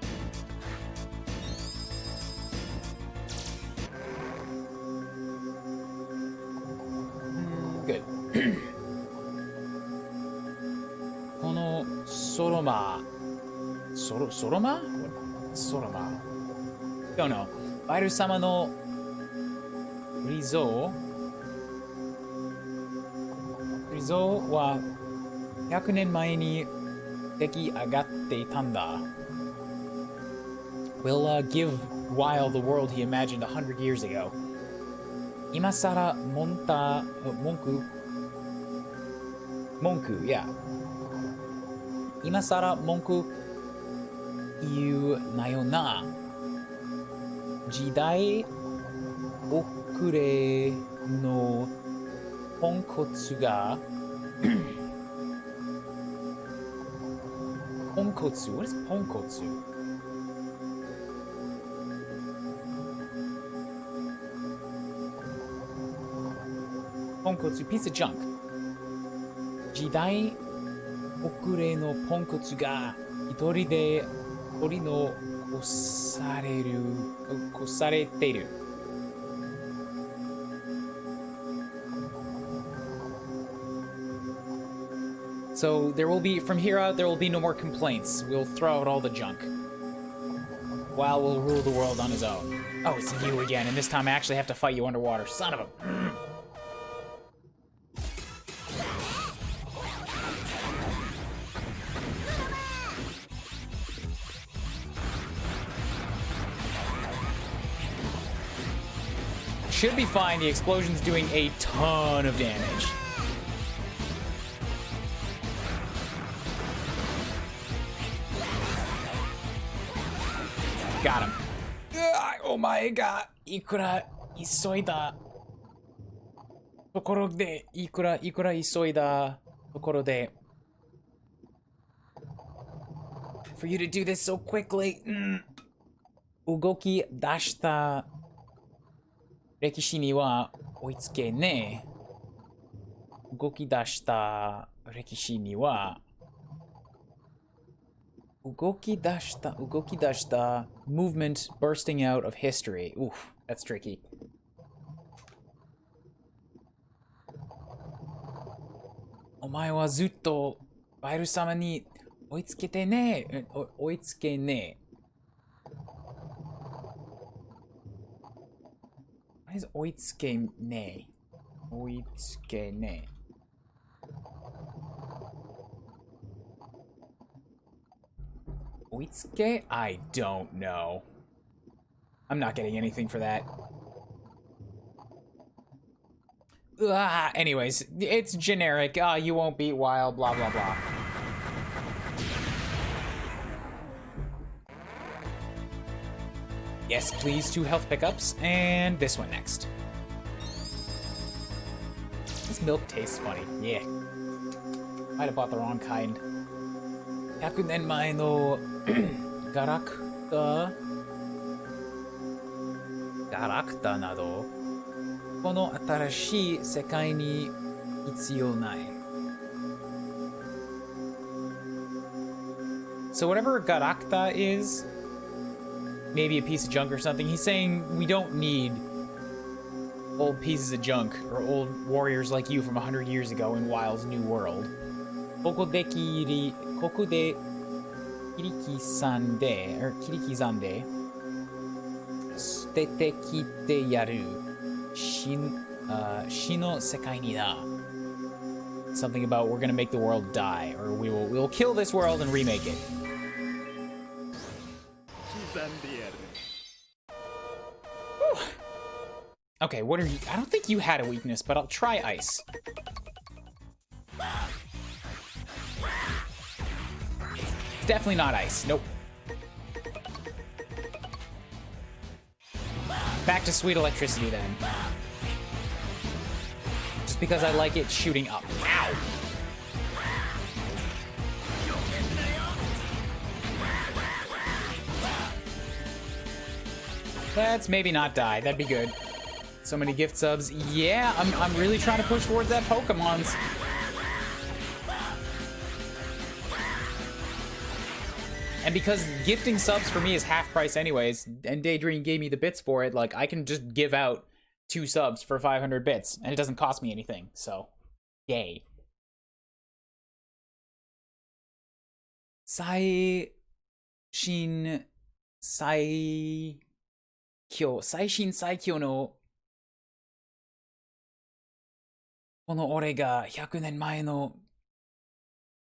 Good. このソロマソロマ Don't know. バイル様のリゾは100年前に出来上がっていたんだ。Will give Weil the world he imagined 100 years ago. 今さら文句、yeah. 今さら文句言うなよな。時代遅れのポンコツがポンコツ What is ポンコツポンコツ piece of junk 時代遅れのポンコツが一人の越されている。So there will be, from here out, there will be no more complaints. We'll throw out all the junk. Weil will rule the world on his own. Oh, it's you again, and this time I actually have to fight you underwater. Son of a... Should be fine. The explosion's doing a ton of damage. Got him. Oh my god. いくら急いだところで For you to do this so quickly. 動き出した歴史には追いつけねえ。動き出した歴史には動き出した movement bursting out of history. Oof, that's tricky. お前はずっとバイル様に追いつけてねえ。追いつけねえ。What is 追いつけねえ。追いつけねえ。Oitsuke? I don't know. I'm not getting anything for that. Anyways, it's generic. You won't beat Wild, blah, blah, blah. Yes, please, 2 health pickups, and this one next. This milk tastes funny. Yeah. Might have bought the wrong kind. 100年前のガラクターなどこの新しい世界に必要ない。So whatever Garakta is, maybe a piece of junk or something, he's saying we don't need old pieces of junk or old warriors like you from 100 years ago in Wild's new world. ここで切り刻んで捨ててきてやる死の世界にな。Something about we're gonna make the world die, or we will kill this world and remake it. Okay, what are you? I don't think you had a weakness, but I'll try ice. Definitely not ice. Nope. Back to sweet electricity then. Just because I like it shooting up. Ow! Let's maybe not die. That'd be good. So many gift subs. Yeah, I'm really trying to push towards that Pokemon's. And because gifting subs for me is half price anyways, and Daydream gave me the bits for it, like, I can just give out 2 subs for 500 bits, and it doesn't cost me anything, so, yay. Saishin Saikyo no この俺が100年前の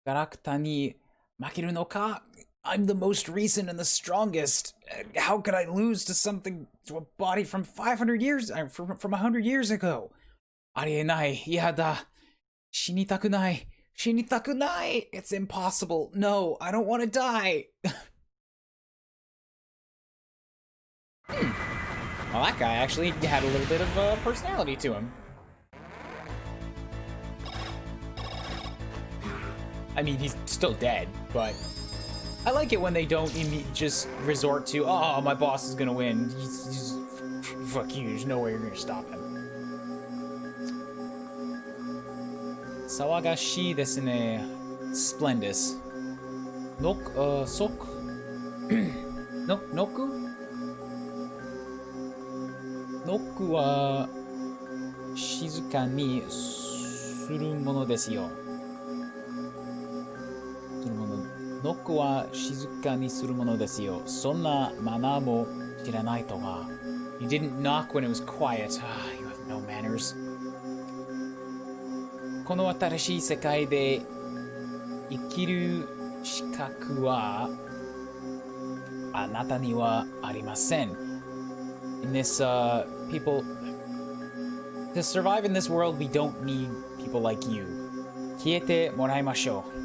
ガラクタに負けるのか? I'm the most recent and the strongest. How could I lose to a body from 500 years, from 100 years ago? ありえない。やだ。死にたくない。死にたくない。It's impossible. No, I don't want to die. Well, that guy actually had a little bit of personality to him. I mean, he's still dead, but I like it when they don't just resort to, oh, my boss is gonna win. He's fuck you, there's no way you're gonna stop him. Sawagashi desu ne. Splendous. Noku? Noku wa shizuka ni suru mono desu yo. Noku wa shizuka ni suru mono desu yo. Sonna mana mo shiranai to ga. You didn't knock when it was quiet. Ah, you have no manners. この新しい世界で生きる資格はあなたにはありません。In this, people... To survive in this world, we don't need people like you. 消えてもらいましょう.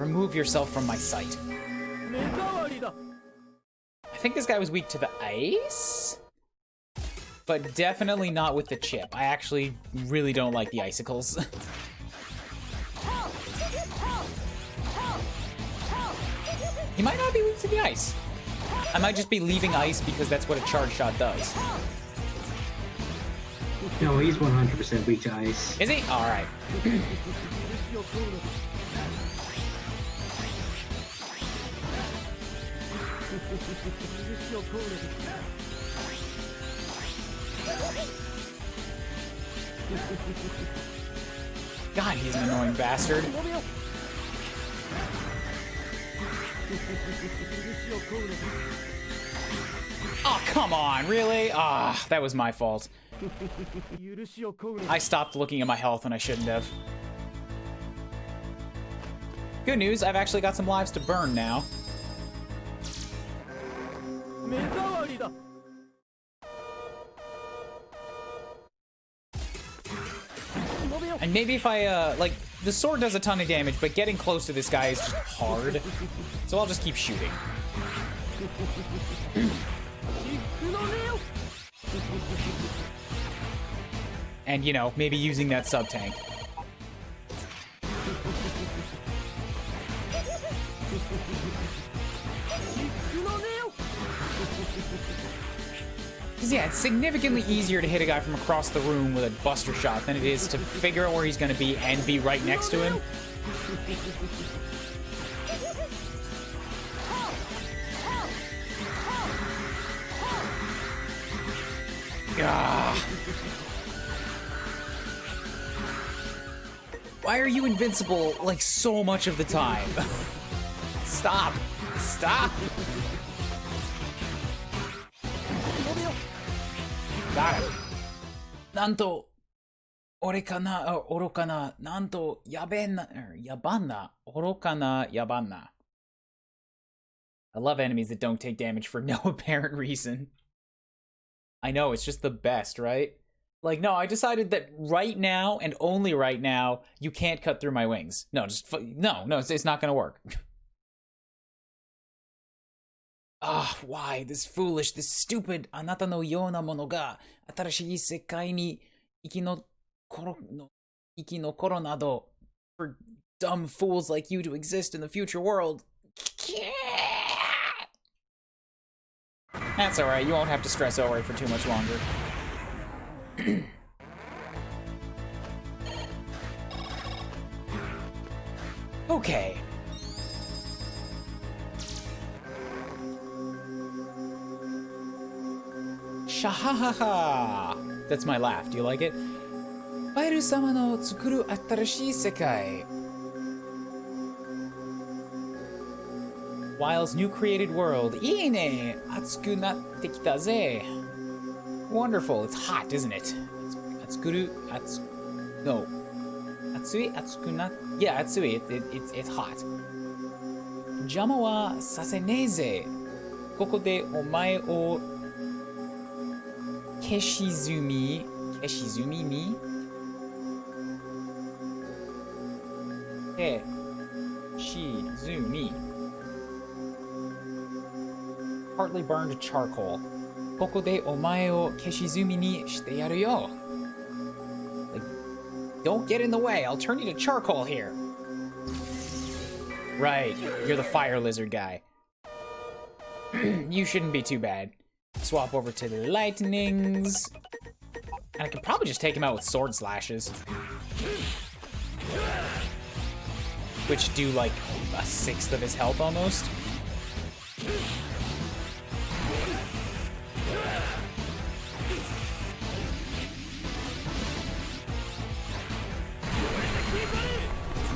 Remove yourself from my sight. I think this guy was weak to the ice? But definitely not with the chip. I actually really don't like the icicles. He might not be weak to the ice. I might just be leaving ice because that's what a charge shot does. No, he's 100% weak to ice. Is he? Alright. God, he's an annoying bastard. Oh, come on, really? Ah, that was my fault. I stopped looking at my health when I shouldn't have. Good news, I've actually got some lives to burn now. And maybe if I, like, the sword does a ton of damage, but getting close to this guy is just hard. So I'll just keep shooting. And, you know, maybe using that sub-tank. Because, yeah, it's significantly easier to hit a guy from across the room with a buster shot than it is to figure out where he's going to be and be right next to him. Ah. Why are you invincible, like, so much of the time? Stop! Stop! Got him. Nanto, orekana, orokana, nanto, yabenna, yabanna, orokana, yabanna. I love enemies that don't take damage for no apparent reason. I know, it's just the best, right? Like, no, I decided that right now, and only right now, you can't cut through my wings. No, no, it's not gonna work. Ah, why? This foolish, this stupid, あなたのようなものが、新しい世界に生き残るなど、for dumb fools like you to exist in the future world. That's alright, you won't have to stress over it for too much longer. Okay. Shahahaha! That's my laugh. Do you like it? ファイル様の作る新しい世界 Wild's new created world. いいね! 熱くなってきたぜ Wonderful. It's hot, isn't it? No. 熱い? 熱くな Yeah, 熱い. It's hot. 邪魔はさせねえぜここでお前を消し済みに消し済み partly burned charcoal ここでお前を消し済みにしてやるよ like, don't get in the way I'll turn you to charcoal here right you're the fire lizard guy you shouldn't be too bad swap over to the lightnings and I could probably just take him out with sword slashes which do like a sixth of his health almost.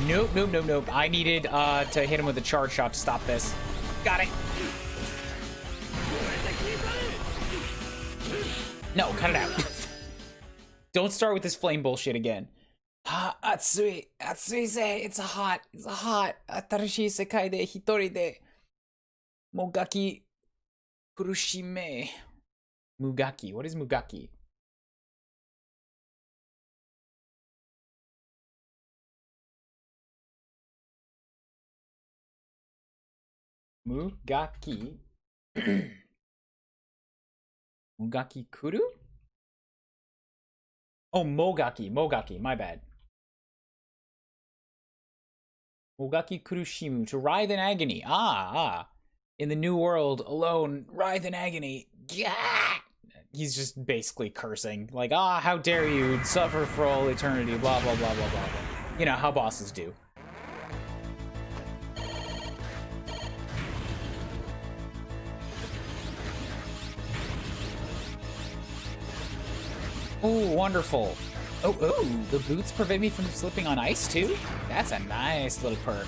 Nope. I needed to hit him with a charge shot to stop this. Got it. No, cut it out. Don't start with this flame bullshit again. Atsui ze, it's hot. 新しい世界で一人でもがき苦しめ Mugaki. What is Mugaki? Mugaki? Mugaki kuru? Oh, Mogaki, my bad. Mogaki kurushimu, to writhe in agony. In the new world, alone, writhe in agony. Gah! He's just basically cursing. Like, how dare you suffer for all eternity, blah, blah, blah, blah, blah. You know, how bosses do. Oh, wonderful. Oh, the boots prevent me from slipping on ice, too? That's a nice little perk.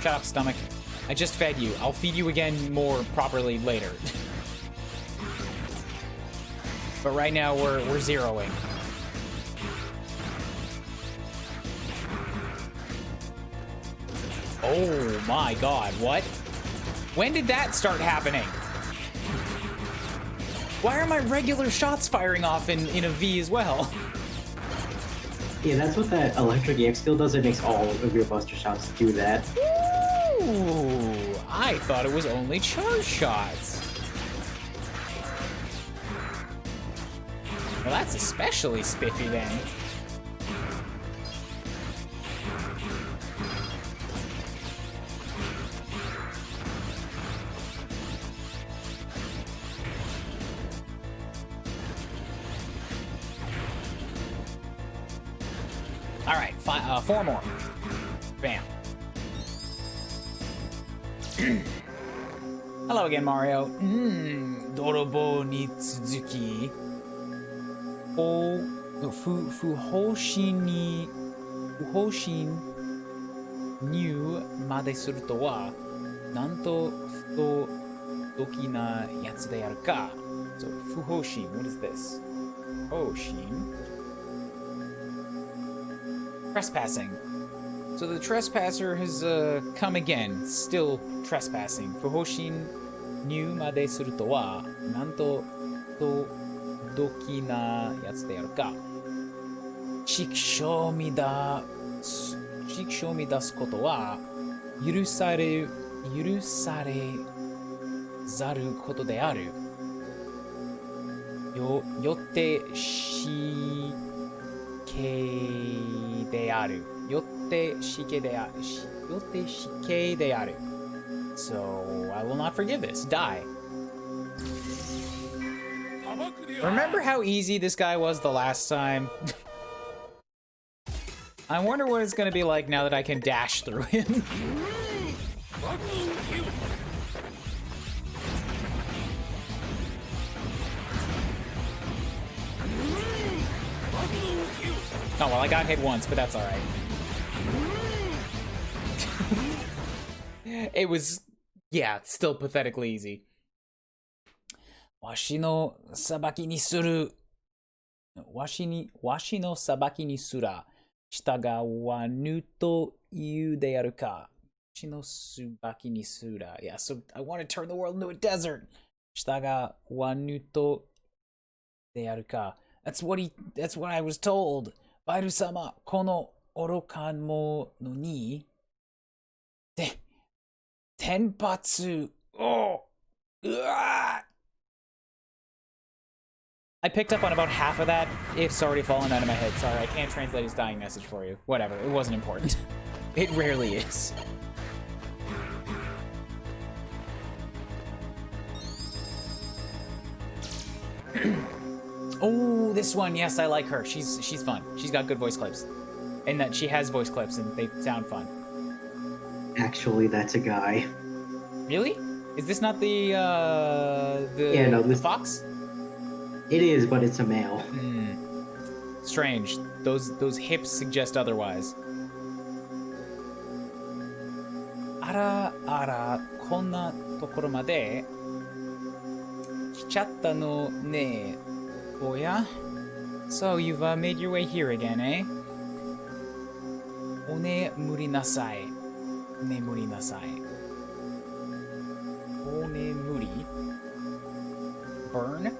Shut up, stomach. I just fed you. I'll feed you again more properly later. But right now, we're zeroing. Oh my god, what? When did that start happening? Why are my regular shots firing off in a V as well? Yeah, that's what that electric EX skill does. It makes all of your buster shots do that. Ooh, I thought it was only charge shots. Well, that's especially spiffy then. All right, 4 more. Bam. Hello again, Mario. Dorobo ni tsuzuki. Fuhoshin new made suru to wa nanto futodoki na yatsu de yaru ka. So, Fuhoshin, what is this? Hoshin. trespassing. So the trespasser has come again, still trespassing. 不法侵入までするとは、なんとドキなやつであるか。畜生を乱すことは許されざることである。よって死刑である。よって死刑である。So I will not forgive this. Die. Remember how easy this guy was the last time? I wonder what it's gonna be like now that I can dash through him. Oh, well, I got hit once, but that's alright. It was, yeah, still pathetically easy. わしの裁きにすら従わぬというであるか。わしの裁きにすら。Yeah, so I want to turn the world into a desert. 従わぬとであるか。That's what I was told. バイル様、この愚か者に、天発を、I picked up on about half of that. It's already fallen out of my head. Sorry, I can't translate his dying message for you. Whatever, it wasn't important. It rarely is. Oh, this one. Yes, I like her. She's fun. She's got good voice clips. And that she has voice clips and they sound fun. Actually, that's a guy. Really? Is this not the fox? It is, but it's a male. Strange. Those hips suggest otherwise. あらあら、こんなところまで来ちゃったのね。おや? So you've made your way here again, eh? お眠りなさい。眠りなさい。お眠り? Burn?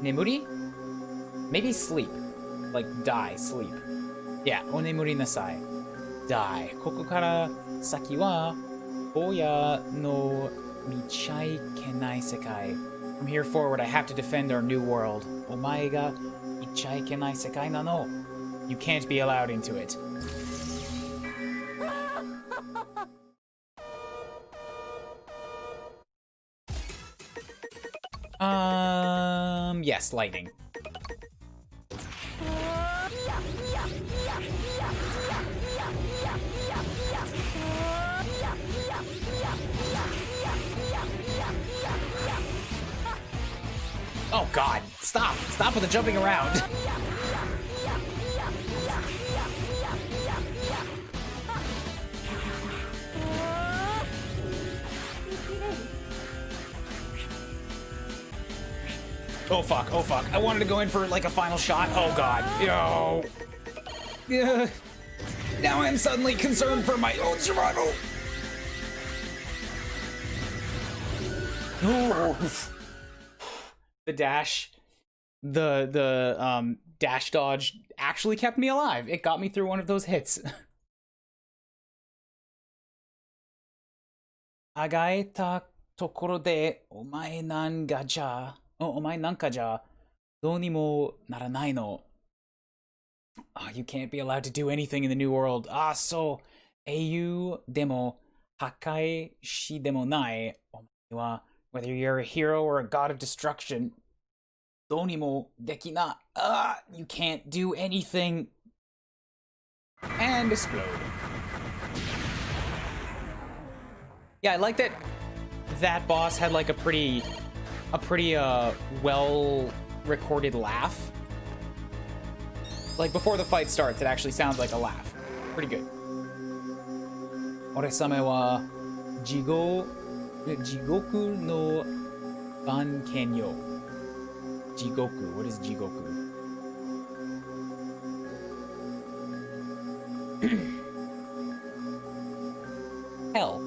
Nemuri? Maybe sleep. Like die, sleep. Yeah, onemuri nasai. Die. ここから先は親の見ちゃいけない世界. From here forward, I have to defend our new world. お前が見ちゃいけない世界なの. You can't be allowed into it. Yes, lightning. Oh god, stop! Stop with the jumping around! Oh fuck, oh fuck. I wanted to go in for like a final shot. Oh god. Yo. Yeah. Now I'm suddenly concerned for my own survival. The dash, the dash dodge actually kept me alive. It got me through one of those hits. あがえたところでお前なんかじゃどうにもならないの. You can't be allowed to do anything in the new world. そう。英雄でも破壊しでもない。お前は whether you're a hero or a god of destruction, どうにもできな. You can't do anything. And explode. Yeah, I like that boss had like a pretty well recorded laugh. Like before the fight starts, it actually sounds like a laugh. Pretty good. 俺様は地獄地獄の番犬よ。地獄。What is 地獄？Hell。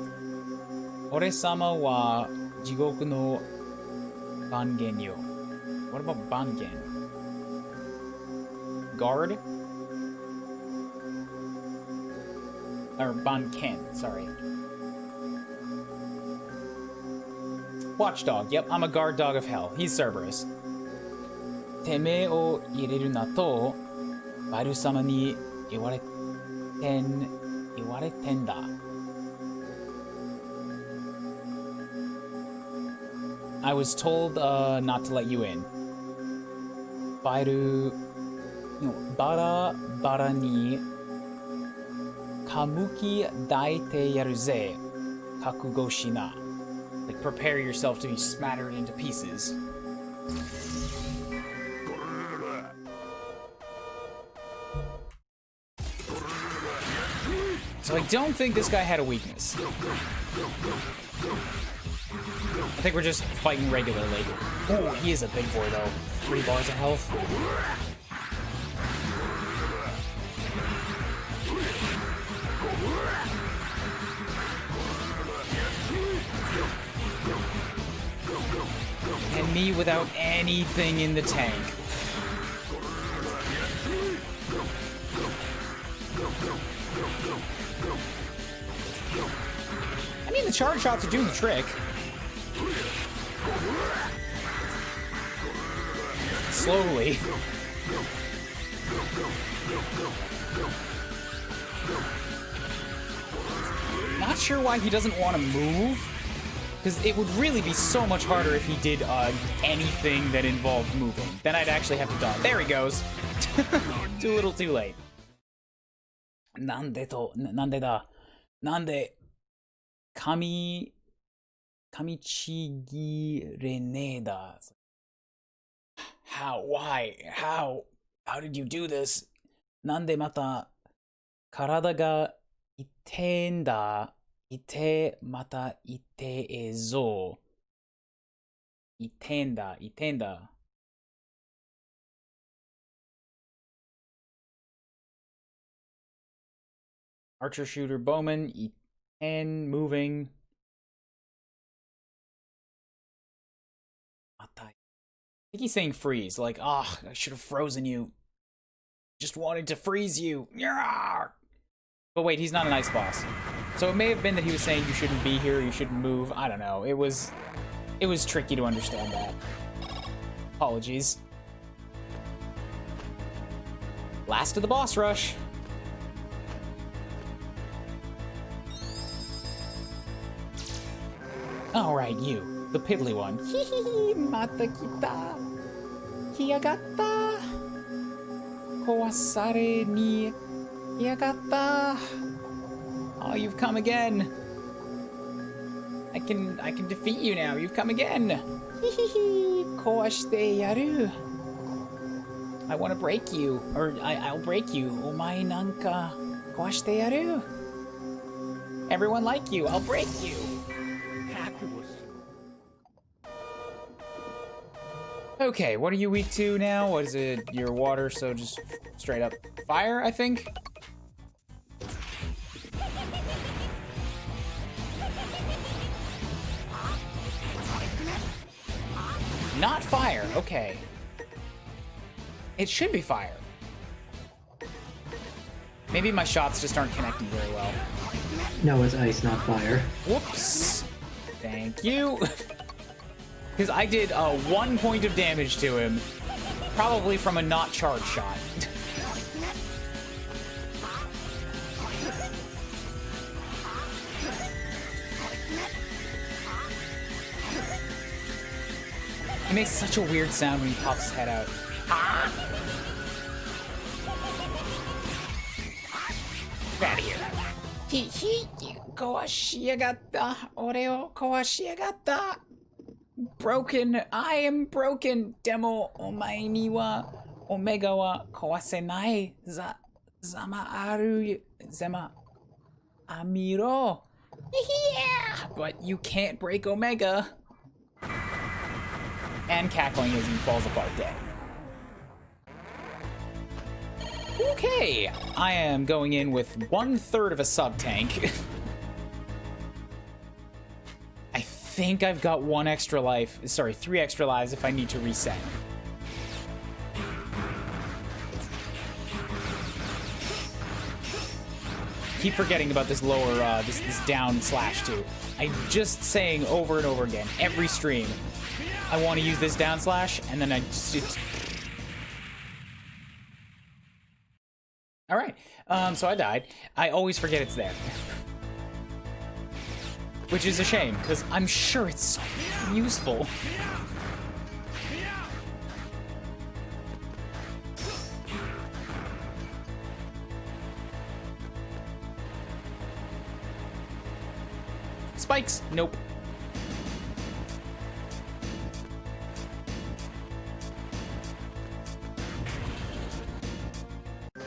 俺様は地獄の番犬よ。What about 番犬？Guard? Or Banken, sorry. Watchdog, yep, I'm a guard dog of hell. He's Cerberus. てめえを入れるなと、バル様に言われてんだ。I was told not to let you in. バル、バラバラにかむき抱いてやるぜ。覚悟しな。Like, prepare yourself to be smattered into pieces. So I don't think this guy had a weakness. I think we're just fighting regularly. Oh, he is a big boy though. 3 bars of health. And me without anything in the tank. I mean, the charge shots are doing the trick. Slowly. Not sure why he doesn't want to move. Because it would really be so much harder if he did anything that involved moving. Then I'd actually have to dodge. There he goes. Too little, too late. なんでだ。なんで、噛みちぎれねえだ。How did you do this? なんでまた、体が痛んだ。また痛えぞ。痛んだ。Archer, shooter, bowman, and moving. I think he's saying freeze, like, I should have frozen you. Just wanted to freeze you. But wait, he's not an ice boss. So it may have been that he was saying you shouldn't be here, you shouldn't move. I don't know. It was tricky to understand that. Apologies. Last of the boss rush. Alright, you. The piddly one. Hihihi, mata kita. Hiyagatta. Kowasare ni hiyagatta. Oh, you've come again. I can defeat you now. You've come again. Hihihi, kowashite yaru. I want to break you, or I'll break you. Omae nanka kowashite yaru. Everyone like you. I'll break you. Okay, what are you weak to now? What is it? Your water, so just straight up fire, I think? Not fire, okay. It should be fire. Maybe my shots just aren't connecting very well. No, it's ice, not fire. Whoops. Thank you. Because I did 1 point of damage to him, probably from a not charged shot. He makes such a weird sound when he pops his head out. Get out of here. Broken. I am broken. Demo omae ni wa omega wa kawasenai. Zama amiro. Yeah! But you can't break Omega. And cackling as he falls apart dead. Okay, I am going in with 1/3 of a sub-tank. I think I've got 1 extra life. Sorry, 3 extra lives if I need to reset. Keep forgetting about this lower, this down slash too. I'm just saying over and over again, every stream, I want to use this down slash, and then I just... Alright, so I died. I always forget it's there. Which is a shame, because I'm sure it's so useful. Spikes! Nope.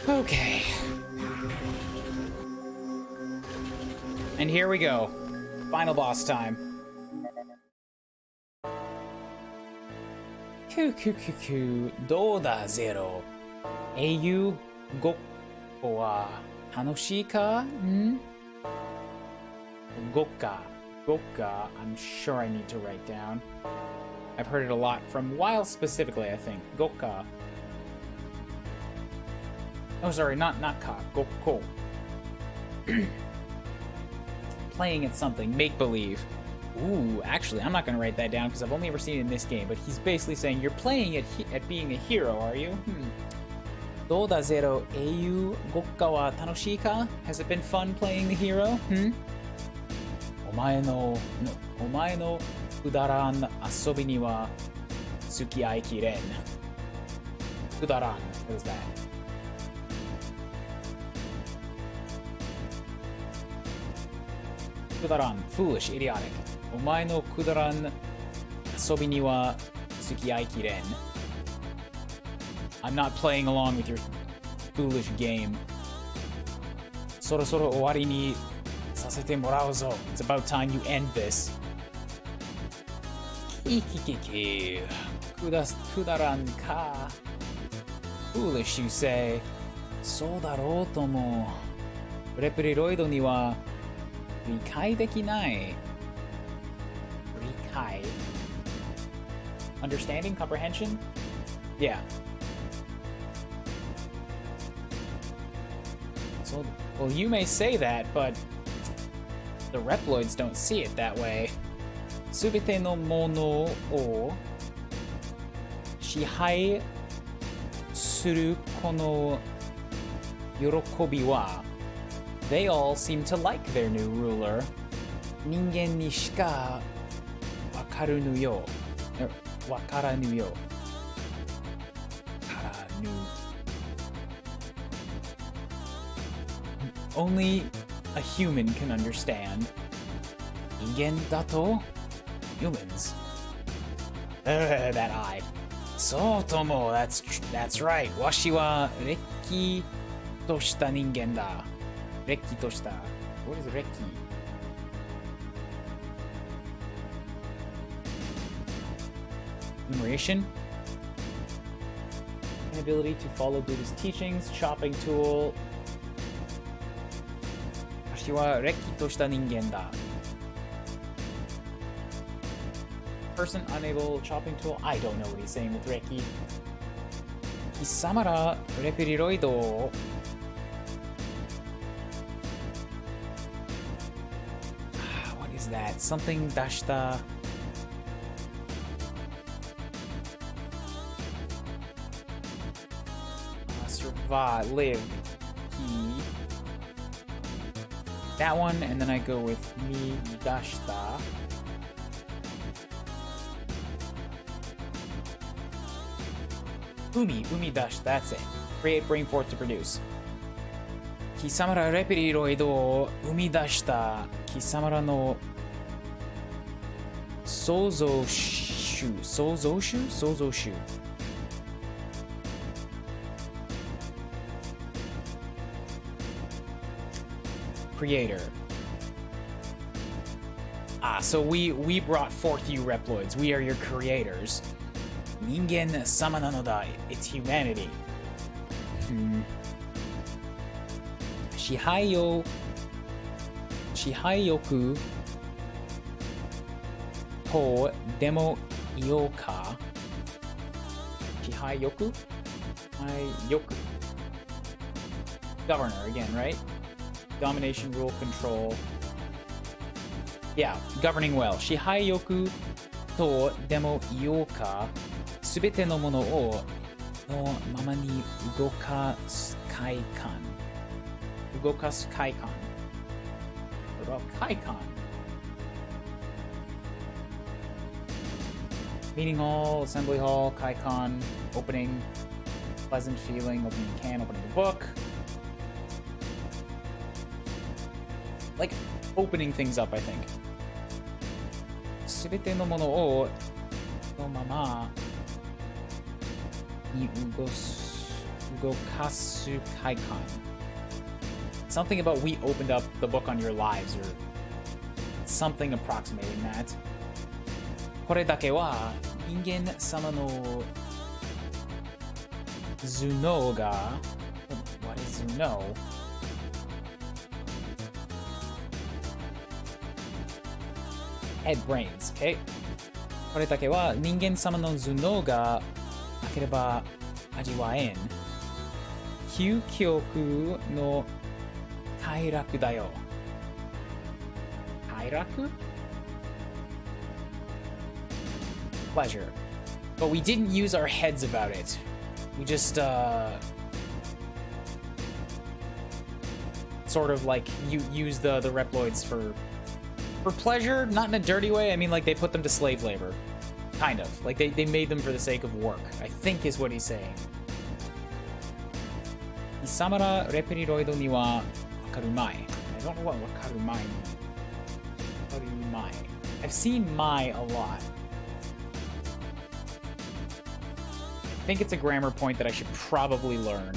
Okay. And here we go. Final boss time. Doda Zero. Eiyu Gokko wa tanoshii ka? Gokka. Gokka, I'm sure I need to write down. I've heard it a lot from WoW specifically, I think. Gokka. Oh, sorry, not ka. Gokko. Playing at something. Make-believe. Ooh, actually, I'm not going to write that down because I've only ever seen it in this game, but he's basically saying, you're playing at being a hero, are you? Doda Zero Eiyu Gokka wa tanoshii ka? Has it been fun playing the hero? Omae no kudaran asobi ni wa tsukiai kiren. Kudaran, what is that? Kudaran, foolish, idiotic. Omae no kudaran asobi ni wa tsukiai kiren. I'm not playing along with your foolish game. Sorosoro owari ni sasete morau zo. It's about time you end this. Kikikiki. Kudaran ka. Foolish, you say. So darou tomo. Repriroido ni wa rikai dekinai. Rikai. Understanding? Comprehension? Yeah. So, well, you may say that, but the Reploids don't see it that way. Subite no mono o shihai suru kono yorokobi wa. They all seem to like their new ruler. Ningen ni shika wakaru yo. Wakaranu yo. Karanu. Only a human can understand. Ingen dato? Humans. That eye. So tomo, that's right. Washi wa rekki toshita ningen da. Rekki toshita. What is rekki? Enumeration. Inability to follow Buddhist teachings. Chopping tool. Washi wa rekki toshita ningen da. Person unable chopping tool. I don't know what he's saying with Reiki. Kisamara reperiroido. What is that? Something dashita. Survive, live. Key. That one, and then I go with mi dashita. Umi dash, that's it. Create brain force to produce. Kisamara reperiroido o umidashita Kisamara no Souzoshu. Creator. So we brought forth you Reploids. We are your creators. 人間様なのだ. It's humanity. 支配欲とでもいようか。支配欲? Governor again, right? Domination, rule, control. Yeah, governing well. 支配欲とでもいようか。すべてのものをのままに動かす快感。動かす快感。What about 快感? Meeting hall, assembly hall, Kaikon, opening, pleasant feeling, opening a can, opening a book. Like, opening things up, I think. すべてのものをのままに動かす快感. Something about we opened up the book on your lives, or something approximating that. これだけは人間様の頭脳が What is 頭脳? Head brains, okay? これだけは人間様の頭脳がなければ味わえん。究極の快楽だよ。快楽? Pleasure. But we didn't use our heads about it. We just, sort of like use the Reploids for pleasure, not in a dirty way. I mean, like, they put them to slave labor. Kind of. Like, they made them for the sake of work, I think is what he's saying. 貴様らレプリロイドにはわかるまい. I don't know what わかるまい means. わかるまい. I've seen my a lot. I think it's a grammar point that I should probably learn.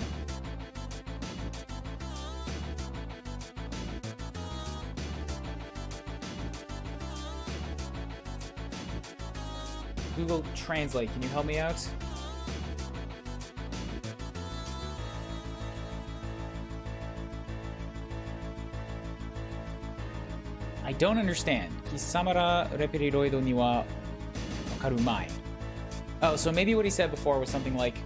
Google Translate, can you help me out? I don't understand. 貴様らレプリロイドにはわかるまい. Oh, so maybe what he said before was something like,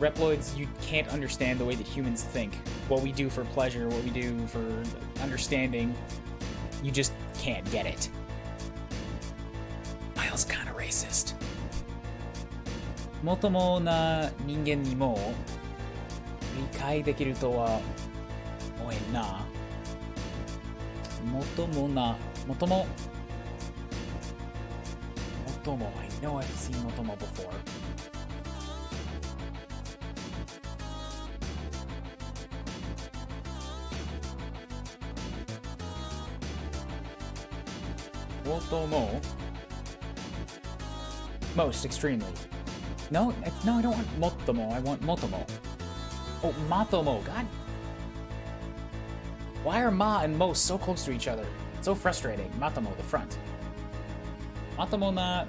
Reploids, you can't understand the way that humans think. What we do for pleasure, what we do for understanding, you just can't get it. Miles kind of racist. もともな人間にも理解できるとは思えんな。もとも、I know I've seen Motomo before. Motomo. Most, extremely. No, I don't want Motomo. I want Motomo. Oh, Matomo. God. Why are Ma and Mo so close to each other? So frustrating. Matomo, the front. Matomo na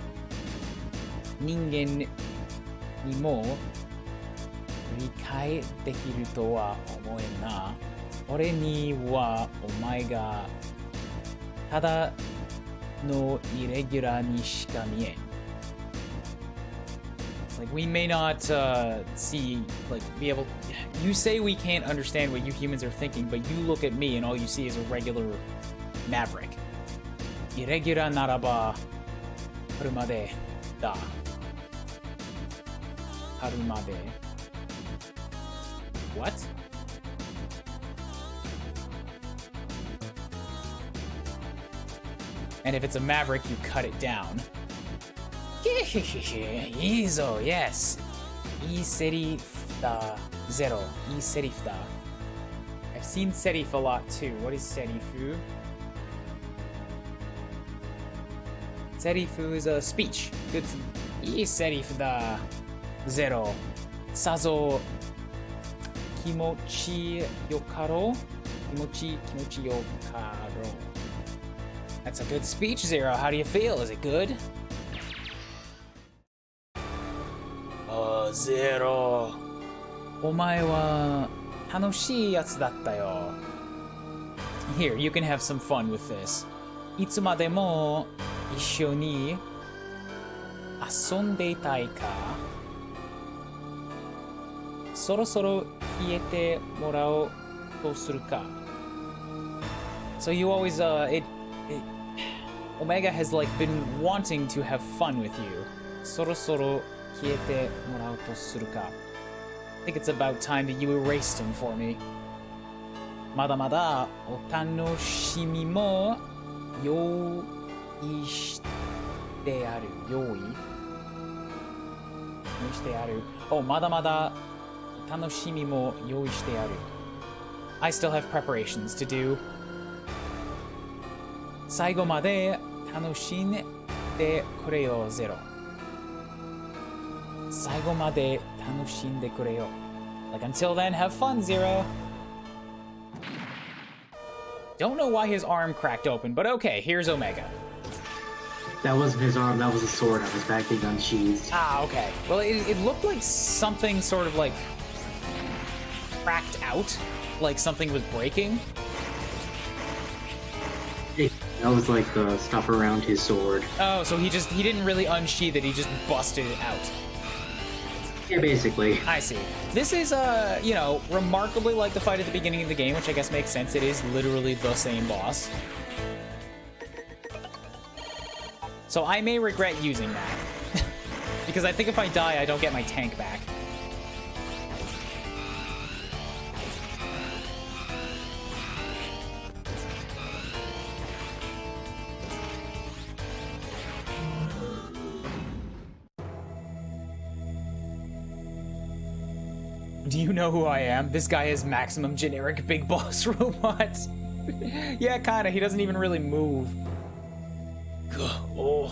ningen ni mo rikai dekiru to wa omoen na. Ore ni wa omae ga tada no irregular ni shika mien. Like, we may not see, like, be able. You say we can't understand what you humans are thinking, but you look at me and all you see is a regular maverick. Irregular naraba harumade da. Harumade. What? And if it's a maverick, you cut it down. Izo, yes. I serif zero. I serif da. I've seen serif a lot too. What is serifu? Serifu is a speech. Good. I serif da zero. Sazo kimochi yokaro. Kimochi yokaro. That's a good speech, Zero. How do you feel? Is it good? Oh, Zero. お前は楽しいやつだったよ。Here, you can have some fun with this. いつまでも一緒に遊んでいたいか？そろそろ消えてもらおうとするか？ So you always, Omega has like been wanting to have fun with you. そろそろ消えてもらおうとするか？ I think it's about time that you erased him for me. まだまだお楽しみも用意してある。用意してある。Oh, まだまだお楽しみも用意してある。I still have preparations to do. 最後まで楽しんでくれよ、ゼロ。最後まで楽しんでくれよ。Like, until then, have fun, Zero. Don't know why his arm cracked open, but okay, here's Omega. That wasn't his arm, that was a sword on his back, being unsheathed. Ah, okay. Well, it looked like something sort of like cracked out, like something was breaking. That was like the stuff around his sword. Oh, so he didn't really unsheath it, he just busted it out. Yeah, basically. I see. This is, you know, remarkably like the fight at the beginning of the game, which I guess makes sense. It is literally the same boss. So I may regret using that. Because I think if I die, I don't get my tank back. Do you know who I am? This guy is maximum generic big boss robot. Yeah, kinda. He doesn't even really move. Oh,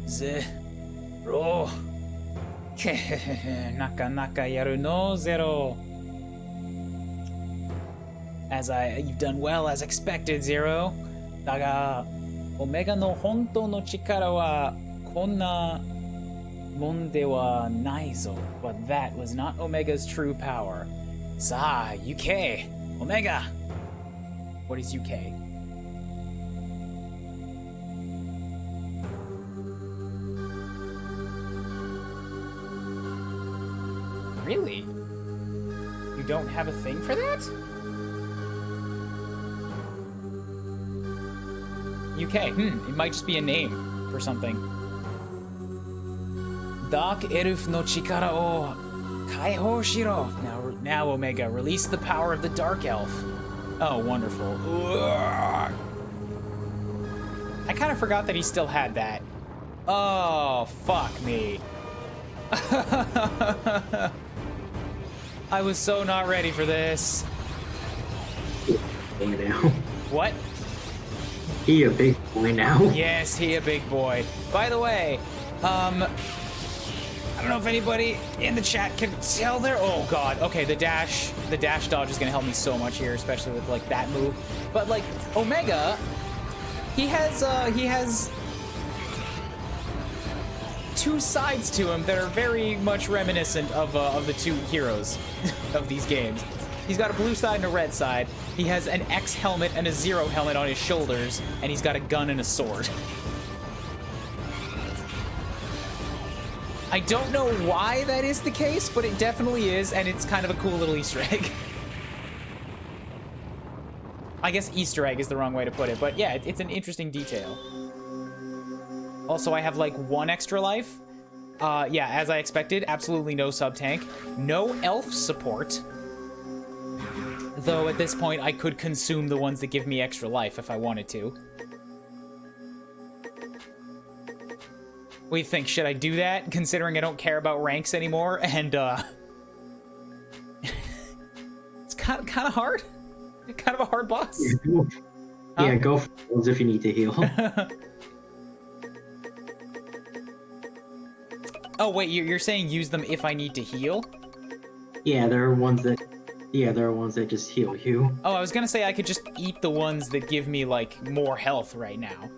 Zero. Naka naka yaru no, Zero. You've done well as expected, Zero. Daga, Omega no hontou no chikara wa konna mon de wa nai zo. But that was not Omega's true power. Sa, UK. Omega. What is UK? Really? You don't have a thing for that? UK, it might just be a name for something. Dark Elf no chikara o kaihou shiro. Now, Omega, release the power of the Dark Elf. Oh, wonderful. Ugh. I kind of forgot that he still had that. Oh, fuck me. I was so not ready for this. Now. What? He a big boy now. Yes, he a big boy. By the way, I don't know if anybody in the chat can tell there. Oh god. Okay, the dash dodge is gonna help me so much here, especially with like that move. But like Omega, he has two sides to him that are very much reminiscent of the two heroes of these games. He's got a blue side and a red side. He has an X helmet and a Zero helmet on his shoulders, and he's got a gun and a sword. I don't know why that is the case, but it definitely is, and it's kind of a cool little Easter egg. I guess Easter egg is the wrong way to put it, but yeah, it's an interesting detail. Also, I have like 1 extra life. Yeah, as I expected, absolutely no sub-tank. No elf support. Though at this point, I could consume the ones that give me extra life if I wanted to. What do you think? Should I do that, considering I don't care about ranks anymore? And, it's kind of hard. Kind of a hard boss. Yeah, go for those if you need to heal. Oh, wait, you're saying use them if I need to heal? Yeah, there are ones that Yeah, there are ones that just heal you. Oh, I was gonna say I could just eat the ones that give me, like, more health right now.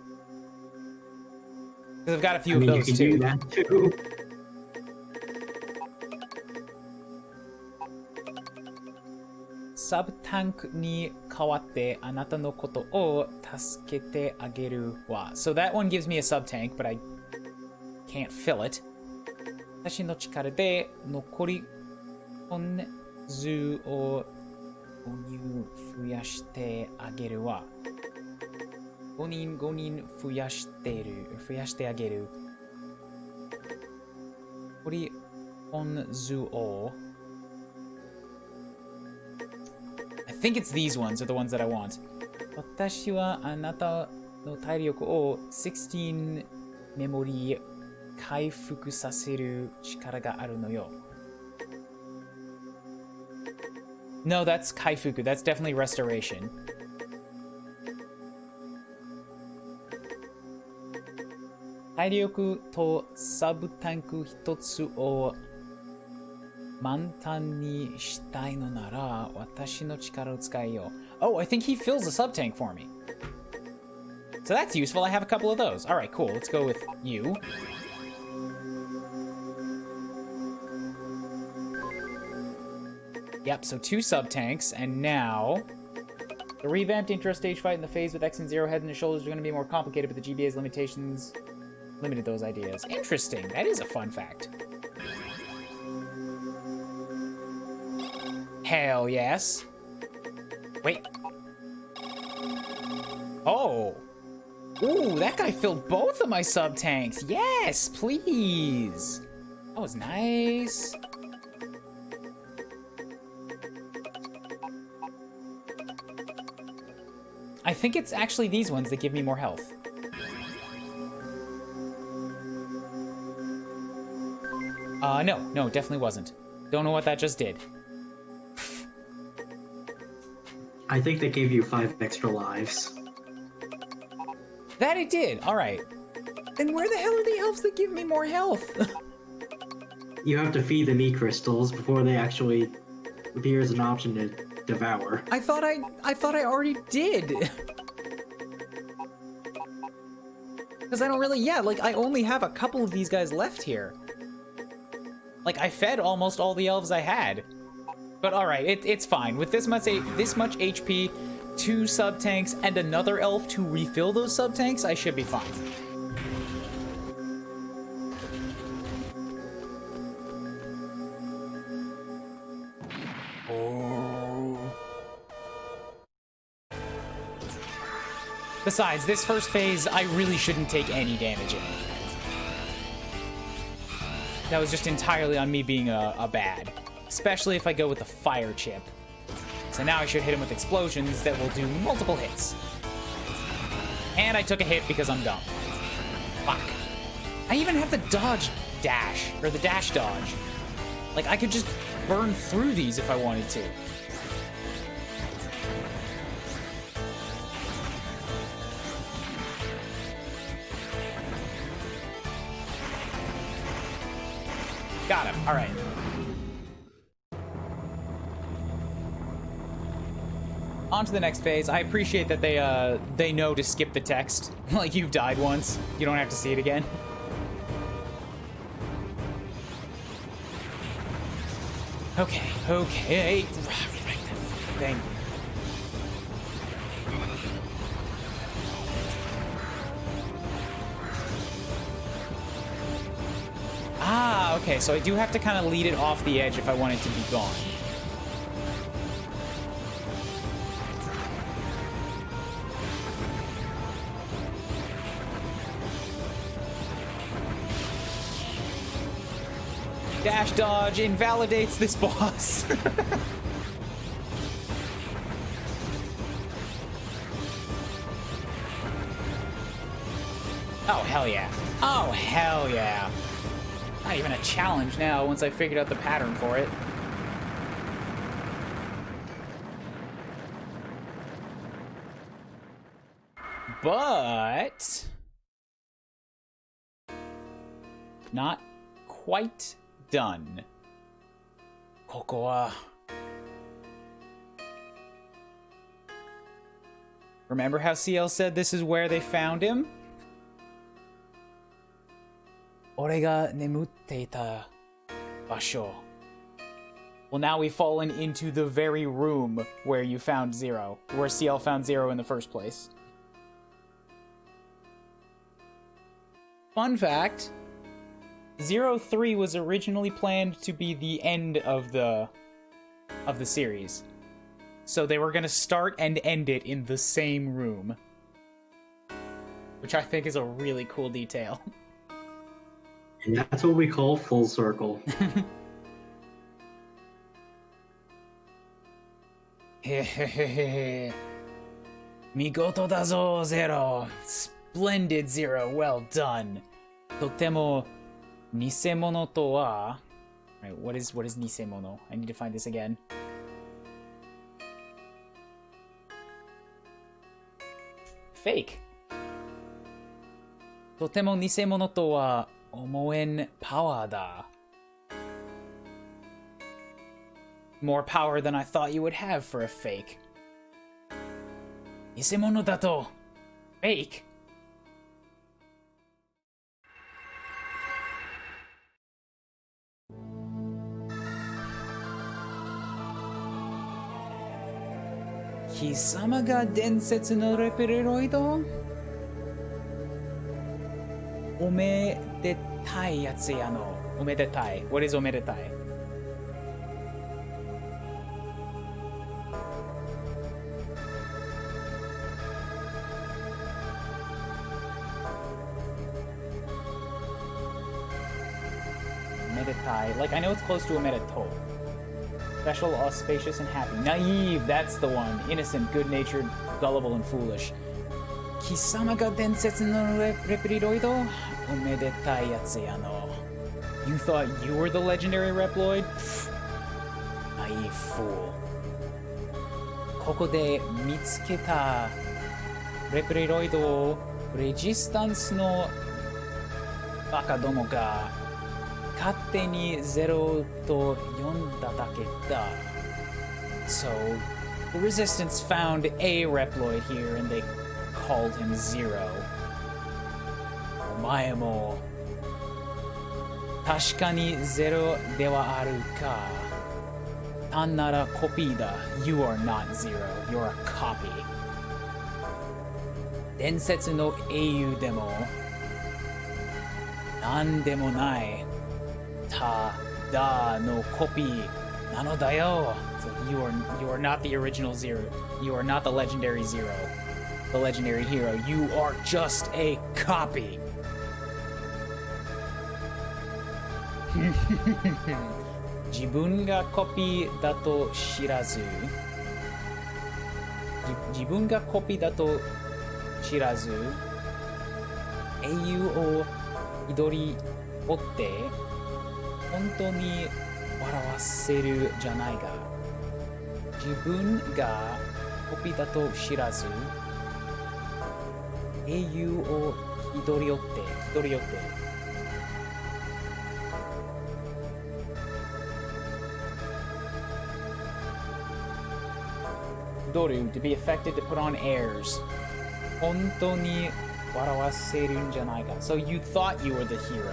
Because I've got a few of those, you can too. do that too. Sub-tank ni kawatte anata no koto o tasukete ageru wa. So that one gives me a sub-tank, but I can't fill it. Watashi no chikara de nokori onzu o onyu fuyashite ageru wa. 5人増やしてあげる。残りonzu o. I think it's these ones are the ones that I want. 私はあなたの体力を16メモリー回復させる力があるのよ。No, that's kaifuku. That's definitely restoration. 体力とサブタンク一つを満タンにしたいのなら私の力を使えよう。Oh, I think he fills a sub tank for me. So that's useful. I have a couple of those. All right, cool. Let's go with you. Yep, so 2 sub tanks, and now the revamped intro stage fight in the phase with X and Zero head and shoulders are going to be more complicated, but the GBA's limitations limited those ideas. Interesting. That is a fun fact. Hell yes. Wait. Oh. Ooh, that guy filled both of my sub-tanks. Yes, please. That was nice. I think it's actually these ones that give me more health. No, definitely wasn't. Don't know what that just did. I think they gave you 5 extra lives. That it did. All right. Then where the hell are the elves that give me more health? You have to feed them E-crystals before they actually appear as an option to devour. I thought I already did. Because I don't really, I only have a couple of these guys left here. Like, I fed almost all the elves I had. But alright, it's fine. With this much HP, 2 sub-tanks, and another elf to refill those sub-tanks, I should be fine. Oh. Besides, this first phase, I really shouldn't take any damage in. That was just entirely on me being a bad. Especially if I go with the fire chip. So now I should hit him with explosions that will do multiple hits. And I took a hit because I'm dumb. Fuck. I even have the dodge dash, or the dash dodge. Like, I could just burn through these if I wanted to. Got him. All right. On to the next phase. I appreciate that they know to skip the text. Like, you've died once. You don't have to see it again. Okay. Thing. Ah, okay, so I do have to kind of lead it off the edge if I want it to be gone. Dash dodge invalidates this boss. Oh, hell yeah. Oh, hell yeah. Not even a challenge now once I figured out the pattern for it. But not quite done. ここは Remember how CL said this is where they found him? 俺が眠っていた場所. Well, now we've fallen into the very room where you found Zero, where CL found Zero in the first place. Fun fact, 03 was originally planned to be the end of the series. So they were going to start and end it in the same room. Which I think is a really cool detail. And that's what we call full circle. Hehehehe. Migoto da zo, Zero. Splendid, Zero. Well done. Totemo nisemono to wa... Right, what is nisemono? I need to find this again. Fake. Totemo nisemono to wa omoen power da. More power than I thought you would have for a fake. Nisemono da to fake. Kisama ga densetsu no repereroido? Omedetai yatsu ya no. Omedetai. What is omedetai? Omedetai. Like, I know it's close to omedeto. Special, auspicious, and happy. Naive, that's the one. Innocent, good-natured, gullible, and foolish. Kisama ga densetsu no repereroido? Omedetai yatsu ya no. You thought you were the legendary Reploid? Pfft. Naive fool. Koko de mitsuketa Repereroid o Resistance no baka domo ga katte ni Zero to yonda daketa. So, the Resistance found a Reploid here and they called him Zero. Omae mo tashika ni Zero de wa aru ka. Tan nara copy da. You are not Zero. You're a copy. Densetsu no eiyu demo nan demo nai. Ta da no copy nano da yo. It's like you are not the original Zero. You are not the legendary Zero. The legendary hero. You are just a copy. 自分がコピーだと知らず自分がコピーだと知らず英雄を彩り追って本当に笑わせるじゃないが自分がコピーだと知らず英雄を彩り寄ってDoru, to be affected to put on airs. 本当に笑わせるんじゃないか. So you thought you were the hero.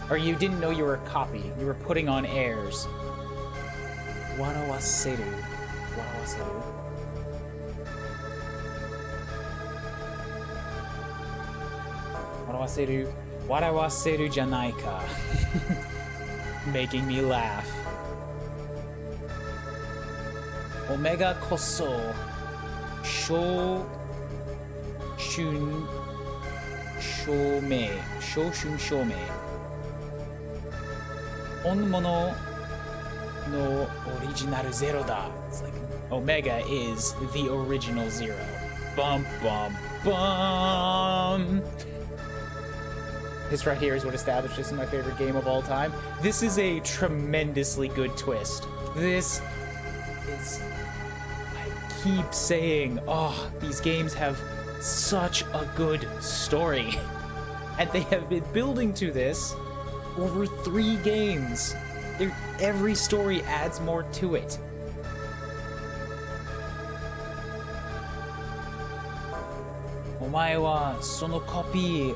Or you didn't know you were a copy. You were putting on airs. 笑わせる. 笑わせる. 笑わせる. 笑わせるじゃないか. Making me laugh. Omega koso shoshun shomei onmono no original Zero da. It's like Omega is the original Zero. Bum bum bum. This right here is what established this is my favorite game of all time. This is a tremendously good twist. This is... I keep saying, oh, these games have such a good story. And they have been building to this over 3 games. Every story adds more to it. お前はそのコピー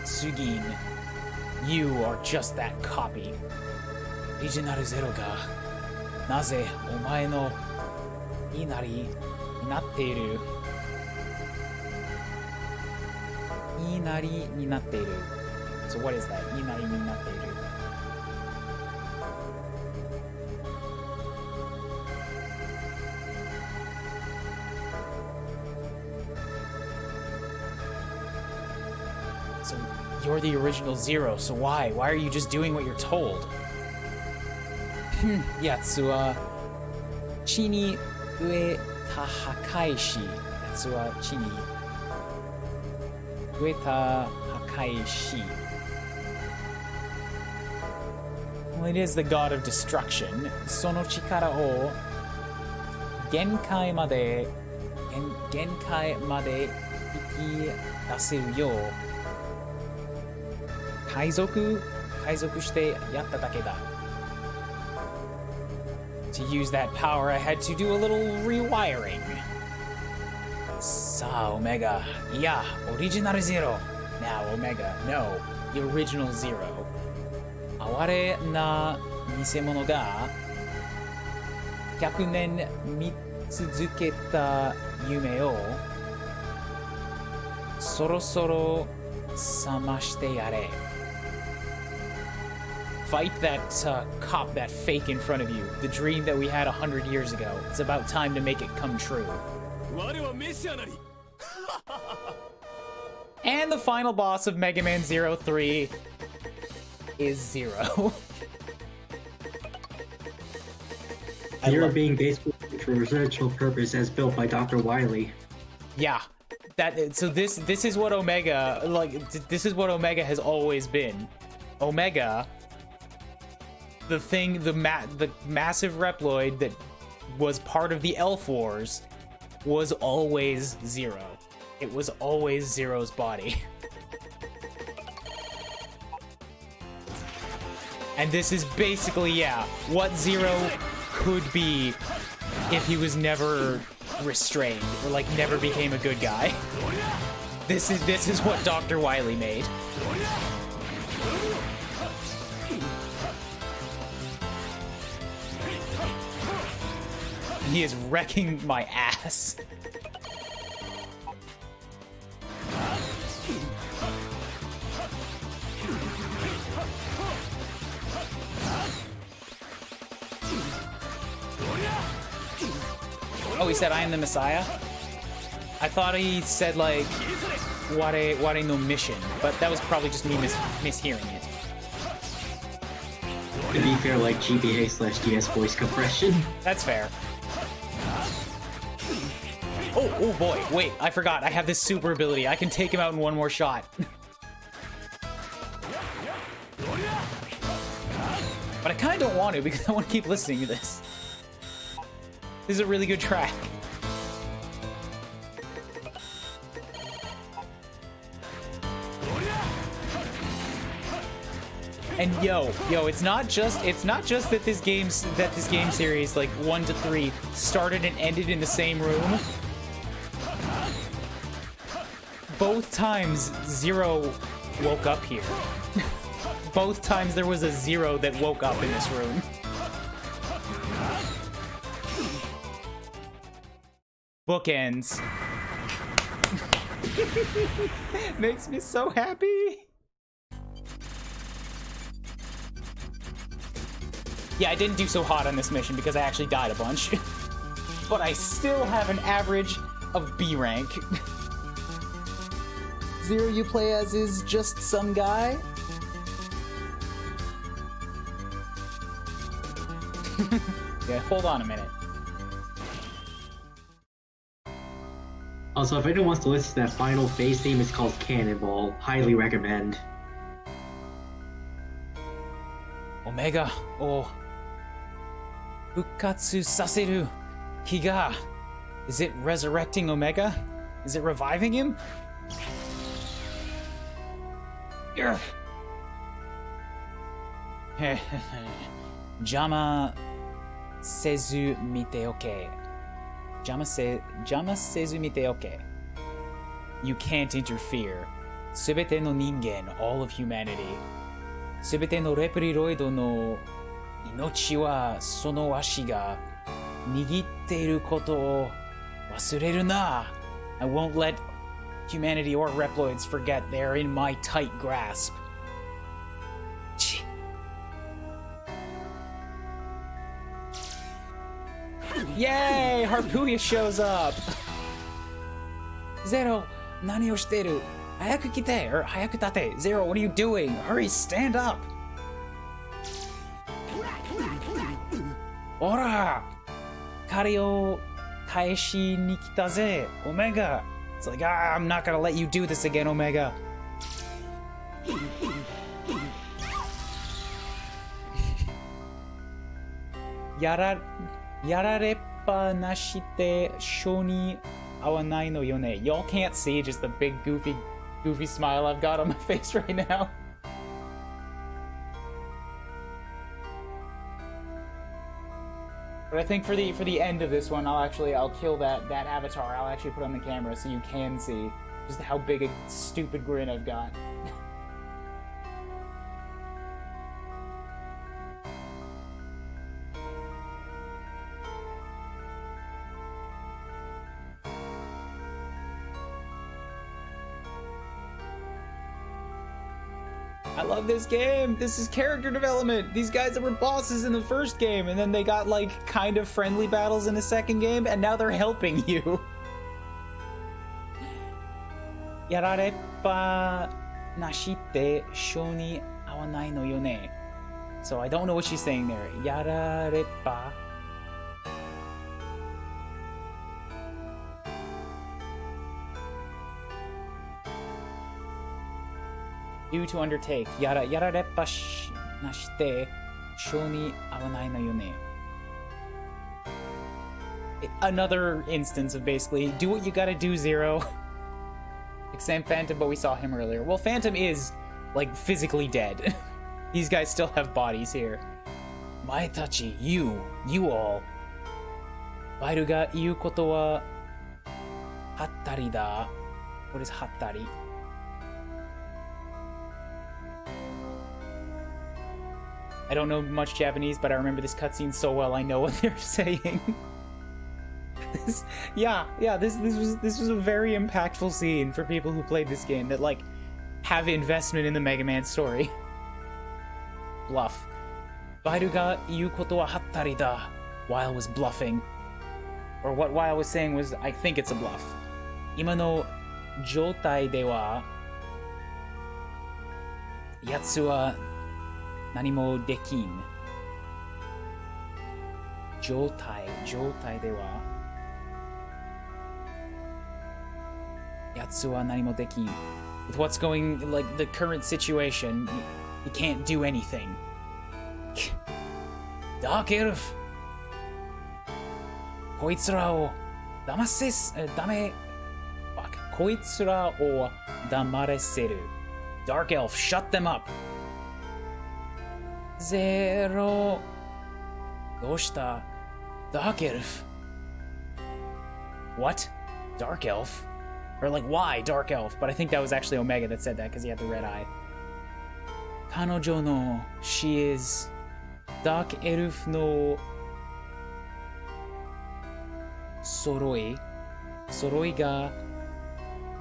すぎん。You are just that copy. オリジナルゼロがなぜお前の言いなりになっている。言いなりになっている。So what is that? 言いなりになっている。So you're the original Zero, so why? Why are you just doing what you're told? やつは地に植えた墓石。やつは地に植えた墓石。Well, it is the god of destruction. その力を限界まで引き出せるよう海賊してやっただけだ。To use that power, I had to do a little rewiring. さあ、オメガ。いや、オリジナルゼロ。Now, Omega. No, the original Zero. 哀れな偽物が100年見続けた夢をそろそろ覚ましてやれ。Fight that cop, that fake in front of you. The dream that we had 100 years ago. It's about time to make it come true. And the final boss of Megaman Zero 3 is Zero. Zero being basically for researchal purpose as built by Dr. Wily. Yeah. So this is what Omega, this is what Omega has always been. Omega, the thing, the massive Reploid that was part of the Elf Wars, was always Zero. It was always Zero's body. And this is basically, yeah, what Zero could be if he was never restrained or like never became a good guy. This is what Dr. Wily made. He is wrecking my ass. Oh, he said, I am the Messiah? I thought he said, like, ware no mission, but that was probably just me mishearing it. To be fair, like GBA/DS voice compression. That's fair. Oh boy, wait, I forgot. I have this super ability. I can take him out in one more shot. But I kind of don't want to because I want to keep listening to this. This is a really good track. And yo, it's not just that this game series, like 1 to 3, started and ended in the same room. Both times Zero woke up here. Both times there was a Zero that woke up in this room. Bookends. Makes me so happy. Yeah, I didn't do so hot on this mission because I actually died a bunch. But I still have an average of B rank. Zero you play as is just some guy? Yeah, hold on a minute. Also, if anyone wants to listen to that final phase theme, it's called Cannonball. Highly recommend. Omega o Fukkatsu saseru kiga. Is it resurrecting Omega? Is it reviving him? Jama sezu mite oke. Jama sezu mite oke. You can't interfere. すべての人間 all of humanity. すべてのレプリロイドの命はその足が握っていることを忘れるな. I won't let humanity or Reploids forget they're in my tight grasp. Yay! Harpooya shows up! Zero, 何をしている? 早く来て! Or 早く立て! Zero, what are you doing? Hurry, stand up! ほら! 借りを返しに来たぜ, Omega! It's like, I'm not gonna let you do this again, Omega. Yarareppa nashite shoni awanai no yone. Y'all can't see just the big goofy smile I've got on my face right now. But I think for the end of this one, I'll kill that avatar. I'll actually put on the camera so you can see just how big a stupid grin I've got. I love this game. This is character development. These guys that were bosses in the first game, and then they got like kind of friendly battles in the second game, and now they're helping you. Yarareppa nashite shoni awanai no yone. So I don't know what she's saying there. Yarareppa. Do to undertake. Yarareppa nashite shoni awanai no yone. Another instance of basically, do what you gotta do, Zero. Except Phantom, but we saw him earlier. Well, Phantom is, like, physically dead. These guys still have bodies here. Maetachi, you all. Bairu ga iu koto wa hattari da. What is hattari? I don't know much Japanese, but I remember this cutscene so well I know what they're saying. This was a very impactful scene for people who played this game that like have investment in the Mega Man story. Bluff. Bairu ga iu koto wa hattari da. Weil was bluffing. Or what Weil was saying was, I think it's a bluff. Ima no joutai de wa yatsu wa nanimo dekin. Joutai de wa yatsu wa nanimo dekin. With what's going, like, the current situation, you can't do anything. Dark Elf! Koitsura o Koitsura o damareseru. Dark Elf, shut them up! Zero. Doshita? Dark Elf? What? Dark Elf? Or like, why Dark Elf? But I think that was actually Omega that said that because he had the red eye. Kanojo no, she is Dark Elf no Soroi. Soroi ga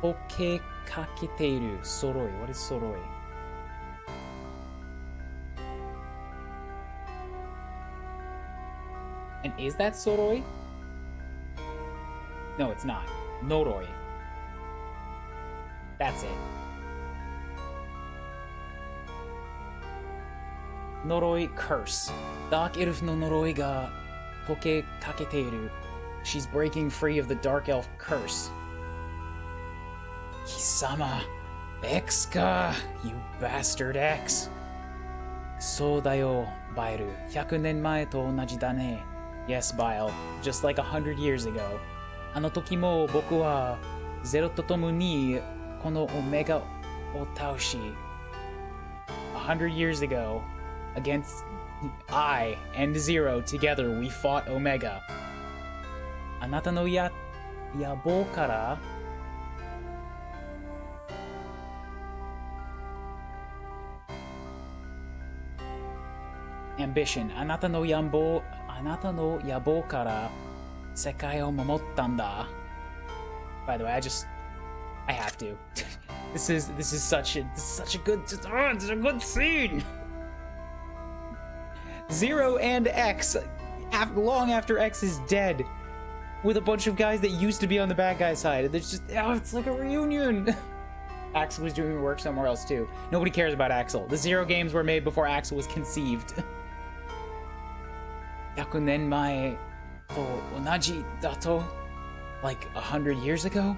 Poke kaketeiru. Soroi. What is Soroi? And is that Soroi? No, it's not. Noroi. That's it. Noroi curse. Dark Elf no Noroi ga Poke kaketeiru. She's breaking free of the Dark Elf curse. Kisama. X ka. You bastard X. So da yo, Bairu. 100年前と同じだね. Yes, Bile. Just like 100 years ago. あの時も僕はゼロと共にこのオメガを倒し. 100 years ago, against I and Zero together, we fought Omega. あなたの野望から ambition. あなたの野望から世界を守ったんだ. By the way, I have to. This is such a good scene. Zero and X, long after X is dead, with a bunch of guys that used to be on the bad guy side. There's just, it's like a reunion. Axel was doing work somewhere else too. Nobody cares about Axel. The Zero games were made before Axel was conceived. 100年前と同じだと? Like 100 years ago?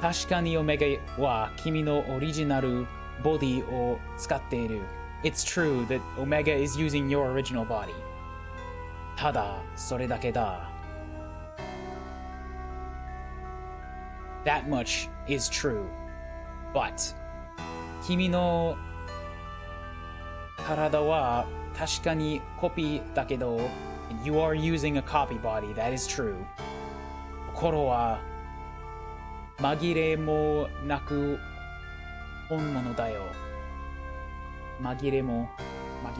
確かにオメガは君のオリジナルボディを使っている. It's true that Omega is using your original body. ただそれだけだ. That much is true. But 君の体は確かにコピーだけど You are using a copy body. That is true. 心は紛れもなく本物だよ. 紛れもな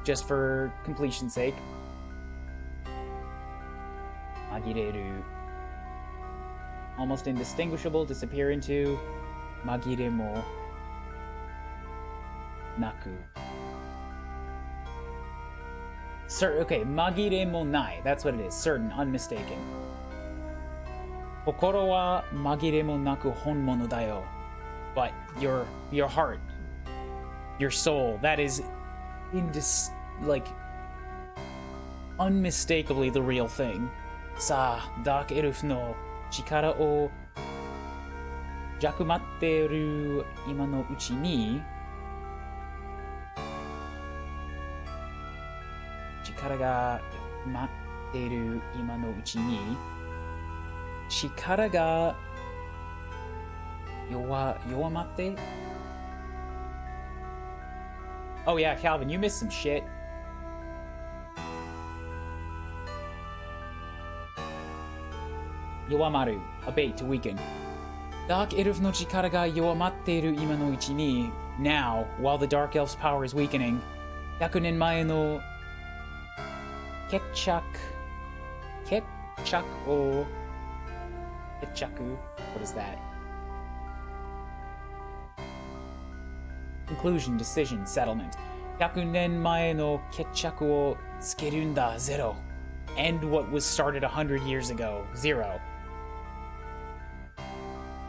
き? Just for completion's sake. 紛れる. Almost indistinguishable, disappear into. 紛れもなく. Okay, 紛れもない. That's what it is. Certain, unmistaken. 心は紛れもなく本物だよ. But your heart, your soul, that is unmistakably the real thing. さあ、ダークエルフの力を弱まっている今のうちに力が待っている今のうちに力が弱まって Oh yeah, Calvin, you missed some shit. Yowamaru, abate to weaken. Dark Elf no chikara ga yowamatteru ima no uchi ni, now, while the Dark Elf's power is weakening, 100年前の決着 what is that? Conclusion, decision, settlement. 100年前の決着をつけるんだ, Zero. End what was started 100 years ago, Zero.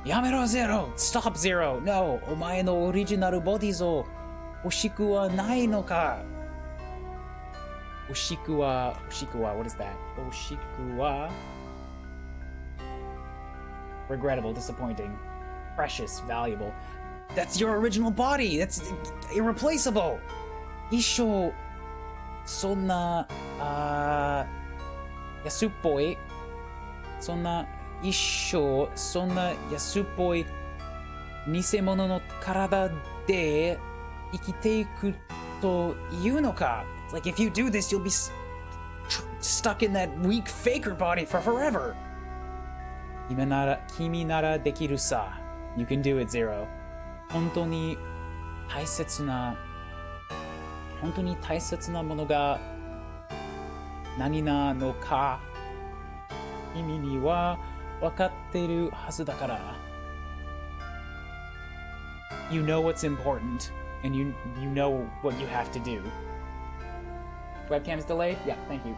やめろ, Zero! Stop, Zero! No! お前のオリジナルボディ像欲しくはないのか? 欲しくは what is that? 欲しくは regrettable, disappointing, precious, valuable. That's your original body! That's irreplaceable! 一生そんな安っぽいそんな一生そんな安っぽい偽物の体で生きていくというのか? It's like if you do this, you'll be stuck in that weak faker body for forever. 君ならできるさ. You can do it, Zero. 本当に大切なものが何なのか君には分かっているはずだから。You know what's important, and you know what you have to do. Webcam's delayed? Yeah, thank you.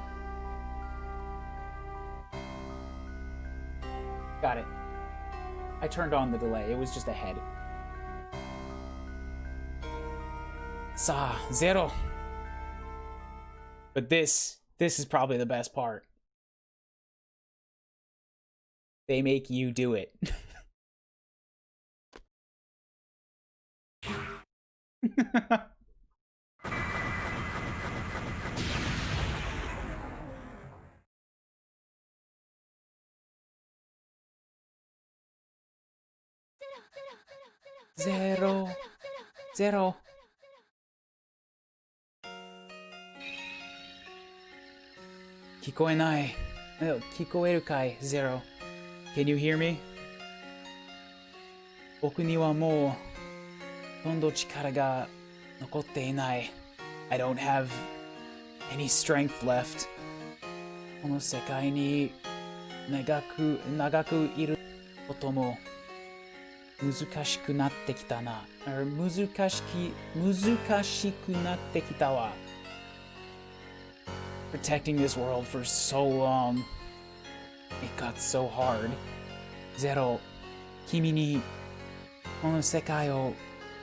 Got it. I turned on the delay. It was just ahead. さあ、Zero. But this is probably the best part. They make you do it. Zero. 聞こえない。聞こえるかい? Zero. Can you hear me? 僕にはもう、ほとんど力が残っていない。I don't have any strength left. この世界に長くいることも難しくなってきたな。難しくなってきたわ。Protecting this world for so long. It got so hard. ゼロ、君にこの世界を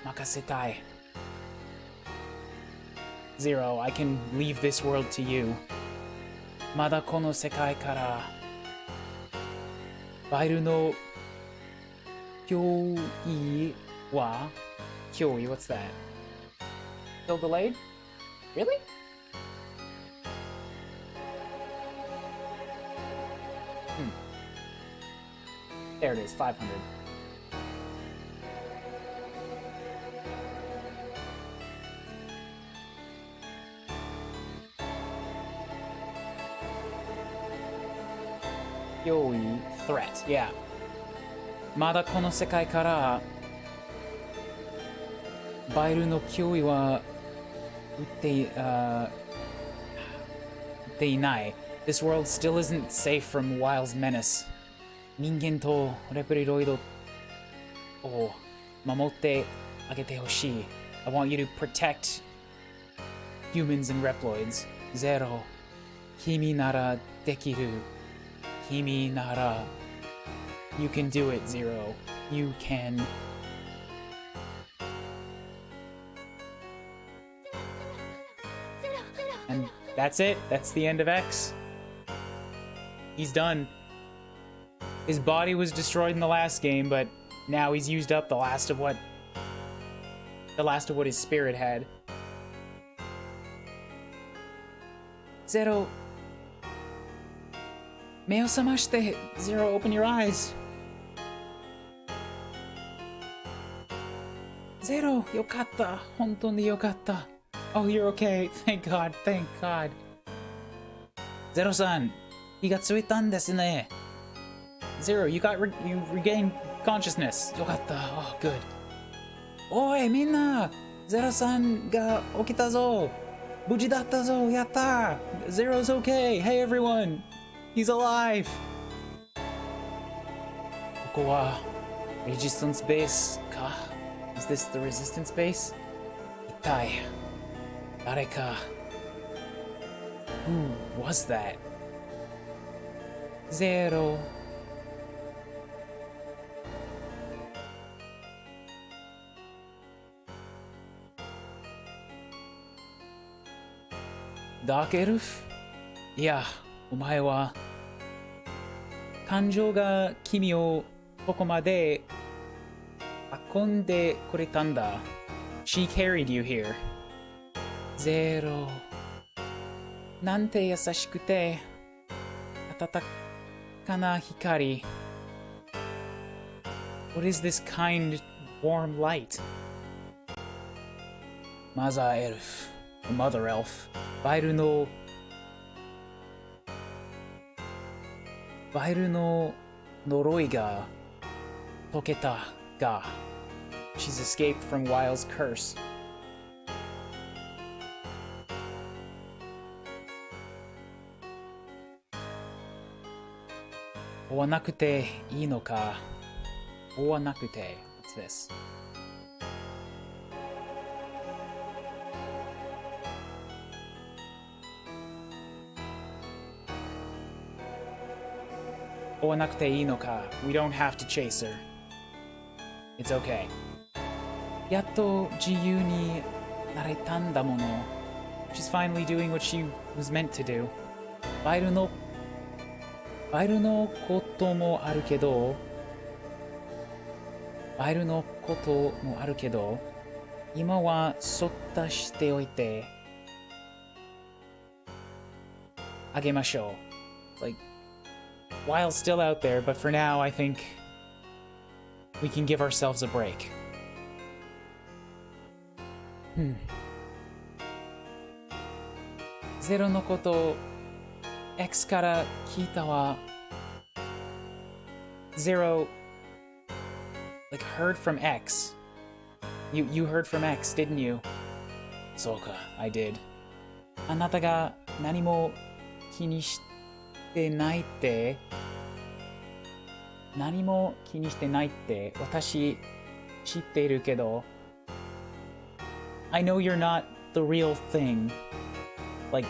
任せたい。Zero, I can leave this world to you. まだこの世界からバイルの脅威は脅威 What's that? Still delayed? Really? There it is, 500. Yoi threat, yeah. まだこの世界からバイルの脅威は撃っていない。This world still isn't safe from Wile's menace. 人間とレプリロイドを守ってあげてほしい。I want you to protect humans and Reploids. ゼロ、君ならできる。君なら You can do it, Zero. You can. And that's it. That's the end of X. He's done. His body was destroyed in the last game, but now he's used up the last of what his spirit had. Zero. 目を覚まして Zero, open your eyes. Zero, よかった。本当によかった。Oh, you're okay. Thank God, thank God. Zero さん、気がついたんですね。Zero, you regained consciousness. よかった。Oh, good. おい、みんな、Zero さんが起きたぞ。無事だったぞ。やった。Zero's okay. Hey, everyone. He's alive. ここは Resistance Base か Is this the Resistance Base? 一体誰か Who was that? Zero. Dark Elf? いや、お前は感情が君をここまで運んでくれたんだ。She carried you here. ゼロ。なんて優しくて温かな光。What is this kind, warm light? Mother Elf. Mother Elf. バイルの呪いが解けたが She's escaped from Wile's curse. 追わなくていいのか追わなくて What's this? 追わなくていいのか We don't have to chase her. It's okay. やっと自由になれたんだもの She's finally doing what she was meant to do. バイルのこともあるけど今はそっとしておいてあげましょう Like Wile's still out there, but for now, I think we can give ourselves a break. Zero のこと X から聞いたわ Zero like heard from X. You heard from X, didn't you? そうか, I did. あなたが何も気にしてないって、何も気にしてないって私知っているけど、I know you're not the real thing. Like,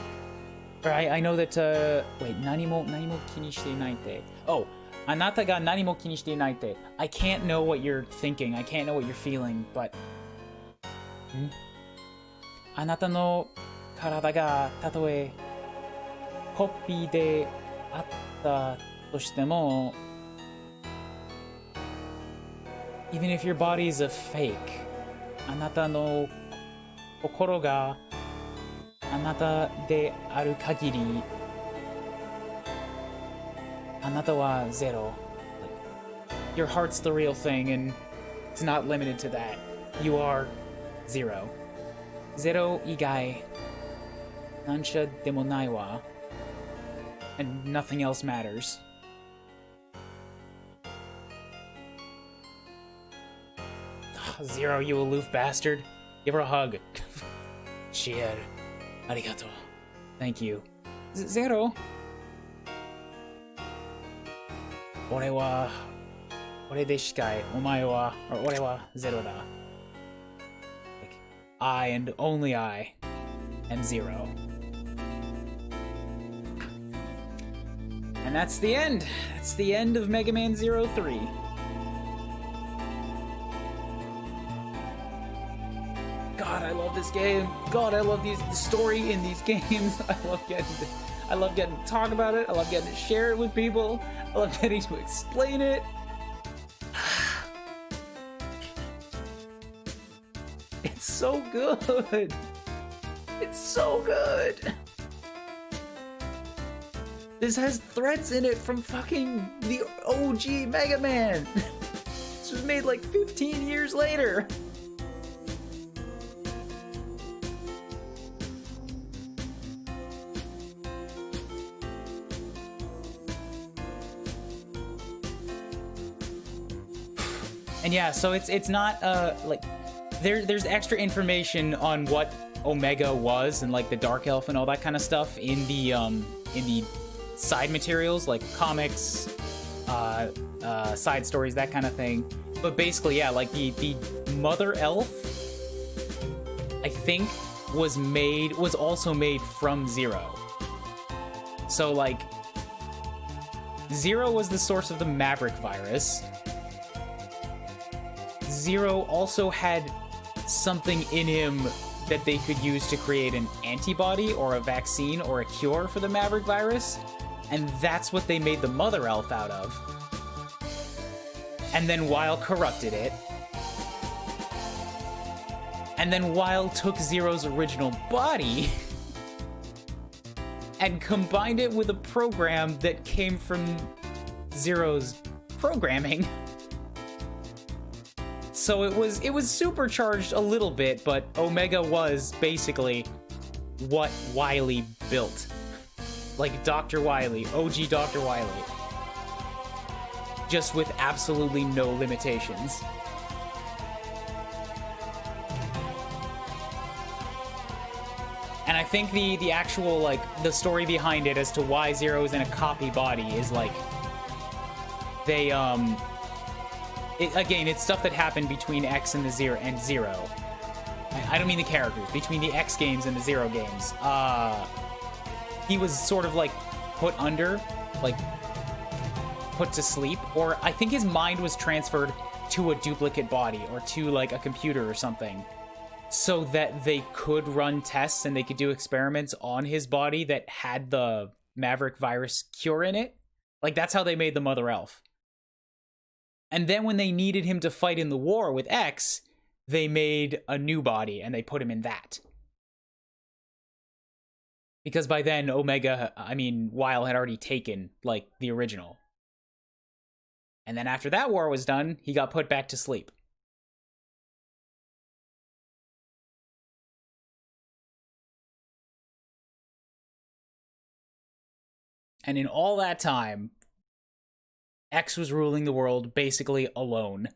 or I know that, wait, 何も気にしていないって。Oh, あなたが何も気にしていないって。I can't know what you're thinking. I can't know what you're feeling, but... あなたの体がたとえコピーであったとしても、even if your body is a fake, あなたの心があなたである限り、あなたはゼロ。Your heart's the real thing, and it's not limited to that. You are zero. ゼロ以外、何者でもないわ。And nothing else matters. Zero, you aloof bastard. Give her a hug. Cheer. Arigato. Thank you. Zero. 俺でしかい。お前は、俺はゼロだ。Like, I and only I am zero. And that's the end. That's the end of Megaman Zero 3. God, I love this game. God, I love the story in these games. I love getting to talk about it. I love getting to share it with people. I love getting to explain it. It's so good. It's so good. This has threats in it from fucking the OG Mega Man. This was made like 15 years later. And yeah, so it's not like there's extra information on what Omega was and like the Dark Elf and all that kind of stuff in the side materials like comics, side stories, that kind of thing. But basically, yeah, like the Mother Elf, I think was also made from Zero. So like Zero was the source of the Maverick virus. Zero also had something in him that they could use to create an antibody or a vaccine or a cure for the Maverick virus. And that's what they made the Mother Elf out of. And then Weil corrupted it. And then Weil took Zero's original body and combined it with a program that came from Zero's programming. So it was supercharged a little bit, but Omega was basically what Wily built. Like Dr. Wily, OG Dr. Wily. Just with absolutely no limitations. And I think the actual, like, the story behind it as to why Zero is in a copy body is, like, they, again, it's stuff that happened between X and Zero. I don't mean the characters, between the X games and the Zero games. He was sort of, like, put under, like, put to sleep, or I think his mind was transferred to a duplicate body, or to, like, a computer or something, so that they could run tests and they could do experiments on his body that had the Maverick virus cure in it. Like, that's how they made the Mother Elf. And then when they needed him to fight in the war with X, they made a new body and they put him in that. Because by then, Weil had already taken, like, the original. And then after that war was done, he got put back to sleep. And in all that time, X was ruling the world basically alone.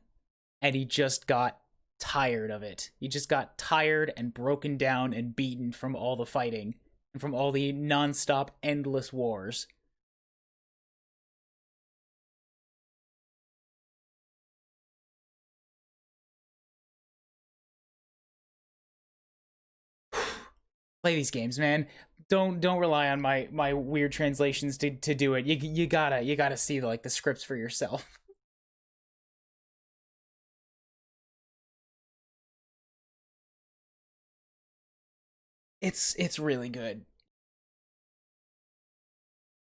and he just got tired of it. He just got tired and broken down and beaten from all the fighting and from all the non-stop endless wars. Play these games, man. Don't rely on my weird translations to do it. You gotta see like the scripts for yourself. It's really good.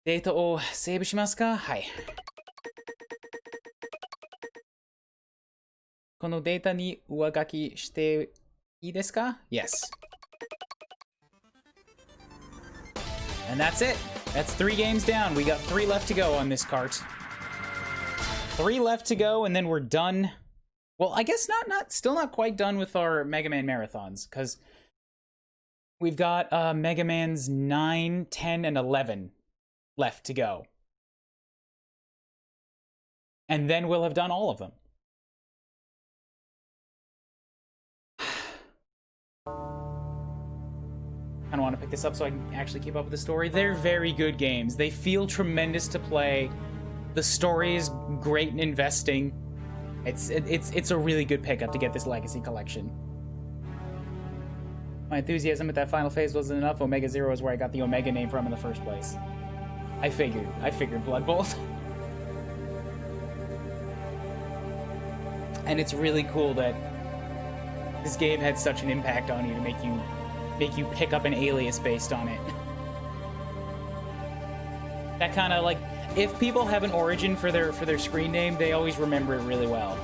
データをセーブしますか？はい。このデータに上書きしていいですか？ Yes. And that's it. That's 3 games down. We got 3 left to go on this cart. 3 left to go, and then we're done. Well, I guess still not quite done with our Mega Man marathons, because we've got Mega Man's 9, 10, and 11 left to go. And then we'll have done all of them. I don't want to pick this up so I can actually keep up with the story. They're very good games. They feel tremendous to play. The story is great and investing. It's a really good pickup to get this Legacy Collection. My enthusiasm at that final phase wasn't enough. Omega Zero is where I got the Omega name from in the first place. I figured Blood Bolt. And it's really cool that this game had such an impact on you to make you pick up an alias based on it. That kind of like, if people have an origin for their screen name, they always remember it really well.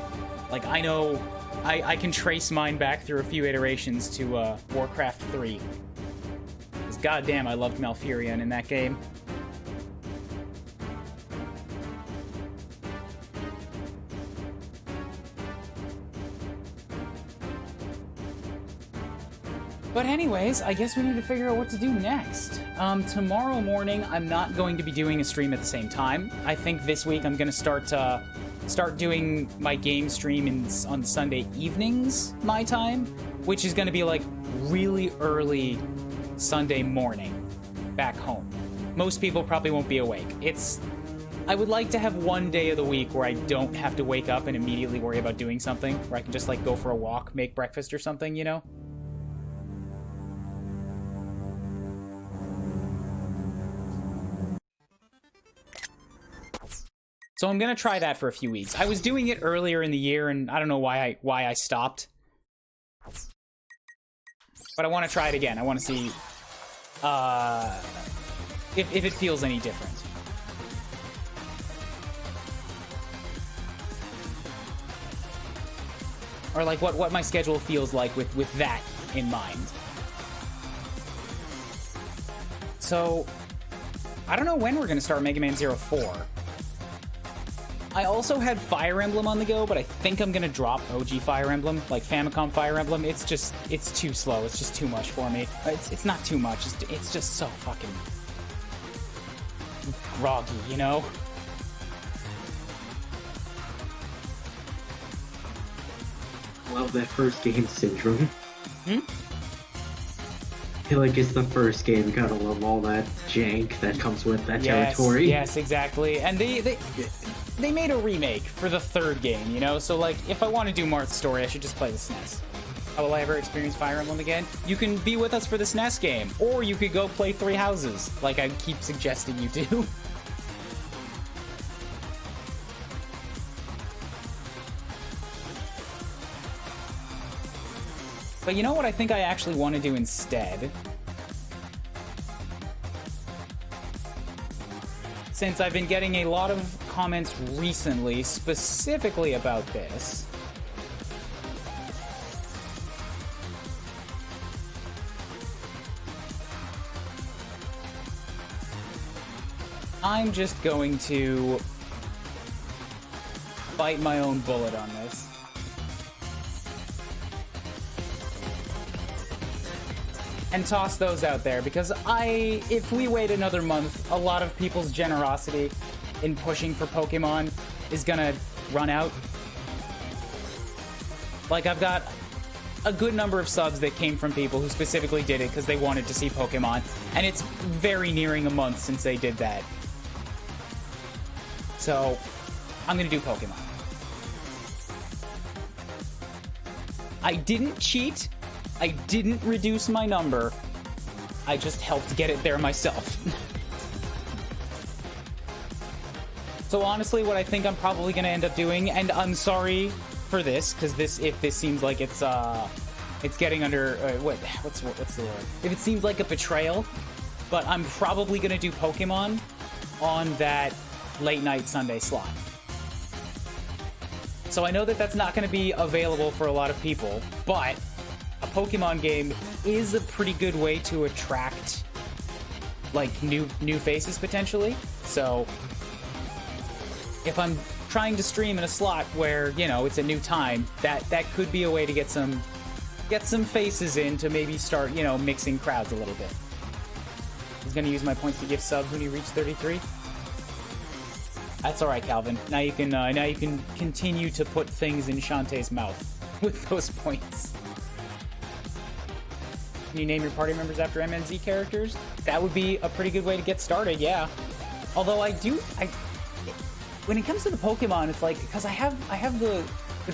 Like, I know I can trace mine back through a few iterations to Warcraft 3. Because goddamn, I loved Malfurion in that game. But anyways, I guess we need to figure out what to do next. Tomorrow morning, I'm not going to be doing a stream at the same time. I think this week I'm going to start doing my game stream on Sunday evenings, my time, which is going to be like really early Sunday morning back home. Most people probably won't be awake. I would like to have one day of the week where I don't have to wake up and immediately worry about doing something, where I can just like go for a walk, make breakfast or something, you know? So I'm gonna try that for a few weeks. I was doing it earlier in the year, and I don't know why I stopped. But I want to try it again. I want to see if it feels any different. Or like what my schedule feels like with that in mind. So I don't know when we're gonna start Mega Man Zero 4. I also had Fire Emblem on the go, but I think I'm gonna drop OG Fire Emblem, like Famicom Fire Emblem. It's too slow. It's just too much for me. It's not too much. It's just so fucking groggy, you know? Love that first game syndrome. Hmm? I feel like it's the first game. You gotta love all that jank that comes with that territory. Yes, exactly. And they made a remake for the 3rd game, you know? So, like, if I want to do Marth's story, I should just play the SNES. How will I ever experience Fire Emblem again? You can be with us for the SNES game, or you could go play 3 Houses, like I keep suggesting you do. But you know what I think I actually want to do instead? Since I've been getting a lot of comments recently, specifically about this. I'm just going to bite my own bullet on this. And toss those out there, because if we wait another month, a lot of people's generosity in pushing for Pokemon is gonna run out. Like, I've got a good number of subs that came from people who specifically did it because they wanted to see Pokemon, and it's very nearing a month since they did that. So, I'm gonna do Pokemon. I didn't cheat. I didn't reduce my number. I just helped get it there myself. So honestly, what I think I'm probably gonna end up doing, and I'm sorry for this, because if this seems like it's getting under what's the word? If it seems like a betrayal, but I'm probably gonna do Pokemon on that late night Sunday slot. So I know that that's not going to be available for a lot of people, but a Pokemon game is a pretty good way to attract like new faces potentially. So if I'm trying to stream in a slot where, you know, it's a new time, that could be a way to get some faces in to maybe start, you know, mixing crowds a little bit. I was going to use my points to give subs when you reach 33. That's all right, Calvin. Now you can continue to put things in Shantae's mouth with those points. Can you name your party members after MNZ characters? That would be a pretty good way to get started, yeah. Although when it comes to the Pokemon, it's like, because I have the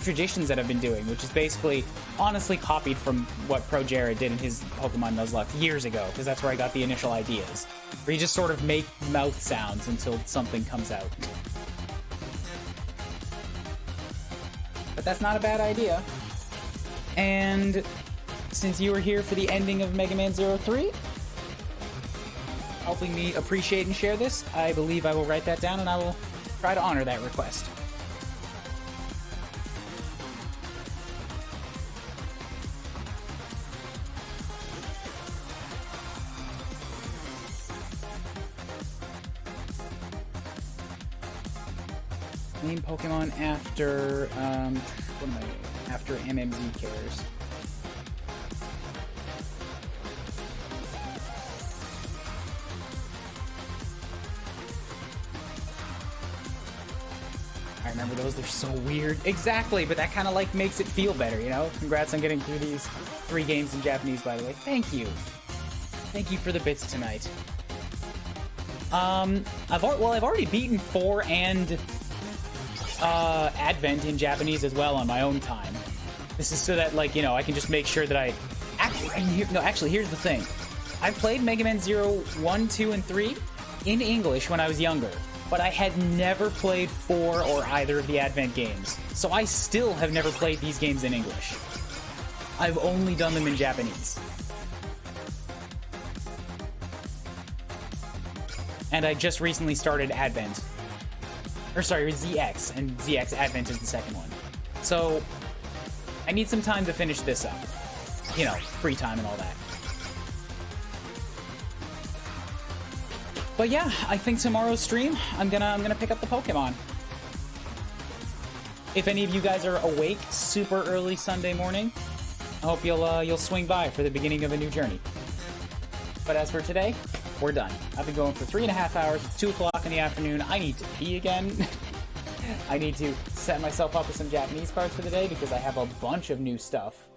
traditions that I've been doing, which is basically honestly copied from what Pro Jared did in his Pokemon Nuzlocke years ago, because that's where I got the initial ideas. Where you just sort of make mouth sounds until something comes out. But that's not a bad idea. And since you were here for the ending of Megaman Zero 3, helping me appreciate and share this, I believe I will write that down and I will try to honor that request. Name Pokemon after after MMZ cares. I remember those, they're so weird. Exactly, but that kind of like makes it feel better, you know? Congrats on getting through these 3 games in Japanese, by the way. Thank you. Thank you for the bits tonight. I've already beaten 4 and Advent in Japanese as well on my own time. This is so that, like, you know, I can just make sure that actually, here's the thing. I played Mega Man Zero 1, 2, and 3 in English when I was younger, but I had never played 4 or either of the Advent games, so I still have never played these games in English. I've only done them in Japanese. And I just recently started Advent. Or sorry, ZX, and ZX Advent is the second one. So, I need some time to finish this up. You know, free time and all that. But yeah, I think tomorrow's stream, I'm gonna pick up the Pokemon. If any of you guys are awake super early Sunday morning, I hope you'll swing by for the beginning of a new journey. But as for today, we're done. I've been going for 3.5 hours. It's 2 o'clock in the afternoon. I need to pee again. I need to set myself up with some Japanese cards for the day because I have a bunch of new stuff.